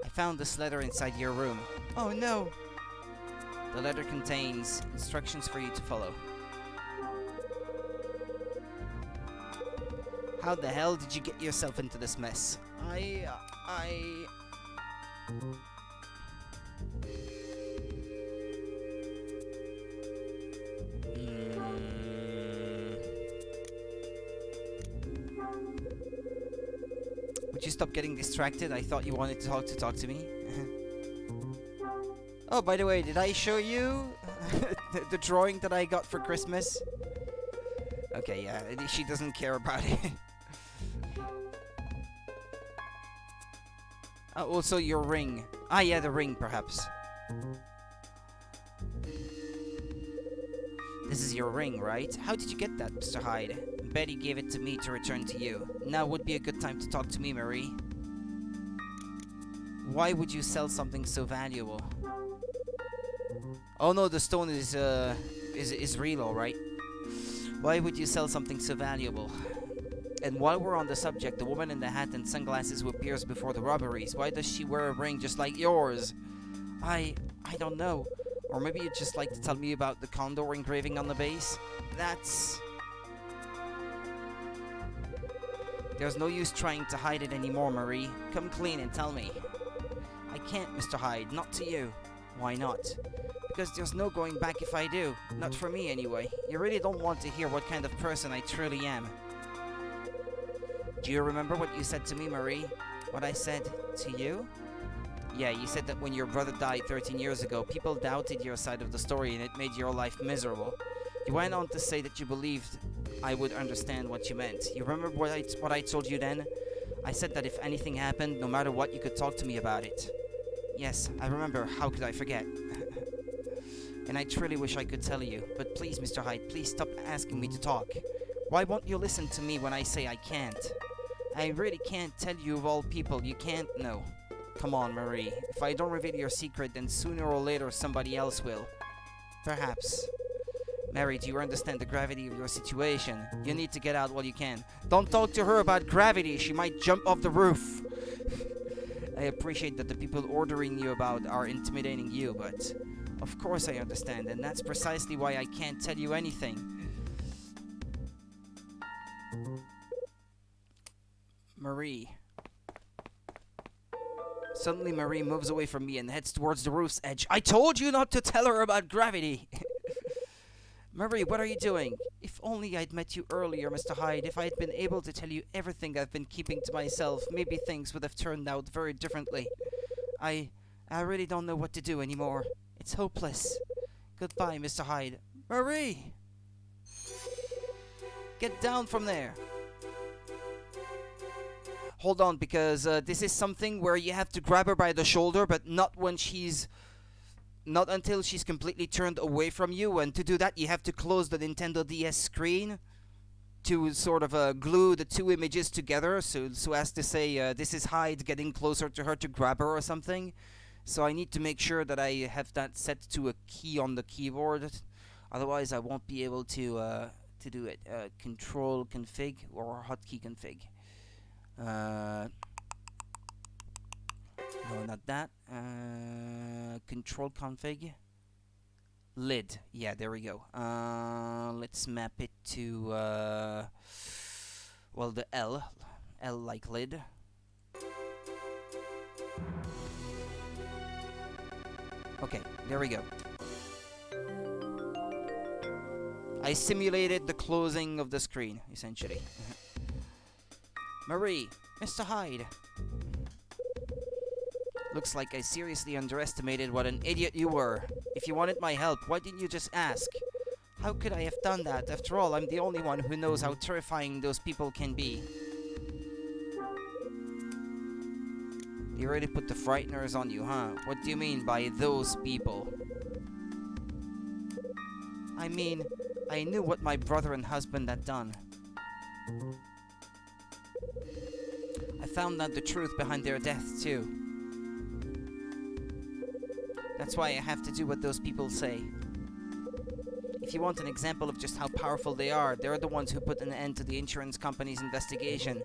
I found this letter inside your room. Oh no! The letter contains instructions for you to follow. How the hell did you get yourself into this mess? Would you stop getting distracted? I thought you wanted to talk to me. Oh, by the way, did I show you the drawing that I got for Christmas? Okay, yeah, she doesn't care about it. Also your ring. Ah, yeah, the ring, perhaps. This is your ring, right? How did you get that, Mr. Hyde? Betty gave it to me to return to you. Now would be a good time to talk to me, Marie. Why would you sell something so valuable? Oh no, the stone is real, alright? Why would you sell something so valuable? And while we're on the subject, the woman in the hat and sunglasses who appears before the robberies, why does she wear a ring just like yours? I don't know. Or maybe you'd just like to tell me about the Condor engraving on the base? That's... There's no use trying to hide it anymore, Marie. Come clean and tell me. I can't, Mr. Hyde, not to you. Why not? Because there's no going back if I do. Not for me, anyway. You really don't want to hear what kind of person I truly am. Do you remember what you said to me, Marie? What I said to you? Yeah, you said that when your brother died 13 years ago, people doubted your side of the story and it made your life miserable. You went on to say that you believed I would understand what you meant. You remember what I told you then? I said that if anything happened, no matter what, you could talk to me about it. Yes, I remember. How could I forget? And I truly wish I could tell you. But please, Mr. Hyde, please stop asking me to talk. Why won't you listen to me when I say I can't? I really can't tell you of all people. You can't know. Come on, Marie. If I don't reveal your secret, then sooner or later somebody else will. Perhaps. Mary, do you understand the gravity of your situation? You need to get out while you can. Don't talk to her about gravity. She might jump off the roof. I appreciate that the people ordering you about are intimidating you, but of course I understand, and that's precisely why I can't tell you anything. Marie. Suddenly Marie moves away from me and heads towards the roof's edge. I told you not to tell her about gravity! Marie, what are you doing? If only I'd met you earlier, Mr. Hyde. If I had been able to tell you everything I've been keeping to myself, maybe things would have turned out very differently. I really don't know what to do anymore. It's hopeless. Goodbye, Mr. Hyde. Marie! Get down from there! Hold on, because this is something where you have to grab her by the shoulder, but not until she's completely turned away from you. And to do that, you have to close the Nintendo DS screen to sort of glue the two images together, so as to say this is Hyde getting closer to her to grab her or something. So I need to make sure that I have that set to a key on the keyboard. Otherwise, I won't be able to do it. Control config or hotkey config. No, not that. Control config. Lid. Yeah, there we go. Let's map it to, well, the L. L like lid. Okay, there we go. I simulated the closing of the screen, essentially. Marie, Mr. Hyde. Looks like I seriously underestimated what an idiot you were. If you wanted my help, why didn't you just ask? How could I have done that? After all, I'm the only one who knows how terrifying those people can be. They already put the frighteners on you, huh? What do you mean by those people? I mean, I knew what my brother and husband had done. I found out the truth behind their death, too. That's why I have to do what those people say. If you want an example of just how powerful they are, they're the ones who put an end to the insurance company's investigation.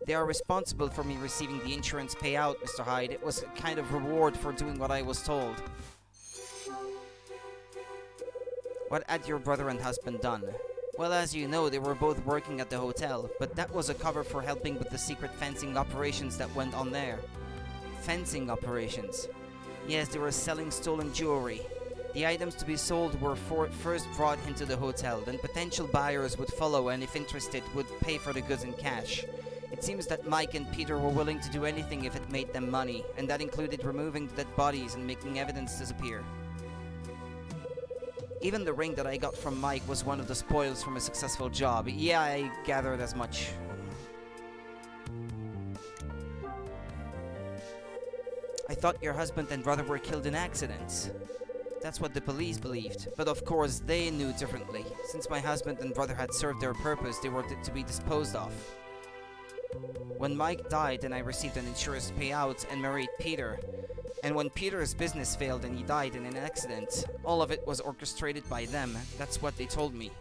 They are responsible for me receiving the insurance payout, Mr. Hyde. It was a kind of reward for doing what I was told. What had your brother and husband done? Well, as you know, they were both working at the hotel, but that was a cover for helping with the secret fencing operations that went on there. Fencing operations? Yes, they were selling stolen jewelry. The items to be sold were first brought into the hotel, then potential buyers would follow and, if interested, would pay for the goods in cash. It seems that Mike and Peter were willing to do anything if it made them money, and that included removing the dead bodies and making evidence disappear. Even the ring that I got from Mike was one of the spoils from a successful job. Yeah, I gathered as much. I thought your husband and brother were killed in accidents. That's what the police believed, but of course they knew differently. Since my husband and brother had served their purpose, they were to be disposed of. When Mike died and I received an insurance payout and married Peter, and when Peter's business failed and he died in an accident, all of it was orchestrated by them. That's what they told me.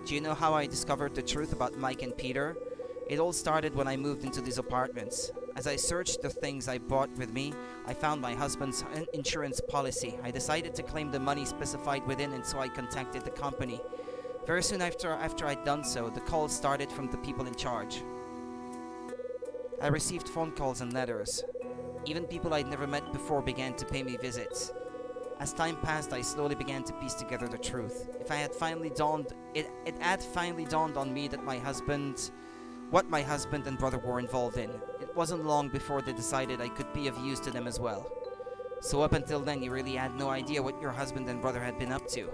Do you know how I discovered the truth about Mike and Peter? It all started when I moved into these apartments. As I searched the things I brought with me, I found my husband's insurance policy. I decided to claim the money specified within, and so I contacted the company. Very soon after I'd done so, the calls started from the people in charge. I received phone calls and letters. Even people I'd never met before began to pay me visits. As time passed, I slowly began to piece together the truth. It had finally dawned on me that what my husband and brother were involved in. It wasn't long before they decided I could be of use to them as well. So up until then, you really had no idea what your husband and brother had been up to.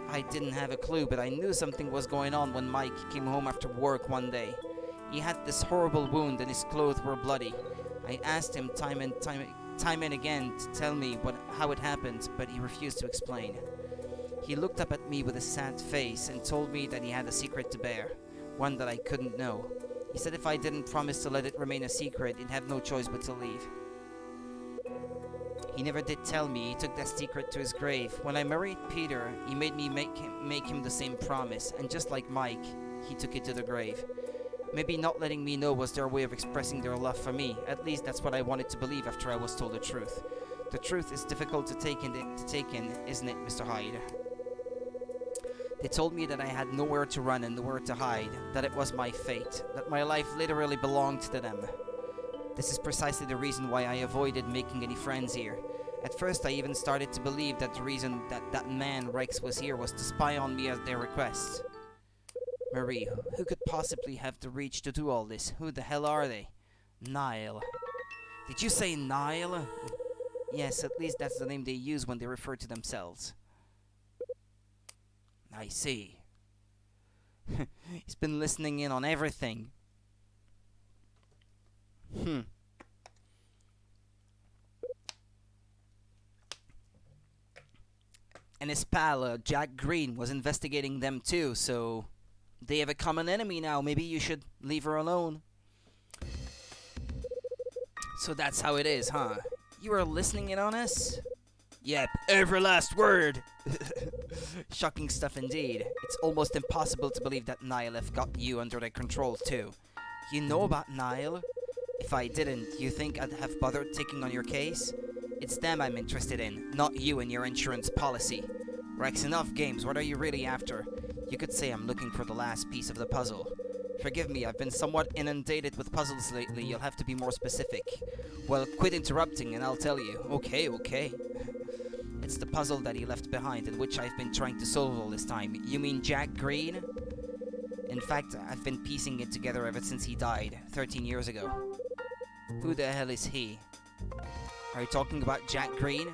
I didn't have a clue, but I knew something was going on when Mike came home after work one day. He had this horrible wound and his clothes were bloody. I asked him time and again to tell me how it happened, but he refused to explain. He looked up at me with a sad face and told me that he had a secret to bear, one that I couldn't know. He said if I didn't promise to let it remain a secret, he'd have no choice but to leave. He never did tell me. He took that secret to his grave. When I married Peter, he made me make him the same promise, and just like Mike, he took it to the grave. Maybe not letting me know was their way of expressing their love for me. At least that's what I wanted to believe after I was told the truth. The truth is difficult to take in, isn't it, Mr. Hyde? They told me that I had nowhere to run and nowhere to hide, that it was my fate, that my life literally belonged to them. This is precisely the reason why I avoided making any friends here. At first, I even started to believe that the reason that man Rex was here was to spy on me at their request. Marie, who could possibly have the reach to do all this? Who the hell are they? Nile. Did you say Nile? Yes, at least that's the name they use when they refer to themselves. I see. He's been listening in on everything. And his pal, Jack Green, was investigating them too, so they have a common enemy now. Maybe you should leave her alone. So that's how it is, huh? You are listening in on us? Yep, every last word! Shocking stuff indeed. It's almost impossible to believe that Nile have got you under their control too. You know about Nile? If I didn't, you think I'd have bothered taking on your case? It's them I'm interested in, not you and your insurance policy. Rex, enough games, what are you really after? You could say I'm looking for the last piece of the puzzle. Forgive me, I've been somewhat inundated with puzzles lately, you'll have to be more specific. Well, quit interrupting and I'll tell you. Okay. It's the puzzle that he left behind and which I've been trying to solve all this time. You mean Jack Green? In fact, I've been piecing it together ever since he died, 13 years ago. Who the hell is he? Are you talking about Jack Green?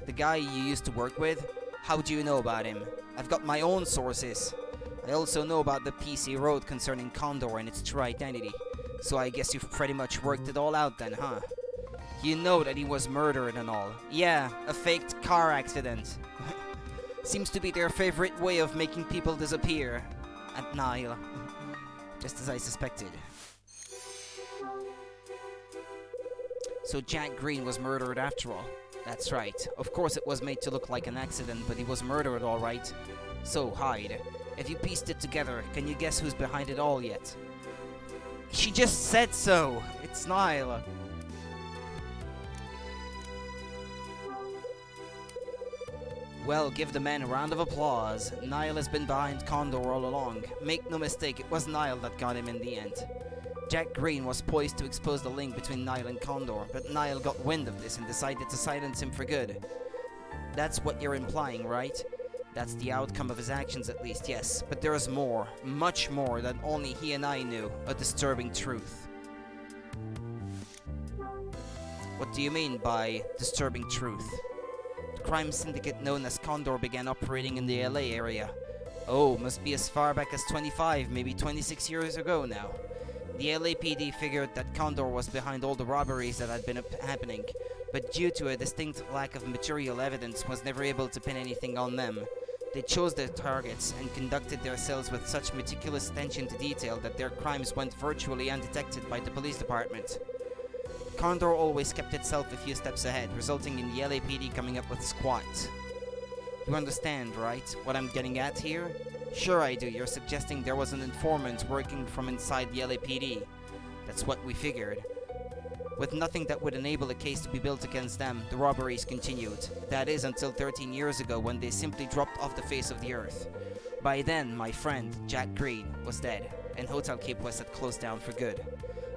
The guy you used to work with? How do you know about him? I've got my own sources. I also know about the piece he wrote concerning Condor and its true identity. So I guess you've pretty much worked it all out then, huh? You know that he was murdered and all. Yeah, a faked car accident. Seems to be their favorite way of making people disappear. At Nile. Just as I suspected. So Jack Green was murdered after all. That's right. Of course it was made to look like an accident, but he was murdered all right. So, Hyde, if you pieced it together, can you guess who's behind it all yet? She just said so! It's Nile. Well, give the man a round of applause. Nile has been behind Condor all along. Make no mistake, it was Nile that got him in the end. Jack Green was poised to expose the link between Nile and Condor, but Nile got wind of this and decided to silence him for good. That's what you're implying, right? That's the outcome of his actions at least, yes. But there is more, much more, than only he and I knew. A disturbing truth. What do you mean by disturbing truth? The crime syndicate known as Condor began operating in the LA area. Oh, must be as far back as 25, maybe 26 years ago now. The LAPD figured that Condor was behind all the robberies that had been happening, but due to a distinct lack of material evidence was never able to pin anything on them. They chose their targets and conducted themselves with such meticulous attention to detail that their crimes went virtually undetected by the police department. Condor always kept itself a few steps ahead, resulting in the LAPD coming up with squat. You understand, right, what I'm getting at here? Sure I do. You're suggesting there was an informant working from inside the LAPD. That's what we figured. With nothing that would enable a case to be built against them, the robberies continued. That is until 13 years ago when they simply dropped off the face of the earth. By then, my friend, Jack Green, was dead. and Hotel Cape West had closed down for good.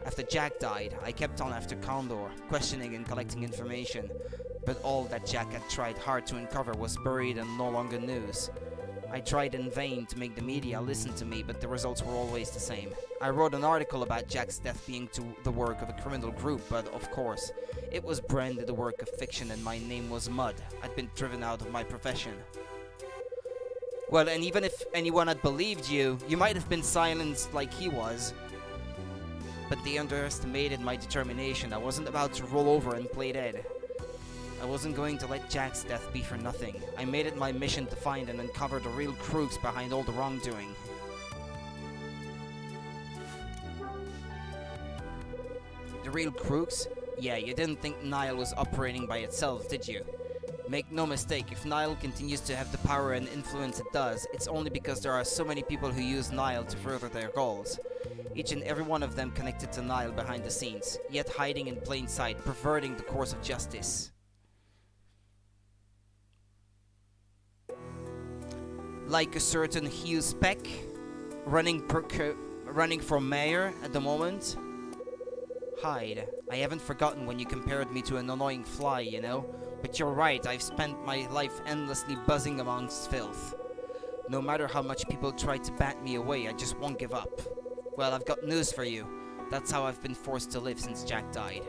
After Jack died, I kept on after Condor, questioning and collecting information, but all that Jack had tried hard to uncover was buried and no longer news. I tried in vain to make the media listen to me, but the results were always the same. I wrote an article about Jack's death being the work of a criminal group, but of course, it was branded a work of fiction and my name was mud. I'd been driven out of my profession. Well, and even if anyone had believed you, you might have been silenced like he was. But they underestimated my determination. I wasn't about to roll over and play dead. I wasn't going to let Jack's death be for nothing. I made it my mission to find and uncover the real crooks behind all the wrongdoing. The real crooks? Yeah, you didn't think Nile was operating by itself, did you? Make no mistake, if Nile continues to have the power and influence it does, it's only because there are so many people who use Nile to further their goals. Each and every one of them connected to Nile behind the scenes, yet hiding in plain sight, perverting the course of justice. Like a certain Hugh Speck, running for mayor at the moment. Hyde, I haven't forgotten when you compared me to an annoying fly, you know? But you're right, I've spent my life endlessly buzzing amongst filth. No matter how much people try to bat me away, I just won't give up. Well, I've got news for you. That's how I've been forced to live since Jack died.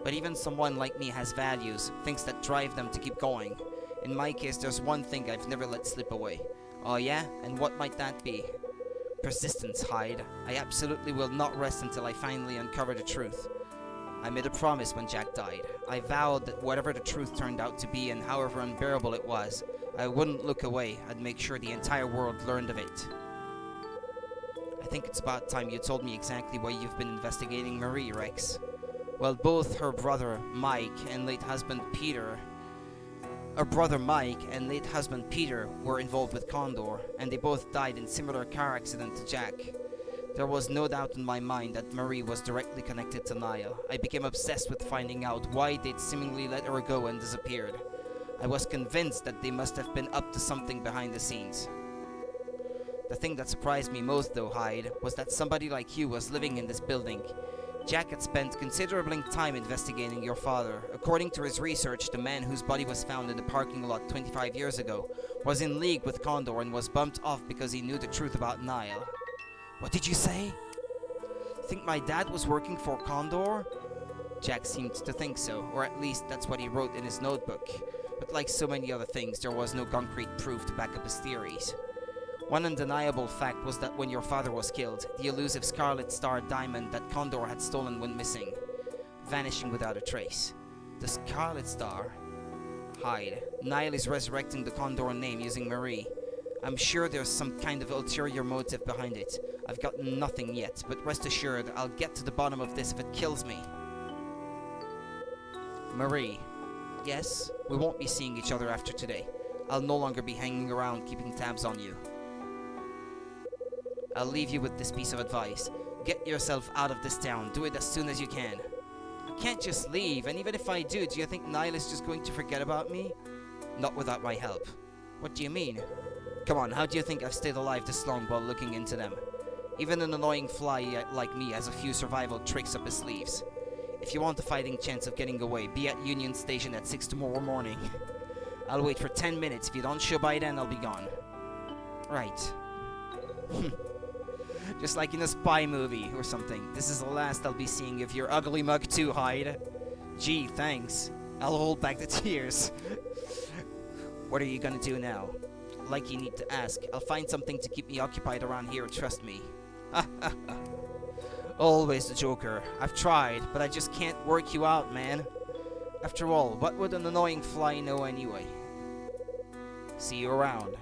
But even someone like me has values, things that drive them to keep going. In my case, there's one thing I've never let slip away. Oh yeah? And what might that be? Persistence, Hyde. I absolutely will not rest until I finally uncover the truth. I made a promise when Jack died. I vowed that whatever the truth turned out to be and however unbearable it was, I wouldn't look away. I'd make sure the entire world learned of it. I think it's about time you told me exactly why you've been investigating Marie, Rex. Well, both her brother Mike and late husband Peter were involved with Condor, and they both died in similar car accident to Jack. There was no doubt in my mind that Marie was directly connected to Nile. I became obsessed with finding out why they'd seemingly let her go and disappeared. I was convinced that they must have been up to something behind the scenes. The thing that surprised me most, though, Hyde, was that somebody like you was living in this building. Jack had spent considerable time investigating your father. According to his research, the man whose body was found in the parking lot 25 years ago was in league with Condor and was bumped off because he knew the truth about Nile. What did you say? Think my dad was working for Condor? Jack seemed to think so, or at least that's what he wrote in his notebook. But like so many other things, there was no concrete proof to back up his theories. One undeniable fact was that when your father was killed, the elusive Scarlet Star diamond that Condor had stolen went missing, vanishing without a trace. The Scarlet Star? Hyde, Nile is resurrecting the Condor name using Marie. I'm sure there's some kind of ulterior motive behind it. I've got nothing yet, but rest assured I'll get to the bottom of this if it kills me. Marie. Yes, we won't be seeing each other after today. I'll no longer be hanging around keeping tabs on you. I'll leave you with this piece of advice. Get yourself out of this town. Do it as soon as you can. I can't just leave, and even if I do you think Nile is just going to forget about me? Not without my help. What do you mean? Come on, how do you think I've stayed alive this long while looking into them? Even an annoying fly like me has a few survival tricks up his sleeves. If you want a fighting chance of getting away, be at Union Station at 6 tomorrow morning. I'll wait for 10 minutes. If you don't show by then, I'll be gone. Right. Just like in a spy movie or something. This is the last I'll be seeing of your ugly mug too, Hyde. Gee, thanks. I'll hold back the tears. What are you gonna do now? Like you need to ask. I'll find something to keep me occupied around here, trust me. Always the Joker. I've tried, but I just can't work you out, man. After all, what would an annoying fly know anyway? See you around.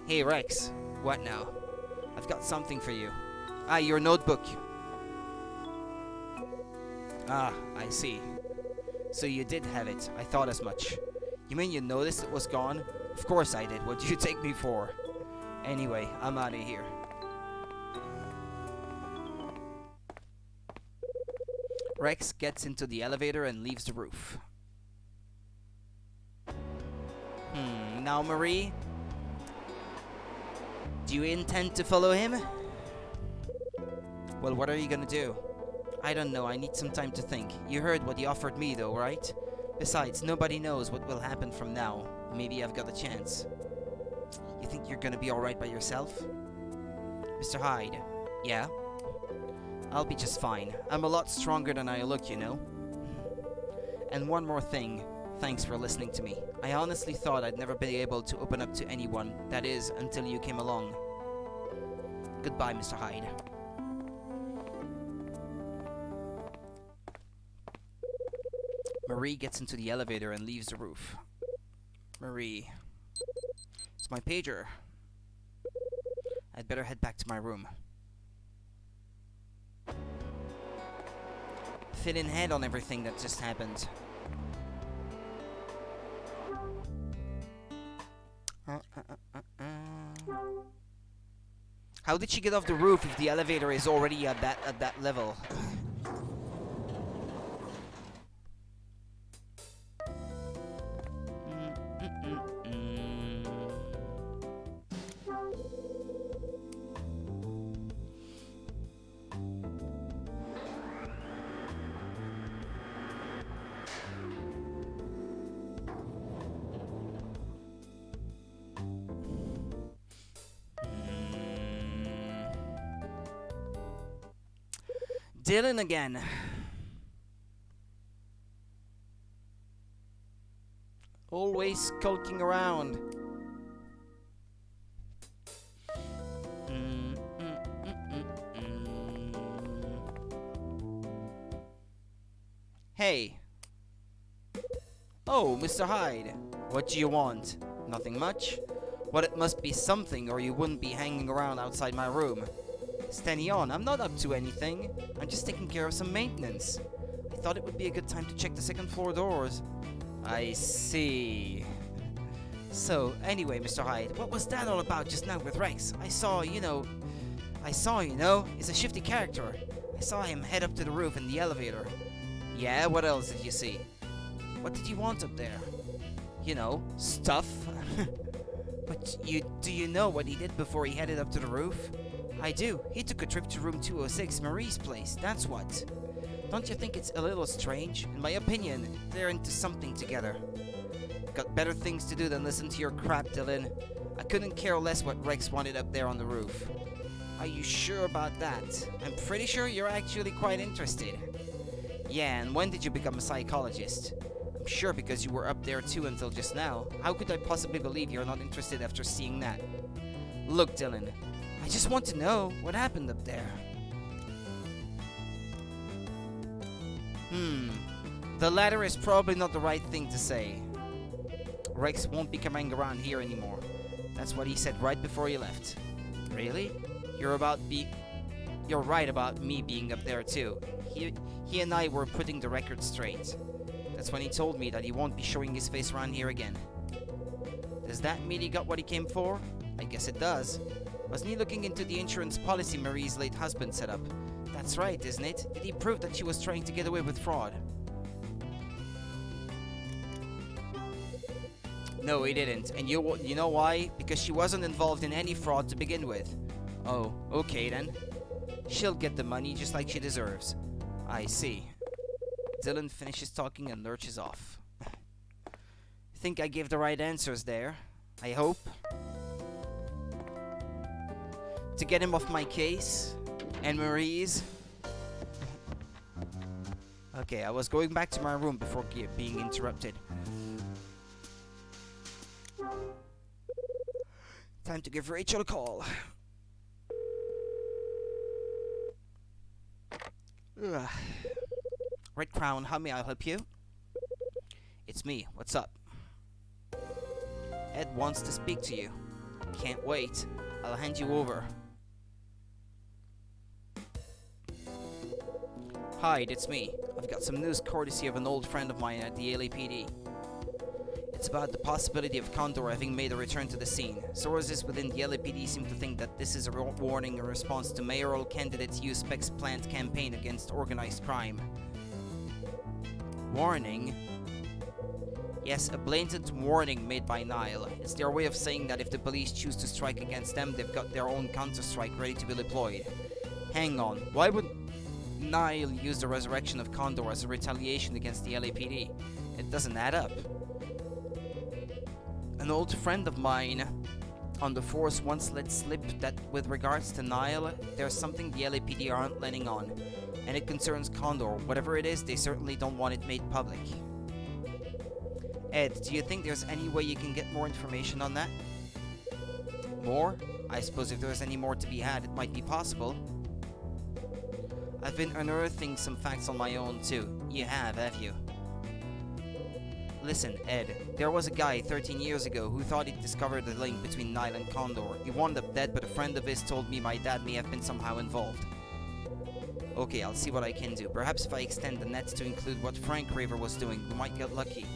Hey, Rex. What now? I've got something for you. Your notebook. I see. So you did have it. I thought as much. You mean you noticed it was gone? Of course I did. What do you take me for? Anyway, I'm out of here. Rex gets into the elevator and leaves the roof. Now Marie? Do you intend to follow him? Well, what are you gonna do? I don't know, I need some time to think. You heard what he offered me though, right? Besides, nobody knows what will happen from now. Maybe I've got a chance. You think you're gonna be alright by yourself? Mr. Hyde. Yeah? I'll be just fine. I'm a lot stronger than I look, you know? And one more thing. Thanks for listening to me. I honestly thought I'd never be able to open up to anyone. That is, until you came along. Goodbye, Mr. Hyde. Marie gets into the elevator and leaves the roof. Marie. It's my pager. I'd better head back to my room. Fill in head on everything that just happened. How did she get off the roof if the elevator is already at that level? Dylan again. Always skulking around. Hey. Oh, Mr. Hyde. What do you want? Nothing much? Well, it must be something or you wouldn't be hanging around outside my room. Steady on, I'm not up to anything. I'm just taking care of some maintenance. I thought it would be a good time to check the second floor doors. I see. So, anyway, Mr. Hyde, what was that all about just now with Rex? I saw, you know, he's a shifty character. I saw him head up to the roof in the elevator. Yeah, what else did you see? What did you want up there? You know, stuff. But do you know what he did before he headed up to the roof? I do. He took a trip to room 206, Marie's place, that's what. Don't you think it's a little strange? In my opinion, they're into something together. Got better things to do than listen to your crap, Dylan. I couldn't care less what Rex wanted up there on the roof. Are you sure about that? I'm pretty sure you're actually quite interested. Yeah, and when did you become a psychologist? I'm sure because you were up there too until just now. How could I possibly believe you're not interested after seeing that? Look, Dylan. I just want to know what happened up there. The latter is probably not the right thing to say. Rex won't be coming around here anymore. That's what he said right before he left. Really? You're right about me being up there too. He and I were putting the record straight. That's when he told me that he won't be showing his face around here again. Does that mean he got what he came for? I guess it does. Wasn't he looking into the insurance policy Marie's late husband set up? That's right, isn't it? Did he prove that she was trying to get away with fraud? No, he didn't. And you know why? Because she wasn't involved in any fraud to begin with. Oh, okay then. She'll get the money just like she deserves. I see. Dylan finishes talking and lurches off. Think I gave the right answers there. I hope. To get him off my case and Marie's. Okay, I was going back to my room before being interrupted. Time to give Rachel a call. Ugh. Red Crown, how may I help you? It's me, what's up? Ed wants to speak to you. Can't wait. I'll hand you over. Hi, it's me. I've got some news courtesy of an old friend of mine at the LAPD. It's about the possibility of Condor having made a return to the scene. Sources within the LAPD seem to think that this is a warning in response to mayoral candidates' USPEC's planned campaign against organized crime. Warning? Yes, a blatant warning made by Nile. It's their way of saying that if the police choose to strike against them, they've got their own counter-strike ready to be deployed. Hang on, why would Niall use the resurrection of Condor as a retaliation against the LAPD? It doesn't add up. An old friend of mine on the force once let slip that with regards to Niall, there's something the LAPD aren't letting on, and it concerns Condor. Whatever it is, they certainly don't want it made public. Ed, do you think there's any way you can get more information on that? More? I suppose if there's any more to be had, it might be possible. I've been unearthing some facts on my own too. You have you? Listen, Ed, there was a guy 13 years ago who thought he'd discovered the link between Niall and Condor. He wound up dead, but a friend of his told me my dad may have been somehow involved. Okay, I'll see what I can do. Perhaps if I extend the nets to include what Frank Raver was doing, we might get lucky.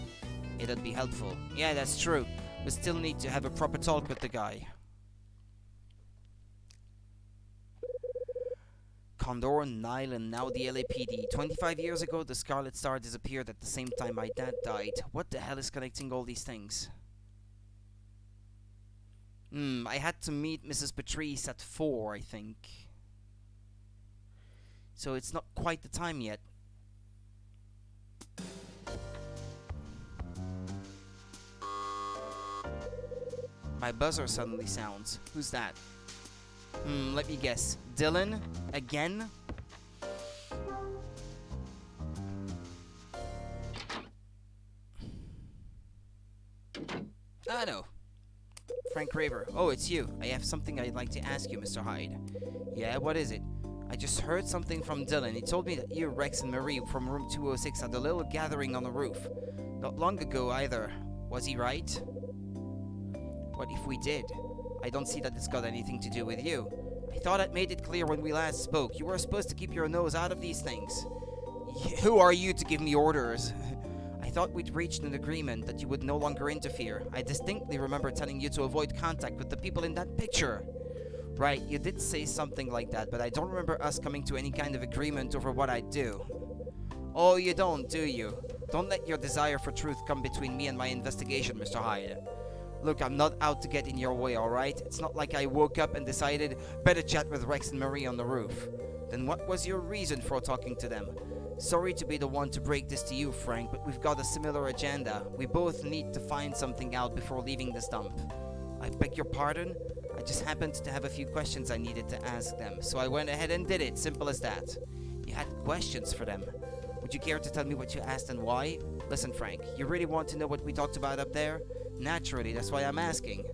It'd be helpful. Yeah, that's true. We still need to have a proper talk with the guy. Condor, Niall, and now the LAPD. 25 years ago, the Scarlet Star disappeared at the same time my dad died. What the hell is connecting all these things? I had to meet Mrs. Patrice at 4, I think. So it's not quite the time yet. My buzzer suddenly sounds. Who's that? Let me guess. Dylan? Again? Ah, no. Frank Raver. Oh, it's you. I have something I'd like to ask you, Mr. Hyde. Yeah, what is it? I just heard something from Dylan. He told me that you, Rex, and Marie from room 206 had a little gathering on the roof. Not long ago either. Was he right? What if we did? I don't see that it's got anything to do with you. I thought I'd made it clear when we last spoke. You were supposed to keep your nose out of these things. Who are you to give me orders? I thought we'd reached an agreement that you would no longer interfere. I distinctly remember telling you to avoid contact with the people in that picture. Right, you did say something like that, but I don't remember us coming to any kind of agreement over what I'd do. Oh, you don't, do you? Don't let your desire for truth come between me and my investigation, Mr. Hyde. Look, I'm not out to get in your way, alright? It's not like I woke up and decided, better chat with Rex and Marie on the roof. Then what was your reason for talking to them? Sorry to be the one to break this to you, Frank, but we've got a similar agenda. We both need to find something out before leaving this dump. I beg your pardon? I just happened to have a few questions I needed to ask them, so I went ahead and did it. Simple as that. You had questions for them. Would you care to tell me what you asked and why? Listen, Frank, you really want to know what we talked about up there? Naturally, that's why I'm asking.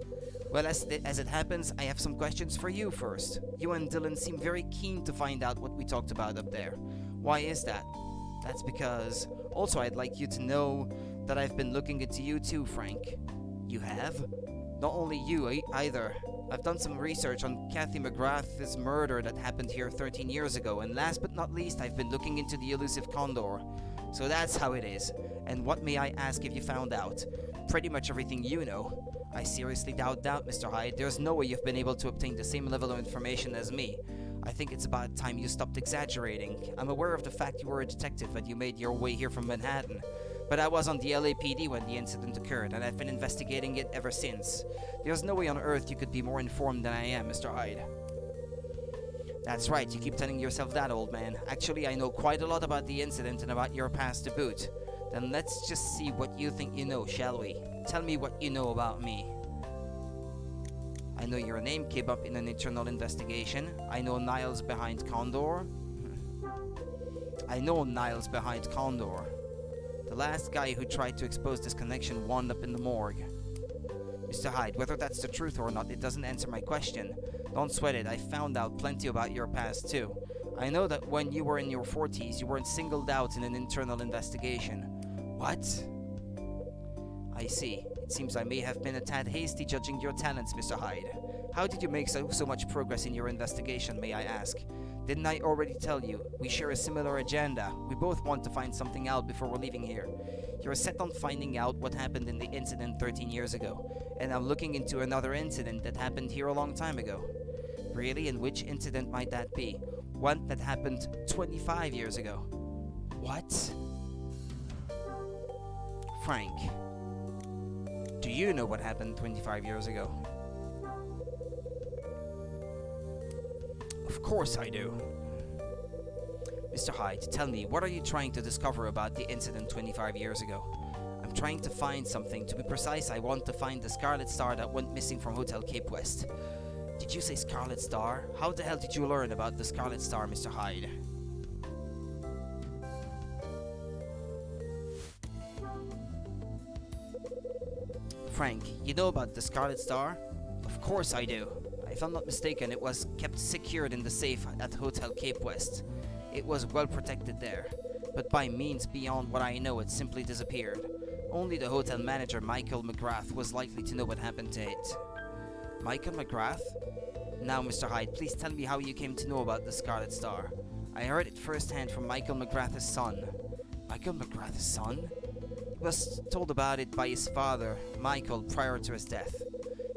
Well, as it happens, I have some questions for you first. You and Dylan seem very keen to find out what we talked about up there. Why is that? That's because... Also, I'd like you to know that I've been looking into you too, Frank. You have? Not only you, either. I've done some research on Kathy Mcgrath's murder that happened here 13 years ago, and last but not least, I've been looking into the elusive Condor. So that's how it is. And what may I ask if you found out? Pretty much everything you know. I seriously doubt, Mr. Hyde. There's no way you've been able to obtain the same level of information as me. I think it's about time you stopped exaggerating. I'm aware of the fact you were a detective and you made your way here from Manhattan. But I was on the LAPD when the incident occurred, and I've been investigating it ever since. There's no way on earth you could be more informed than I am, Mr. Hyde. That's right, you keep telling yourself that, old man. Actually, I know quite a lot about the incident and about your past to boot. Then let's just see what you think you know, shall we? Tell me what you know about me. I know your name came up in an internal investigation. I know Niall's behind Condor. I know Niall's behind Condor. The last guy who tried to expose this connection wound up in the morgue. Mr. Hyde, whether that's the truth or not, it doesn't answer my question. Don't sweat it, I found out plenty about your past too. I know that when you were in your 40s, you weren't singled out in an internal investigation. What? I see. It seems I may have been a tad hasty judging your talents, Mr. Hyde. How did you make so much progress in your investigation, may I ask? Didn't I already tell you? We share a similar agenda. We both want to find something out before we're leaving here. You're set on finding out what happened in the incident 13 years ago, and I'm looking into another incident that happened here a long time ago. Really? And which incident might that be? One that happened 25 years ago. What? Frank, do you know what happened 25 years ago? Of course I do. Mr. Hyde, tell me, what are you trying to discover about the incident 25 years ago? I'm trying to find something. To be precise, I want to find the Scarlet Star that went missing from Hotel Cape West. Did you say Scarlet Star? How the hell did you learn about the Scarlet Star, Mr. Hyde? Frank, you know about the Scarlet Star? Of course I do. If I'm not mistaken, it was kept secured in the safe at Hotel Cape West. It was well protected there, but by means beyond what I know, it simply disappeared. Only the hotel manager, Michael Mcgrath, was likely to know what happened to it. Michael Mcgrath? Now, Mr. Hyde, please tell me how you came to know about the Scarlet Star. I heard it firsthand from Michael Mcgrath's son. Michael Mcgrath's son? He was told about it by his father, Michael, prior to his death.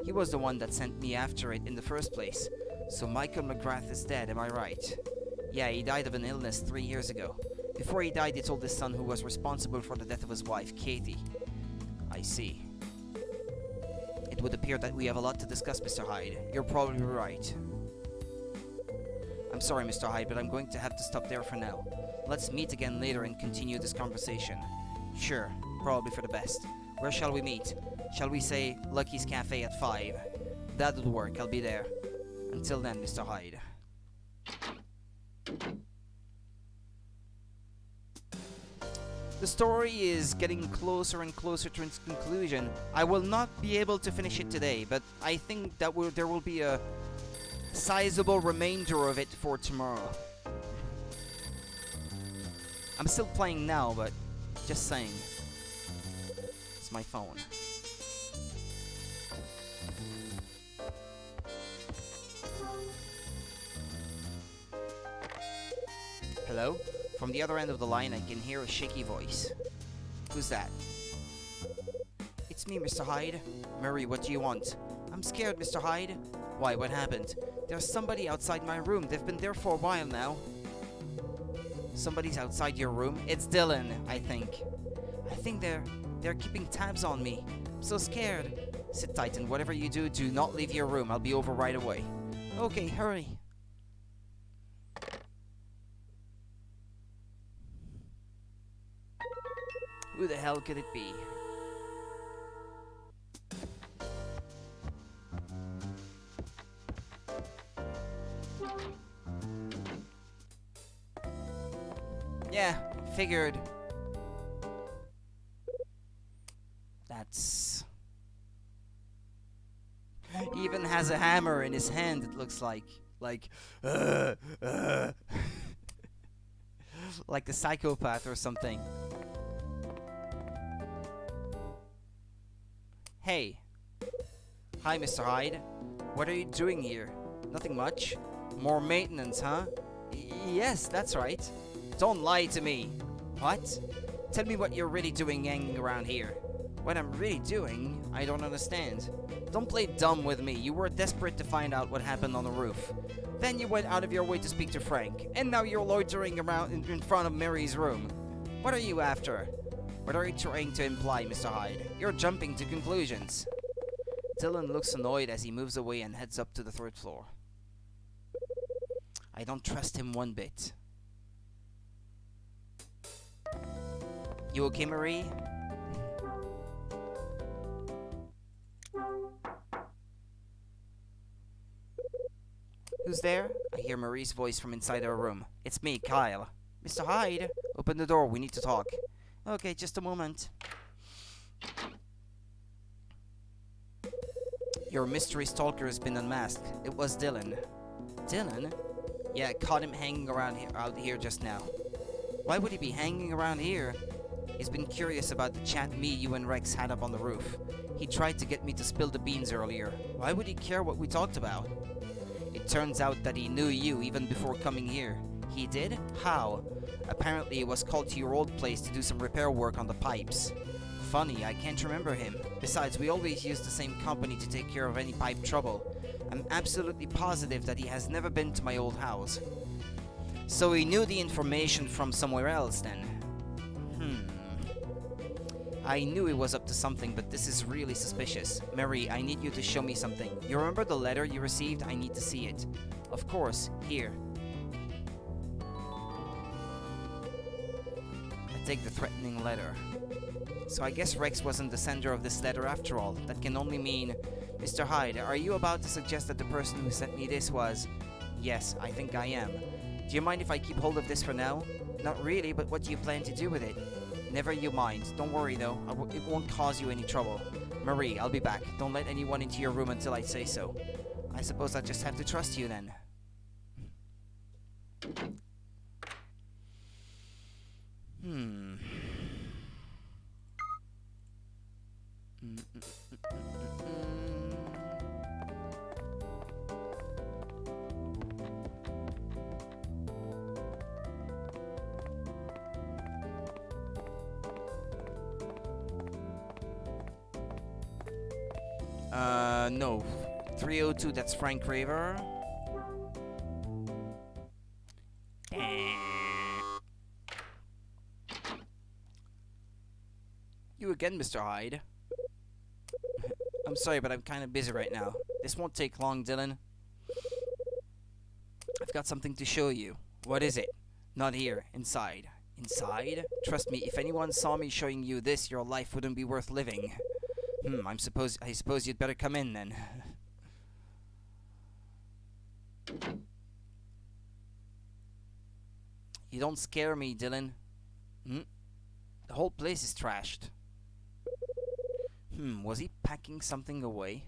He was the one that sent me after it in the first place. So Michael Mcgrath is dead, am I right? Yeah, he died of an illness 3 years ago. Before he died, he told his son, who was responsible for the death of his wife, Katie. I see. It would appear that we have a lot to discuss, Mr. Hyde. You're probably right. I'm sorry, Mr. Hyde, but I'm going to have to stop there for now. Let's meet again later and continue this conversation. Sure, probably for the best. Where shall we meet? Shall we say Lucky's Cafe at 5? That would work, I'll be there. Until then, Mr. Hyde. The story is getting closer and closer to its conclusion. I will not be able to finish it today, but I think that there will be a sizable remainder of it for tomorrow. I'm still playing now, but just saying. It's my phone. Hello? From the other end of the line, I can hear a shaky voice. Who's that? It's me, Mr. Hyde. Murray, what do you want? I'm scared, Mr. Hyde. Why, what happened? There's somebody outside my room. They've been there for a while now. Somebody's outside your room? It's Dylan, I think. I think they're keeping tabs on me. I'm so scared. Sit tight, and whatever you do, do not leave your room. I'll be over right away. Okay, hurry. Who the hell could it be? Yeah, figured. That's... He even has a hammer in his hand, it looks like. Like a psychopath or something. Hey. Hi, Mr. Hyde. What are you doing here? Nothing much. More maintenance, huh? Yes, that's right. Don't lie to me. What? Tell me what you're really doing hanging around here. What I'm really doing? I don't understand. Don't play dumb with me. You were desperate to find out what happened on the roof. Then you went out of your way to speak to Frank. And now you're loitering around in front of Mary's room. What are you after? What are you trying to imply, Mr. Hyde? You're jumping to conclusions. Dylan looks annoyed as he moves away and heads up to the 3rd floor. I don't trust him one bit. You okay, Marie? Who's there? I hear Marie's voice from inside her room. It's me, Kyle. Mr. Hyde, open the door. We need to talk. Okay, just a moment. Your mystery stalker has been unmasked. It was Dylan. Dylan? Yeah, I caught him hanging around out here just now. Why would he be hanging around here? He's been curious about the chat me, you, and Rex had up on the roof. He tried to get me to spill the beans earlier. Why would he care what we talked about? It turns out that he knew you even before coming here. He did? How? Apparently he was called to your old place to do some repair work on the pipes. Funny, I can't remember him. Besides, we always use the same company to take care of any pipe trouble. I'm absolutely positive that he has never been to my old house. So he knew the information from somewhere else then? I knew he was up to something, but this is really suspicious. Marie, I need you to show me something. You remember the letter you received? I need to see it. Of course, here. I take the threatening letter. So I guess Rex wasn't the sender of this letter after all. That can only mean... Mr. Hyde, are you about to suggest that the person who sent me this was... Yes, I think I am. Do you mind if I keep hold of this for now? Not really, but what do you plan to do with it? Never you mind. Don't worry though, it won't cause you any trouble. Marie, I'll be back. Don't let anyone into your room until I say so. I suppose I just have to trust you then. No. 302, that's Frank Raver. You again, Mr. Hyde. I'm sorry, but I'm kind of busy right now. This won't take long, Dylan. I've got something to show you. What is it? Not here. Inside. Inside? Trust me, if anyone saw me showing you this, your life wouldn't be worth living. I suppose you'd better come in then. You don't scare me, Dylan. The whole place is trashed. Was he packing something away?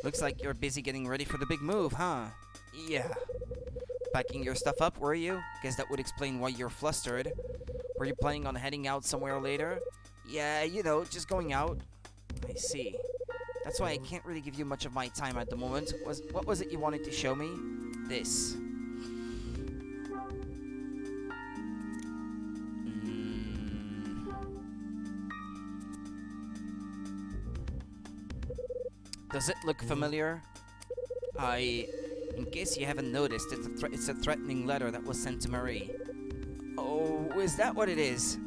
Looks like you're busy getting ready for the big move, huh? Yeah. Packing your stuff up, were you? Guess that would explain why you're flustered. Were you planning on heading out somewhere later? Yeah, you know, just going out. I see. That's why I can't really give you much of my time at the moment. What was it you wanted to show me? This. Does it look familiar? In case you haven't noticed, it's a threatening letter that was sent to Marie. Oh, is that what it is?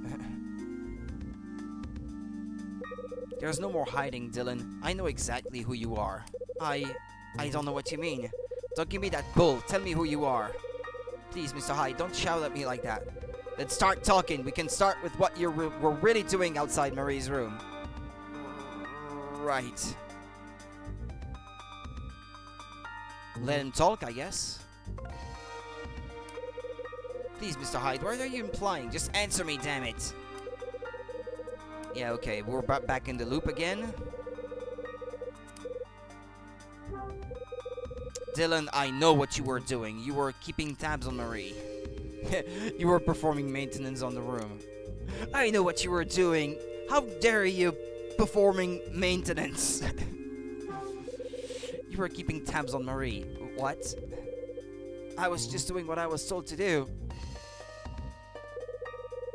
There's no more hiding, Dylan. I know exactly who you are. I don't know what you mean. Don't give me that bull. Tell me who you are. Please, Mr. Hyde, don't shout at me like that. Let's start talking. We can start with what we're really doing outside Marie's room. Right. Let him talk, I guess. Please, Mr. Hyde, what are you implying? Just answer me, damn it. Yeah, okay, we're back in the loop again. Dylan, I know what you were doing. You were keeping tabs on Marie. You were performing maintenance on the room. I know what you were doing. How dare you performing maintenance? You were keeping tabs on Marie. What? I was just doing what I was told to do.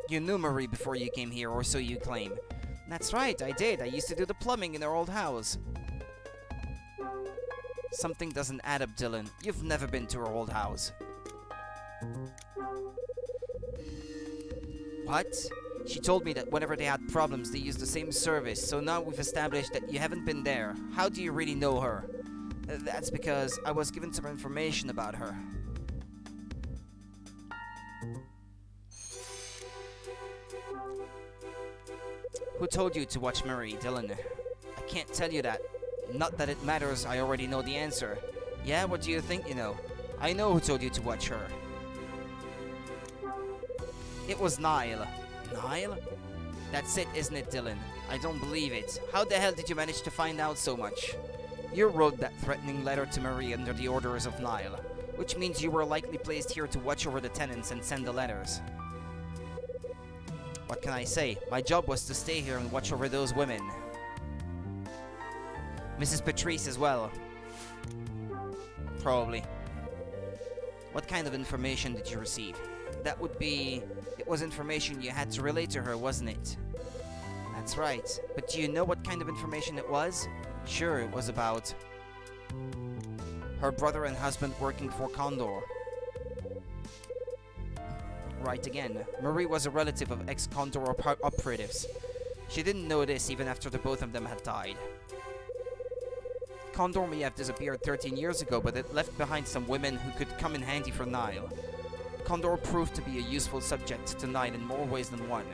You knew Marie before you came here, or so you claim. That's right, I did. I used to do the plumbing in her old house. Something doesn't add up, Dylan. You've never been to her old house. What? She told me that whenever they had problems, they used the same service, so now we've established that you haven't been there. How do you really know her? That's because I was given some information about her. Who told you to watch Marie, Dylan? I can't tell you that. Not that it matters, I already know the answer. Yeah, what do you think you know? I know who told you to watch her. It was Niall. Niall? That's it, isn't it, Dylan? I don't believe it. How the hell did you manage to find out so much? You wrote that threatening letter to Marie under the orders of Niall, which means you were likely placed here to watch over the tenants and send the letters. What can I say? My job was to stay here and watch over those women. Mrs. Patrice as well. Probably. What kind of information did you receive? That would be... It was information you had to relay to her, wasn't it? That's right. But do you know what kind of information it was? Sure, it was about... Her brother and husband working for Condor. Right again. Marie was a relative of ex-Condor operatives. She didn't know this even after the both of them had died. Condor may have disappeared 13 years ago, but it left behind some women who could come in handy for Nile. Condor proved to be a useful subject to Nile in more ways than one.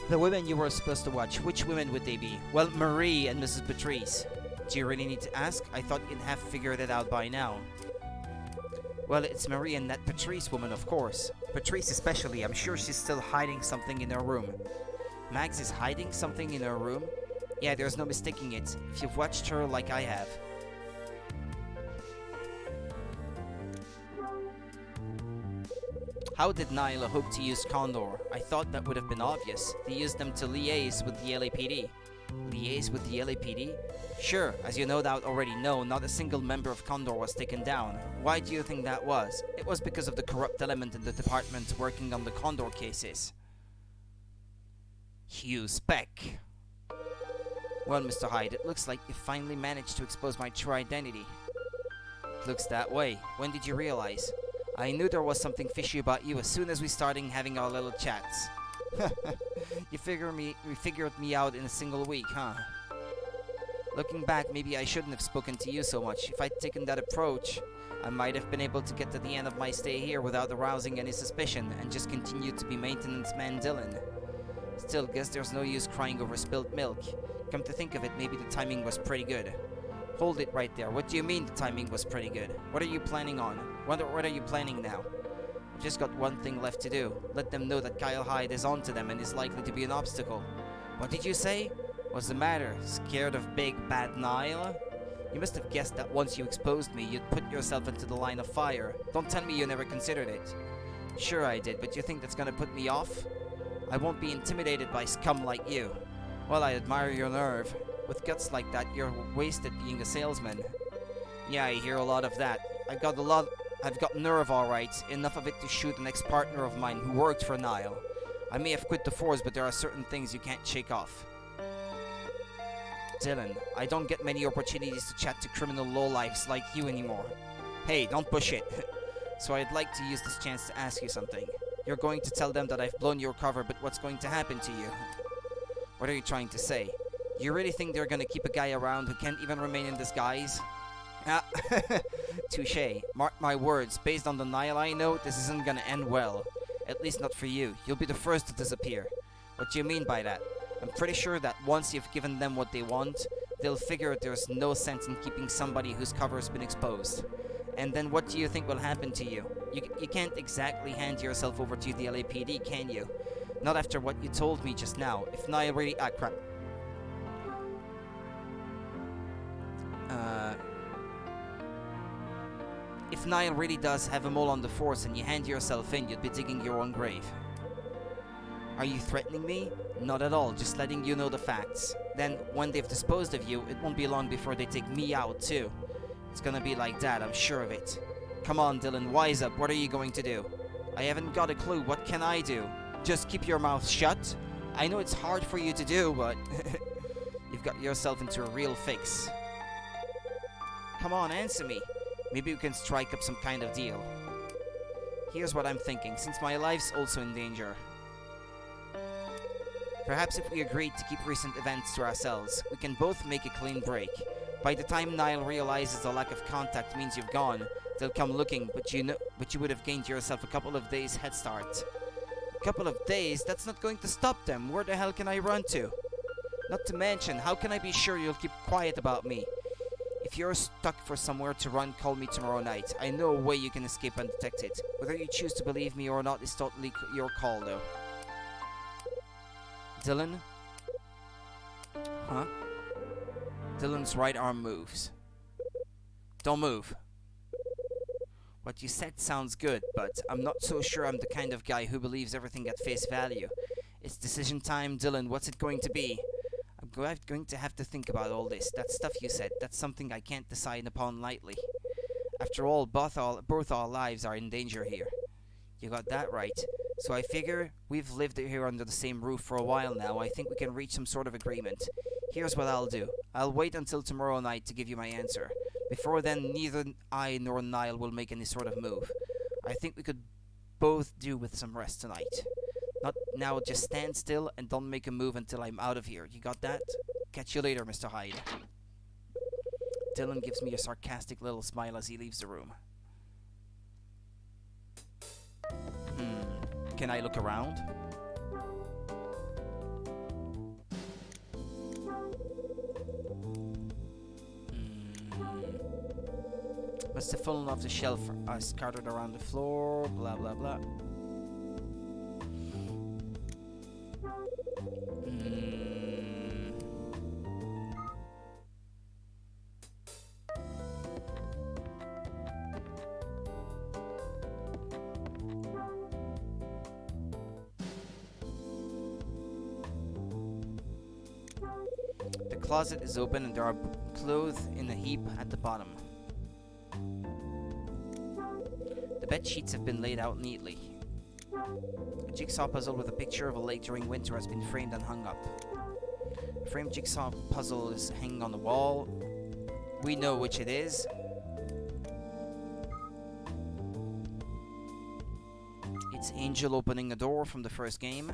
The women you were supposed to watch, which women would they be? Well, Marie and Mrs. Patrice. Do you really need to ask? I thought you'd have figured it out by now. Well, it's Marie and that Patrice woman, of course. Patrice especially, I'm sure she's still hiding something in her room. Mags is hiding something in her room? Yeah, there's no mistaking it, if you've watched her like I have. How did Nyla hope to use Condor? I thought that would have been obvious. They used them to liaise with the LAPD. Liaise with the LAPD? Sure, as you no doubt already know, not a single member of Condor was taken down. Why do you think that was? It was because of the corrupt element in the department working on the Condor cases. Hugh Speck. Well, Mr. Hyde, it looks like you finally managed to expose my true identity. It looks that way. When did you realize? I knew there was something fishy about you as soon as we started having our little chats. You figured me out in a single week, huh? Looking back, maybe I shouldn't have spoken to you so much. If I'd taken that approach, I might have been able to get to the end of my stay here without arousing any suspicion and just continued to be maintenance man Dylan. Still, guess there's no use crying over spilled milk. Come to think of it, maybe the timing was pretty good. Hold it right there. What do you mean the timing was pretty good? What are you planning on? What are you planning now? I've just got one thing left to do. Let them know that Kyle Hyde is onto them and is likely to be an obstacle. What did you say? What's the matter? Scared of big bad Nile? You must have guessed that once you exposed me, you'd put yourself into the line of fire. Don't tell me you never considered it. Sure I did, but you think that's gonna put me off? I won't be intimidated by scum like you. Well, I admire your nerve. With guts like that, you're wasted being a salesman. Yeah, I hear a lot of that. I've got nerve alright, enough of it to shoot an ex-partner of mine who worked for Nile. I may have quit the force, but there are certain things you can't shake off. Dylan, I don't get many opportunities to chat to criminal lowlifes like you anymore. Hey, don't push it. So I'd like to use this chance to ask you something. You're going to tell them that I've blown your cover, but what's going to happen to you? What are you trying to say? You really think they're gonna keep a guy around who can't even remain in disguise? Ah, touche. Mark my words, based on the Nile I know, this isn't gonna end well. At least not for you. You'll be the first to disappear. What do you mean by that? I'm pretty sure that once you've given them what they want, they'll figure there's no sense in keeping somebody whose cover's been exposed. And then what do you think will happen to you? You can't exactly hand yourself over to the LAPD, can you? Not after what you told me just now. If Nile really... Ah, crap. If Nile really does have a mole on the force and you hand yourself in, you'd be digging your own grave. Are you threatening me? Not at all, just letting you know the facts. Then, when they've disposed of you, it won't be long before they take me out too. It's gonna be like that, I'm sure of it. Come on, Dylan, wise up, what are you going to do? I haven't got a clue, what can I do? Just keep your mouth shut? I know it's hard for you to do, but... You've got yourself into a real fix. Come on, answer me. Maybe we can strike up some kind of deal. Here's what I'm thinking, since my life's also in danger. Perhaps if we agreed to keep recent events to ourselves, we can both make a clean break. By the time Nile realizes the lack of contact means you've gone, they'll come looking, but you would have gained yourself a couple of days head start. A couple of days? That's not going to stop them. Where the hell can I run to? Not to mention, how can I be sure you'll keep quiet about me? If you're stuck for somewhere to run, call me tomorrow night. I know a way you can escape undetected. Whether you choose to believe me or not is totally your call, though. Dylan? Huh? Dylan's right arm moves. Don't move. What you said sounds good, but I'm not so sure I'm the kind of guy who believes everything at face value. It's decision time, Dylan. What's it going to be? I'm going to have to think about all this. That stuff you said, that's something I can't decide upon lightly. After all, both our lives are in danger here. You got that right. So I figure we've lived here under the same roof for a while now. I think we can reach some sort of agreement. Here's what I'll do. I'll wait until tomorrow night to give you my answer. Before then, neither I nor Niall will make any sort of move. I think we could both do with some rest tonight. Not now, just stand still and don't make a move until I'm out of here. You got that? Catch you later, Mr. Hyde. Dylan gives me a sarcastic little smile as he leaves the room. Can I look around? Must have fallen off the shelf. Scattered around the floor. Blah blah blah. The closet is open and there are clothes in a heap at the bottom. The bed sheets have been laid out neatly. A jigsaw puzzle with a picture of a lake during winter has been framed and hung up. A framed jigsaw puzzle is hanging on the wall. We know which it is. It's Angel opening a door from the first game.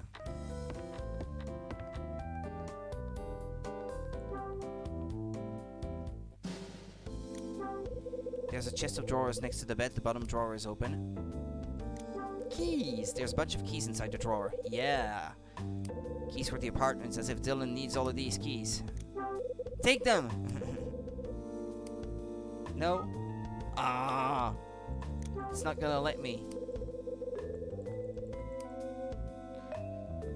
There's a chest of drawers next to the bed. The bottom drawer is open. Keys! There's a bunch of keys inside the drawer. Yeah. Keys for the apartments, as if Dylan needs all of these keys. Take them! No? Ah! It's not gonna let me.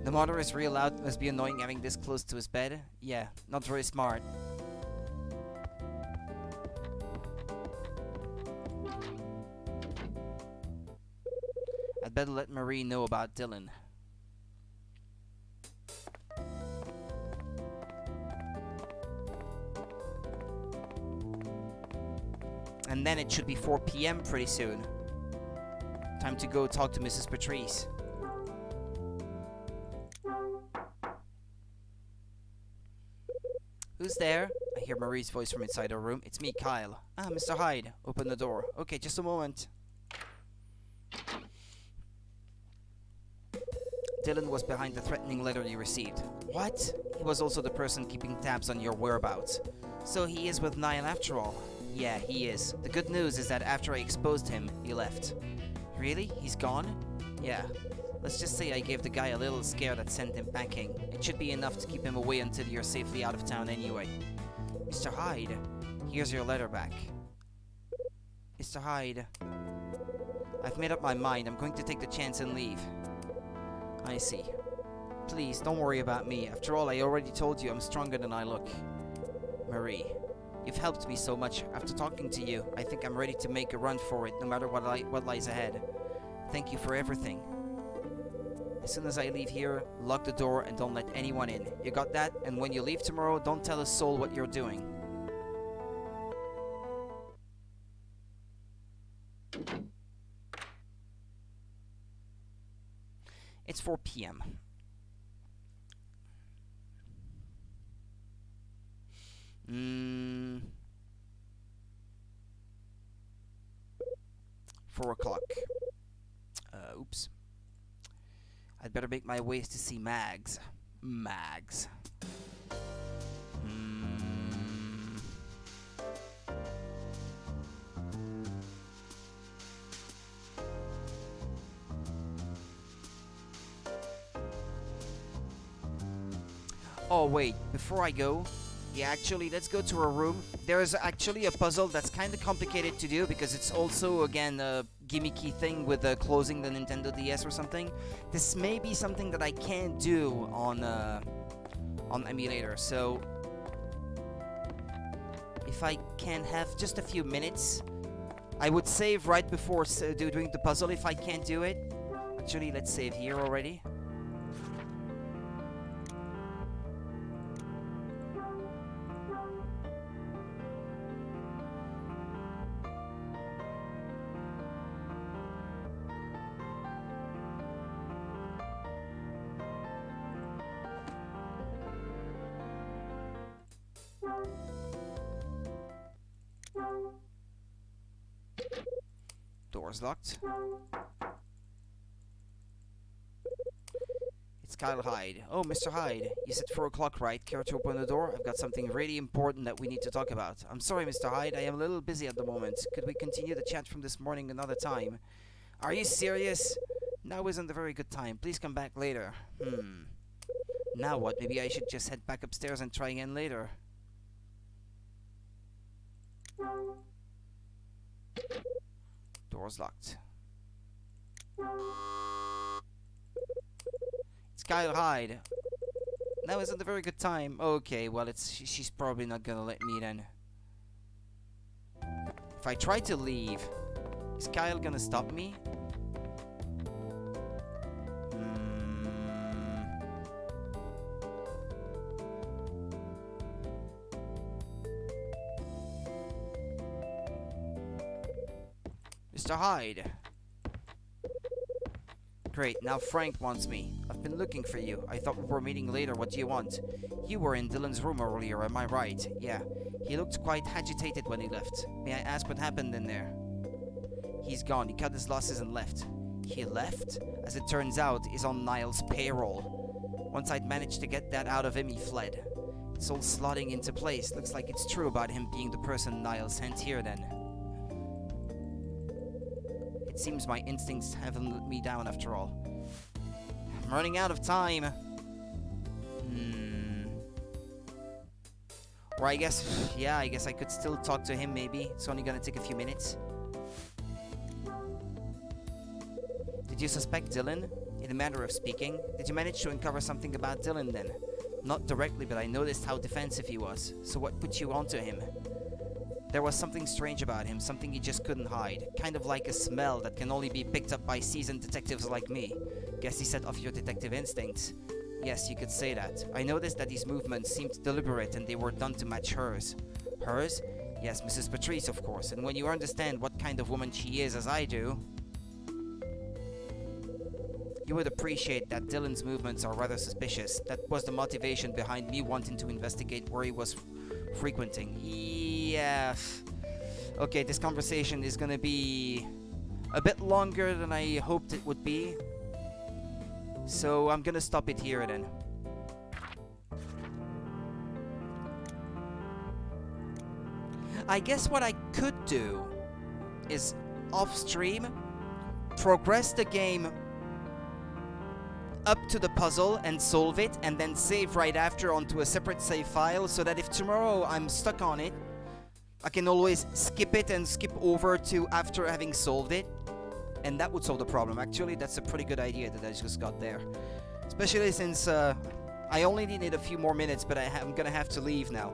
The monitor is real loud. Must be annoying having this close to his bed. Yeah, not very smart. I'd better let Marie know about Dylan. And then it should be 4 p.m. pretty soon. Time to go talk to Mrs. Patrice. Who's there? I hear Marie's voice from inside her room. It's me, Kyle. Ah, Mr. Hyde. Open the door. Okay, just a moment. Dylan was behind the threatening letter you received. What? He was also the person keeping tabs on your whereabouts. So he is with Niall after all. Yeah, he is. The good news is that after I exposed him, he left. Really? He's gone? Yeah. Let's just say I gave the guy a little scare that sent him packing. It should be enough to keep him away until you're safely out of town anyway. Mr. Hyde, here's your letter back. Mr. Hyde, I've made up my mind. I'm going to take the chance and leave. I see. Please, don't worry about me. After all, I already told you I'm stronger than I look. Marie, you've helped me so much. After talking to you, I think I'm ready to make a run for it, no matter what lies ahead. Thank you for everything. As soon as I leave here, lock the door and don't let anyone in. You got that? And when you leave tomorrow, don't tell a soul what you're doing. It's 4 p.m. Mm. 4 o'clock. Oops. I'd better make my ways to see Mags. Mags. Oh wait, before I go, let's go to her room. There's actually a puzzle that's kind of complicated to do because it's also, again, a gimmicky thing with closing the Nintendo DS or something. This may be something that I can't do on emulator, so if I can have just a few minutes, I would save right before doing the puzzle if I can't do it. Actually, let's save here already. Door's locked. It's Kyle Hyde. Oh, Mr. Hyde, you said 4 o'clock, right? Care to open the door? I've got something really important that we need to talk about. I'm sorry, Mr. Hyde, I am a little busy at the moment. Could we continue the chat from this morning another time? Are you serious? Now isn't a very good time. Please come back later. Now what? Maybe I should just head back upstairs and try again later. Door's locked. It's Kyle Hyde. Now isn't a very good time. Okay, well, she's probably not gonna let me then. If I try to leave, is Kyle gonna stop me? Mr. Hyde. Great, now Frank wants me. I've been looking for you. I thought we were meeting later. What do you want? You were in Dylan's room earlier, am I right? Yeah. He looked quite agitated when he left. May I ask what happened in there? He's gone. He cut his losses and left. He left? As it turns out, he's on Niall's payroll. Once I'd managed to get that out of him, he fled. It's all slotting into place. Looks like it's true about him being the person Niall sent here then. It seems my instincts haven't let me down after all. I'm running out of time. Or I guess, yeah, I guess I could still talk to him maybe. It's only gonna take a few minutes. Did you suspect Dylan? In a manner of speaking. Did you manage to uncover something about Dylan then? Not directly, but I noticed how defensive he was. So what put you onto him? There was something strange about him, something he just couldn't hide. Kind of like a smell that can only be picked up by seasoned detectives like me. Guess he set off your detective instincts. Yes, you could say that. I noticed that his movements seemed deliberate and they were done to match hers. Hers? Yes, Mrs. Patrice, of course. And when you understand what kind of woman she is, as I do, you would appreciate that Dylan's movements are rather suspicious. That was the motivation behind me wanting to investigate where he was frequenting. Yeah. Okay, this conversation is gonna be a bit longer than I hoped it would be. So I'm gonna stop it here then. I guess what I could do is off stream progress the game up to the puzzle and solve it, and then save right after onto a separate save file, so that if tomorrow I'm stuck on it, I can always skip it and skip over to after having solved it, and that would solve the problem. Actually, that's a pretty good idea that I just got there, especially since I only needed a few more minutes, but I'm gonna have to leave now.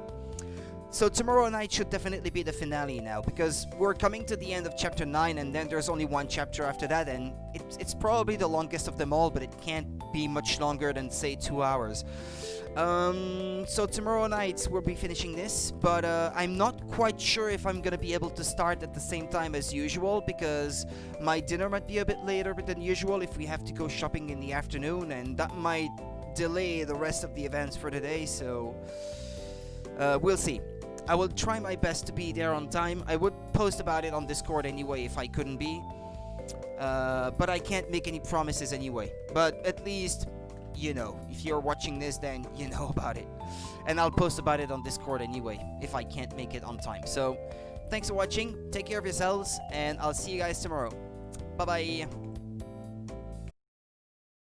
So tomorrow night should definitely be the finale now, because we're coming to the end of chapter 9, and then there's only one chapter after that, and it's probably the longest of them all, but it can't be much longer than, say, 2 hours. So tomorrow night we'll be finishing this, but I'm not quite sure if I'm gonna be able to start at the same time as usual, because my dinner might be a bit later than usual if we have to go shopping in the afternoon, and that might delay the rest of the events for today, so we'll see. I will try my best to be there on time. I would post about it on Discord anyway if I couldn't be. But I can't make any promises anyway. But at least, you know, if you're watching this, then you know about it. And I'll post about it on Discord anyway if I can't make it on time. So, thanks for watching. Take care of yourselves, and I'll see you guys tomorrow. Bye-bye.